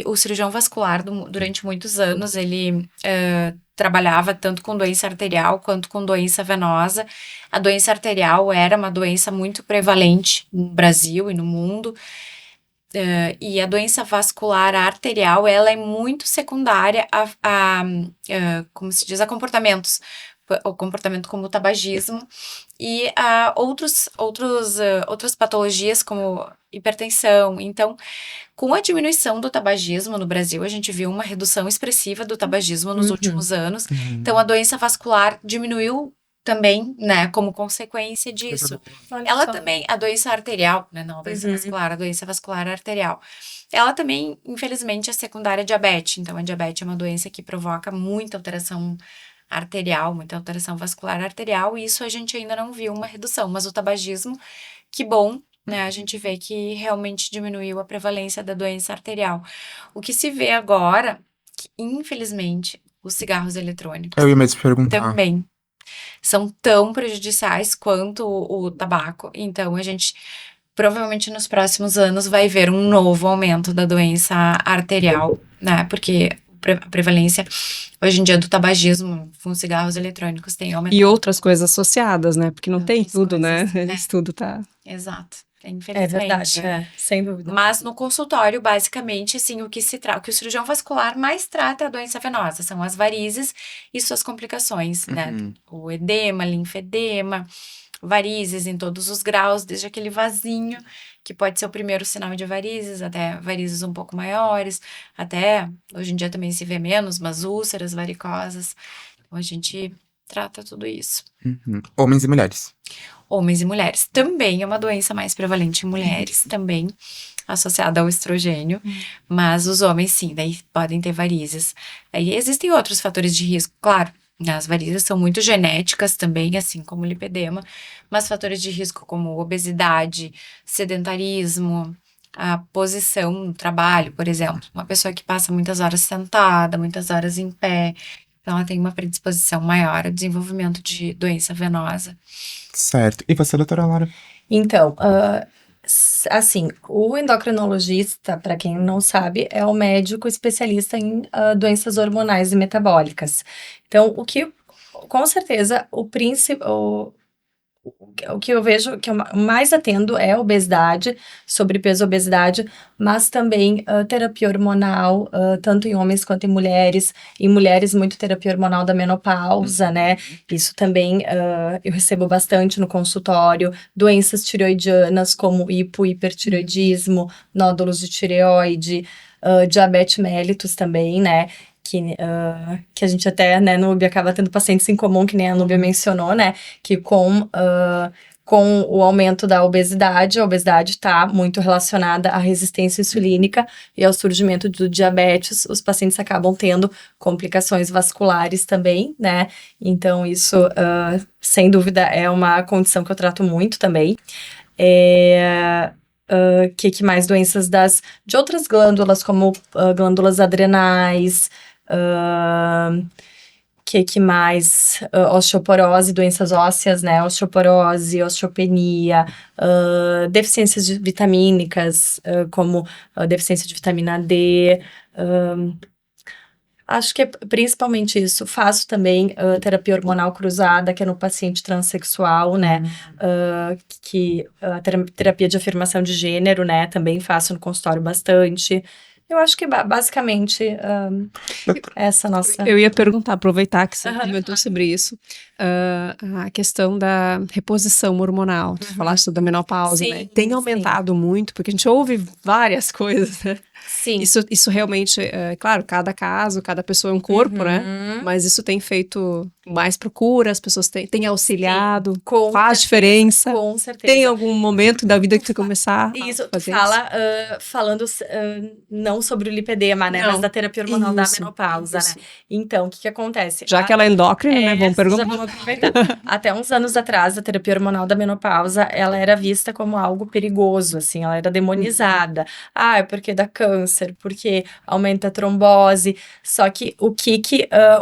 O cirurgião vascular, durante muitos anos, ele trabalhava tanto com doença arterial quanto com doença venosa. A doença arterial era uma doença muito prevalente no Brasil e no mundo. E a doença vascular arterial, ela é muito secundária como se diz, a comportamentos. O comportamento como o tabagismo e outras patologias como hipertensão. Então, com a diminuição do tabagismo no Brasil, a gente viu uma redução expressiva do tabagismo nos últimos anos. Então, a doença vascular diminuiu também, né, como consequência disso. Ela também, a doença arterial, né, não a doença vascular, a doença vascular arterial. Ela também, infelizmente, é secundária à diabetes. Então, a diabetes é uma doença que provoca muita alteração arterial, muita alteração vascular arterial, e isso a gente ainda não viu uma redução. Mas o tabagismo, que bom, né, a gente vê que realmente diminuiu a prevalência da doença arterial. O que se vê agora, que infelizmente, os cigarros eletrônicos Eu ia mesmo perguntar. também são tão prejudiciais quanto o tabaco. Então, a gente provavelmente nos próximos anos vai ver um novo aumento da doença arterial, né? Porque a prevalência hoje em dia do tabagismo com cigarros eletrônicos tem aumentado. E outras coisas associadas, né? Porque não tem tudo, né? Isso tudo tá... Exato. Infelizmente. É verdade, sem dúvida. Mas no consultório, basicamente, assim, o que o cirurgião vascular mais trata é a doença venosa, são as varizes e suas complicações, né? O edema, linfedema, varizes em todos os graus, desde aquele vasinho, que pode ser o primeiro sinal de varizes, até varizes um pouco maiores, até, hoje em dia também se vê menos, mas úlceras varicosas. Então, a gente trata tudo isso. Homens e mulheres. Homens e mulheres. Também é uma doença mais prevalente em mulheres, também associada ao estrogênio, mas os homens sim, daí podem ter varizes. Daí existem outros fatores de risco, claro, as varizes são muito genéticas também, assim como o lipedema, mas fatores de risco como obesidade, sedentarismo, a posição no trabalho, por exemplo, uma pessoa que passa muitas horas sentada, muitas horas em pé, então ela tem uma predisposição maior ao desenvolvimento de doença venosa. Certo. E você, doutora Laura? Então, assim, o endocrinologista, para quem não sabe, é o médico especialista em doenças hormonais e metabólicas. Então, com certeza, o que eu vejo que eu mais atendo é obesidade, sobrepeso, obesidade, mas também terapia hormonal, tanto em homens quanto em mulheres muito terapia hormonal da menopausa, né? Isso também eu recebo bastante no consultório, doenças tireoidianas como hipohipertireoidismo, nódulos de tireoide, diabetes mellitus também, né? que a gente até, né, Núbia, acaba tendo pacientes em comum, que nem a Núbia mencionou, né, que com o aumento da obesidade, a obesidade está muito relacionada à resistência insulínica e ao surgimento do diabetes, os pacientes acabam tendo complicações vasculares também, né? Então, isso, sem dúvida, é uma condição que eu trato muito também. Que mais? Doenças de outras glândulas, como glândulas adrenais, que mais? Osteoporose, doenças ósseas, né? Osteoporose, osteopenia, deficiências vitamínicas, como deficiência de vitamina D. Acho que é principalmente isso. Faço também terapia hormonal cruzada, que é no paciente transexual, né? Que a terapia de afirmação de gênero, né? Também faço no consultório bastante. Eu acho que basicamente essa nossa... Eu ia perguntar, aproveitar que você comentou sobre isso, a questão da reposição hormonal. Tu falaste da menopausa, né? Tem aumentado muito, porque a gente ouve várias coisas, né? Sim. Isso realmente, claro, cada caso, cada pessoa é um corpo, né? Mas isso tem feito mais procura, as pessoas têm auxiliado, faz diferença. Com certeza. Tem algum momento da vida que você começar isso, a fazer falando não sobre o lipedema, né? Mas da terapia hormonal da menopausa, né? Então, o que acontece? Já que ela é endócrina, né? Vamos perguntar. Vamos aproveitar. Até uns anos atrás, a terapia hormonal da menopausa, ela era vista como algo perigoso, assim, ela era demonizada. É porque dá câncer, porque aumenta a trombose. Só que o que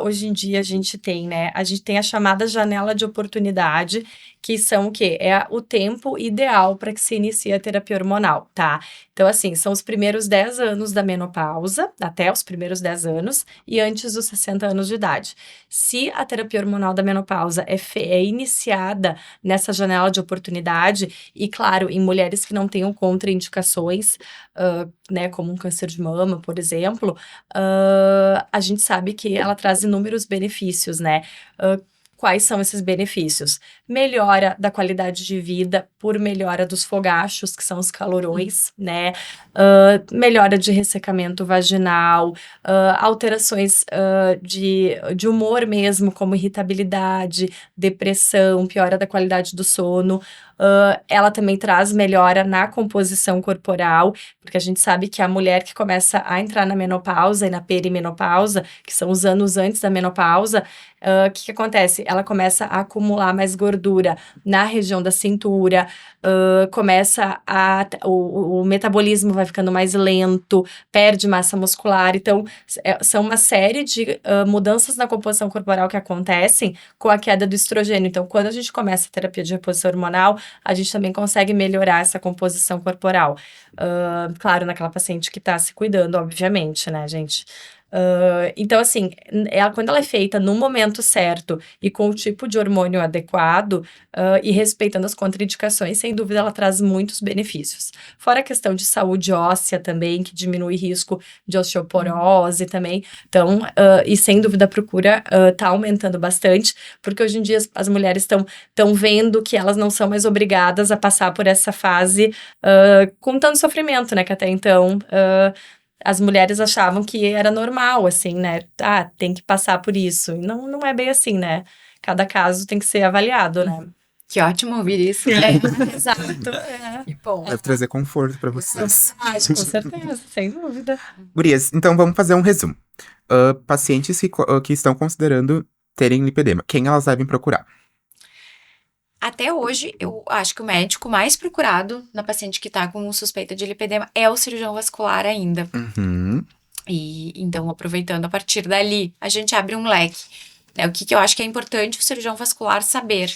hoje em dia a gente tem, né? A gente tem a chamada janela de oportunidade, que são o quê? É o tempo ideal para que se inicie a terapia hormonal, tá? Então, assim, são os primeiros 10 anos da menopausa, até os primeiros 10 anos, e antes dos 60 anos de idade. Se a terapia hormonal da menopausa é iniciada nessa janela de oportunidade, e claro, em mulheres que não tenham contraindicações, né, como um câncer de mama, por exemplo, a gente sabe que ela traz inúmeros benefícios, né? Quais são esses benefícios? Melhora da qualidade de vida por melhora dos fogachos, que são os calorões, né? Melhora de ressecamento vaginal, alterações de humor mesmo, como irritabilidade, depressão, piora da qualidade do sono. Ela também traz melhora na composição corporal, porque a gente sabe que a mulher que começa a entrar na menopausa e na perimenopausa, que são os anos antes da menopausa, o que acontece? Ela começa a acumular mais gordura na região da cintura, o metabolismo vai ficando mais lento, perde massa muscular. Então, são uma série de mudanças na composição corporal que acontecem com a queda do estrogênio. Então, quando a gente começa a terapia de reposição hormonal, a gente também consegue melhorar essa composição corporal. Claro, naquela paciente que está se cuidando, obviamente, né, gente? Então, assim, quando ela é feita no momento certo e com o tipo de hormônio adequado e respeitando as contraindicações, sem dúvida ela traz muitos benefícios. Fora a questão de saúde óssea também, que diminui risco de osteoporose também. Então, e sem dúvida a procura tá aumentando bastante, porque hoje em dia as mulheres estão vendo que elas não são mais obrigadas a passar por essa fase com tanto sofrimento, né, que até então... as mulheres achavam que era normal, assim, né? Tem que passar por isso. E não é bem assim, né? Cada caso tem que ser avaliado, né? Que ótimo ouvir isso. Exato. Que bom. Deve trazer conforto pra vocês. Com certeza, sem dúvida. Gurias, então vamos fazer um resumo. Pacientes que estão considerando terem lipedema, quem elas devem procurar? Até hoje, eu acho que o médico mais procurado na paciente que está com suspeita de lipedema é o cirurgião vascular ainda. E então, aproveitando a partir dali, a gente abre um leque. Né? O que eu acho que é importante o cirurgião vascular saber?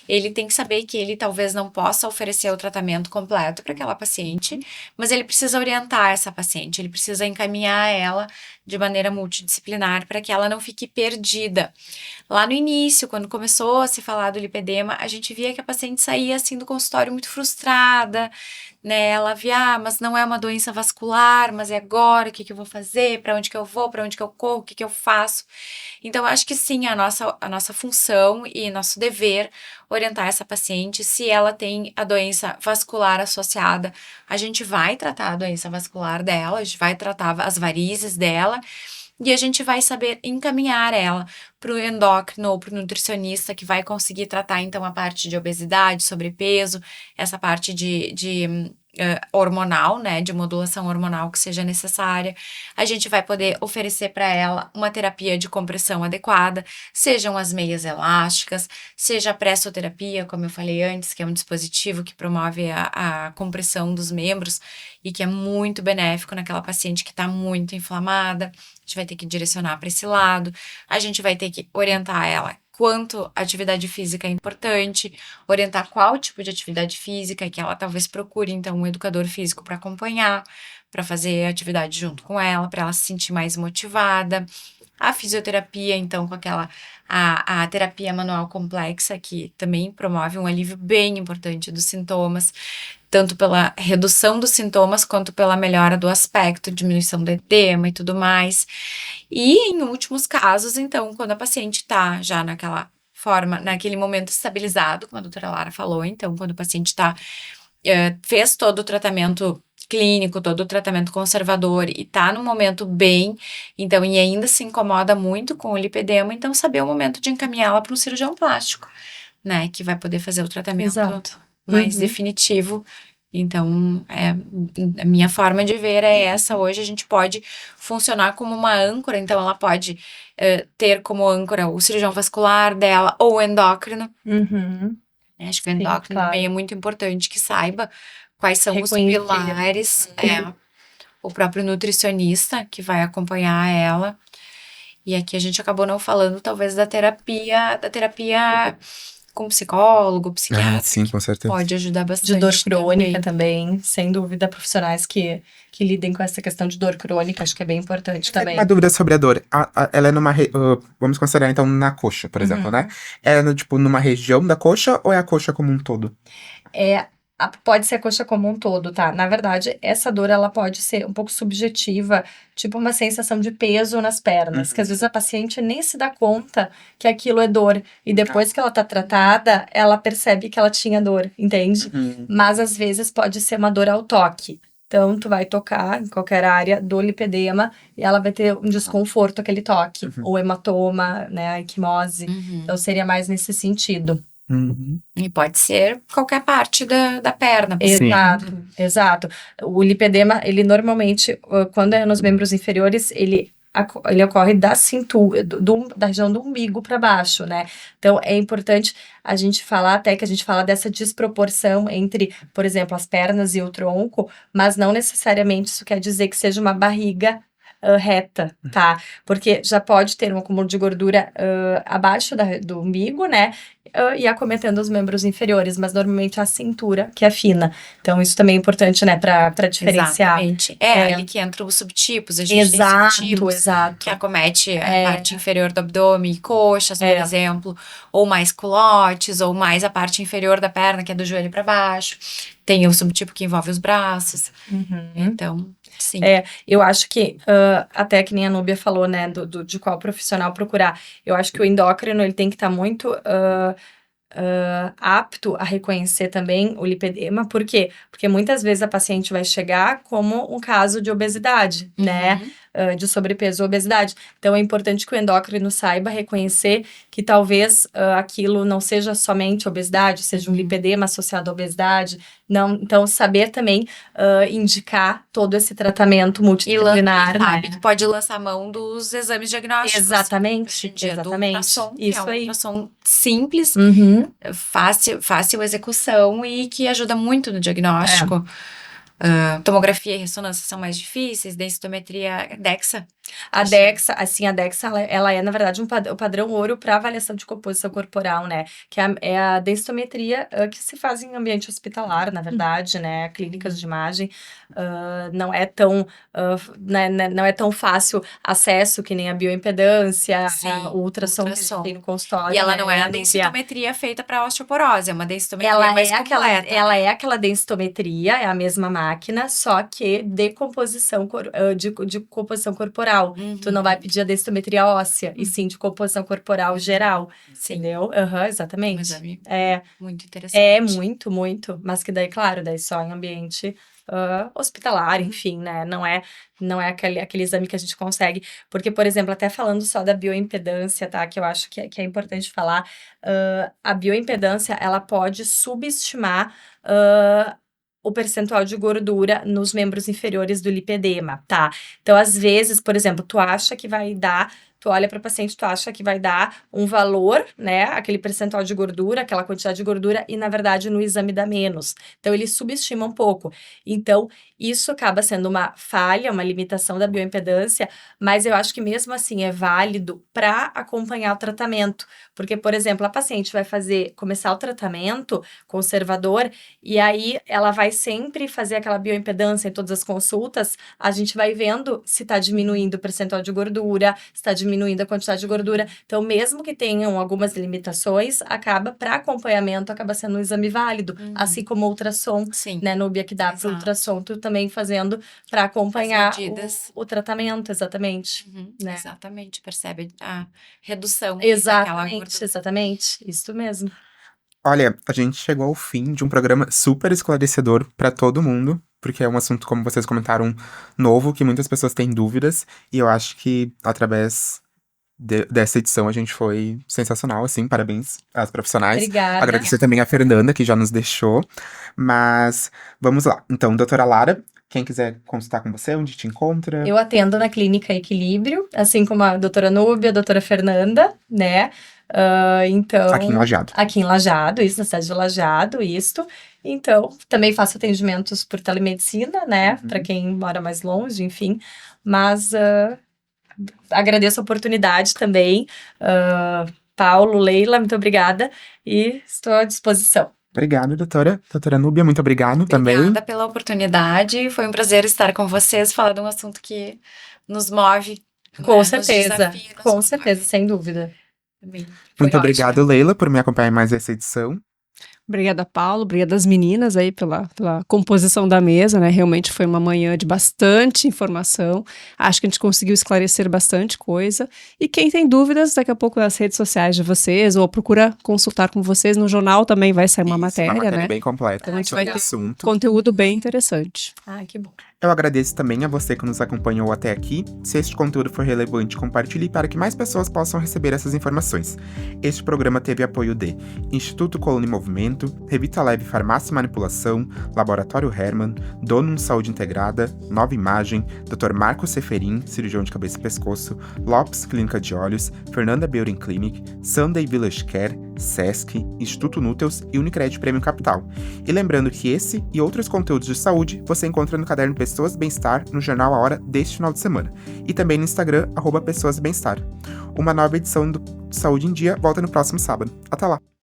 Ele tem que saber que ele talvez não possa oferecer o tratamento completo para aquela paciente, mas ele precisa orientar essa paciente, ele precisa encaminhar ela de maneira multidisciplinar para que ela não fique perdida. Lá no início, quando começou a se falar do lipedema, a gente via que a paciente saía assim do consultório muito frustrada, né? Ela via, mas não é uma doença vascular, mas é agora, o que eu vou fazer, para onde que eu vou, para onde que eu corro, o que eu faço. Então, eu acho que sim, a nossa função e nosso dever orientar essa paciente. Se ela tem a doença vascular associada, a gente vai tratar a doença vascular dela, a gente vai tratar as varizes dela, e a gente vai saber encaminhar ela para o endócrino ou para o nutricionista, que vai conseguir tratar, então, a parte de obesidade, sobrepeso, essa parte de hormonal, né, de modulação hormonal que seja necessária. A gente vai poder oferecer para ela uma terapia de compressão adequada, sejam as meias elásticas, seja a pressoterapia, como eu falei antes, que é um dispositivo que promove a compressão dos membros e que é muito benéfico naquela paciente que está muito inflamada. A gente vai ter que direcionar para esse lado, a gente vai ter que orientar ela quanto a atividade física é importante, orientar qual tipo de atividade física, que ela talvez procure, então, um educador físico para acompanhar, para fazer atividade junto com ela, para ela se sentir mais motivada. A fisioterapia, então, com a terapia manual complexa, que também promove um alívio bem importante dos sintomas, tanto pela redução dos sintomas, quanto pela melhora do aspecto, diminuição do edema e tudo mais. E, em últimos casos, então, quando a paciente está já naquela forma, naquele momento estabilizado, como a doutora Lara falou, então, quando o paciente fez todo o tratamento clínico, todo o tratamento conservador e tá no momento bem, então, e ainda se incomoda muito com o lipedema, então saber o momento de encaminhá-la para um cirurgião plástico, né, que vai poder fazer o tratamento mais definitivo. Então, a minha forma de ver é essa. Hoje a gente pode funcionar como uma âncora, então ela pode ter como âncora o cirurgião vascular dela ou o endócrino. Acho que o endócrino também é muito importante que saiba quais são os pilares, o próprio nutricionista que vai acompanhar ela. E aqui a gente acabou não falando, talvez, da terapia com psicólogo, psiquiatra. Sim, com certeza. Pode ajudar bastante. De dor crônica também, sem dúvida, profissionais que lidem com essa questão de dor crônica, acho que é bem importante também. Uma dúvida sobre a dor. Ela é vamos considerar, então, na coxa, por exemplo, né? Ela é, numa região da coxa ou é a coxa como um todo? Pode ser a coxa como um todo, tá? Na verdade, essa dor, ela pode ser um pouco subjetiva, tipo uma sensação de peso nas pernas, que às vezes a paciente nem se dá conta que aquilo é dor. E depois que ela tá tratada, ela percebe que ela tinha dor, entende? Mas às vezes pode ser uma dor ao toque. Então, tu vai tocar em qualquer área do lipedema e ela vai ter um desconforto, aquele toque. Ou hematoma, né, a equimose. Então, seria mais nesse sentido. E pode ser qualquer parte da perna. Exato. O lipedema, ele normalmente, quando é nos membros inferiores, ele ocorre da cintura, da região do umbigo para baixo, né? Então, é importante a gente falar, até que a gente fala dessa desproporção entre, por exemplo, as pernas e o tronco, mas não necessariamente isso quer dizer que seja uma barriga reta, tá? Porque já pode ter um acúmulo de gordura abaixo do umbigo, né? E acometendo os membros inferiores, mas normalmente a cintura, que é fina. Então, isso também é importante, né, pra diferenciar. Exatamente. Ali que entram os subtipos. A gente tem subtipos que acomete a parte inferior do abdômen, coxas, por exemplo, ou mais culotes, ou mais a parte inferior da perna, que é do joelho para baixo. Tem o subtipo que envolve os braços. Então, sim. Eu acho que, até que nem a Núbia falou, né, de qual profissional procurar. Eu acho que o endócrino, ele tem que estar muito apto a reconhecer também o lipedema. Por quê? Porque muitas vezes a paciente vai chegar como um caso de obesidade, né? De sobrepeso ou obesidade. Então, é importante que o endócrino saiba reconhecer que talvez aquilo não seja somente obesidade, seja um lipedema associado à obesidade. Não, então, saber também indicar todo esse tratamento multidisciplinar. Sabe que pode lançar mão dos exames diagnósticos. Exatamente. Do ultrassom, Isso que é um aí. ultrassom simples, fácil execução e que ajuda muito no diagnóstico. Tomografia e ressonância são mais difíceis, densitometria, DEXA. A DEXA, ela é, na verdade, o padrão ouro para avaliação de composição corporal, né? Que é a densitometria que se faz em ambiente hospitalar, na verdade, né? Clínicas de imagem. Não é tão fácil acesso que nem a bioimpedância, o ultrassom que a gente tem no consultório. E ela né? não é a densitometria feita para osteoporose, é uma densitometria mais completa. Ela é aquela densitometria, é a mesma máquina, só que de composição, de composição corporal. Tu não vai pedir a densitometria óssea, e sim de composição corporal geral. Entendeu? Exatamente. Muito interessante. Muito. Mas que daí, claro, daí só em ambiente hospitalar, enfim, né? Não é aquele exame que a gente consegue. Porque, por exemplo, até falando só da bioimpedância, tá? Que eu acho que é importante falar. A bioimpedância, ela pode subestimar o percentual de gordura nos membros inferiores do lipedema, tá? Então, às vezes, por exemplo, tu olha para o paciente, tu acha que vai dar um valor, né? Aquele percentual de gordura, aquela quantidade de gordura, e na verdade no exame dá menos. Então, ele subestima um pouco. Então, isso acaba sendo uma falha, uma limitação da bioimpedância, mas eu acho que mesmo assim é válido para acompanhar o tratamento. Porque, por exemplo, a paciente vai começar o tratamento conservador, e aí ela vai sempre fazer aquela bioimpedância em todas as consultas, a gente vai vendo se está diminuindo o percentual de gordura, se está diminuindo a quantidade de gordura. Então, mesmo que tenham algumas limitações, para acompanhamento, acaba sendo um exame válido. Assim como o ultrassom, né? Nubia, que dá para o ultrassom, tu também fazendo para acompanhar o tratamento, exatamente. Né? Exatamente, percebe a redução. Exatamente, isso mesmo. Olha, a gente chegou ao fim de um programa super esclarecedor para todo mundo, porque é um assunto, como vocês comentaram, novo, que muitas pessoas têm dúvidas, e eu acho que através dessa edição a gente foi sensacional, assim, parabéns às profissionais. Obrigada. Agradecer também a Fernanda, que já nos deixou, mas vamos lá. Então, doutora Lara, quem quiser consultar com você, onde te encontra? Eu atendo na Clínica Equilíbrio, assim como a doutora Núbia, a doutora Fernanda, né? Então, aqui em Lajeado. Aqui em Lajeado, isso, na cidade de Lajeado, isso. Então, também faço atendimentos por telemedicina, né? Para quem mora mais longe, enfim. Mas agradeço a oportunidade também. Paulo, Leila, muito obrigada. E estou à disposição. Obrigado, doutora. Doutora Núbia, muito obrigado também. Obrigada pela oportunidade. Foi um prazer estar com vocês, falar de um assunto que nos move. Com certeza, com certeza, sem dúvida. Muito obrigado, Leila, por me acompanhar em mais essa edição. Obrigada, Paulo. Obrigada às meninas aí pela composição da mesa, né? Realmente foi uma manhã de bastante informação. Acho que a gente conseguiu esclarecer bastante coisa. E quem tem dúvidas, daqui a pouco nas redes sociais de vocês, ou procura consultar com vocês. No jornal também vai sair uma matéria, né? Bem completa. Então a gente vai ter conteúdo bem interessante. Que bom. Eu agradeço também a você que nos acompanhou até aqui. Se este conteúdo for relevante, compartilhe para que mais pessoas possam receber essas informações. Este programa teve apoio de Instituto Coluna e Movimento, Revita Leve Farmácia e Manipulação, Laboratório Hermann, Donum Saúde Integrada, Nova Imagem, Dr. Marco Seferin, cirurgião de cabeça e pescoço, Lopes Clínica de Olhos, Fernanda Beauty Clinic, Sunday Village Care, Sesc, Instituto Núteus e Unicred Prêmio Capital. E lembrando que esse e outros conteúdos de saúde você encontra no caderno Pessoas Bem-Estar no jornal A Hora deste final de semana. E também no Instagram, @Pessoas Bem-Estar. Uma nova edição do Saúde em Dia volta no próximo sábado. Até lá!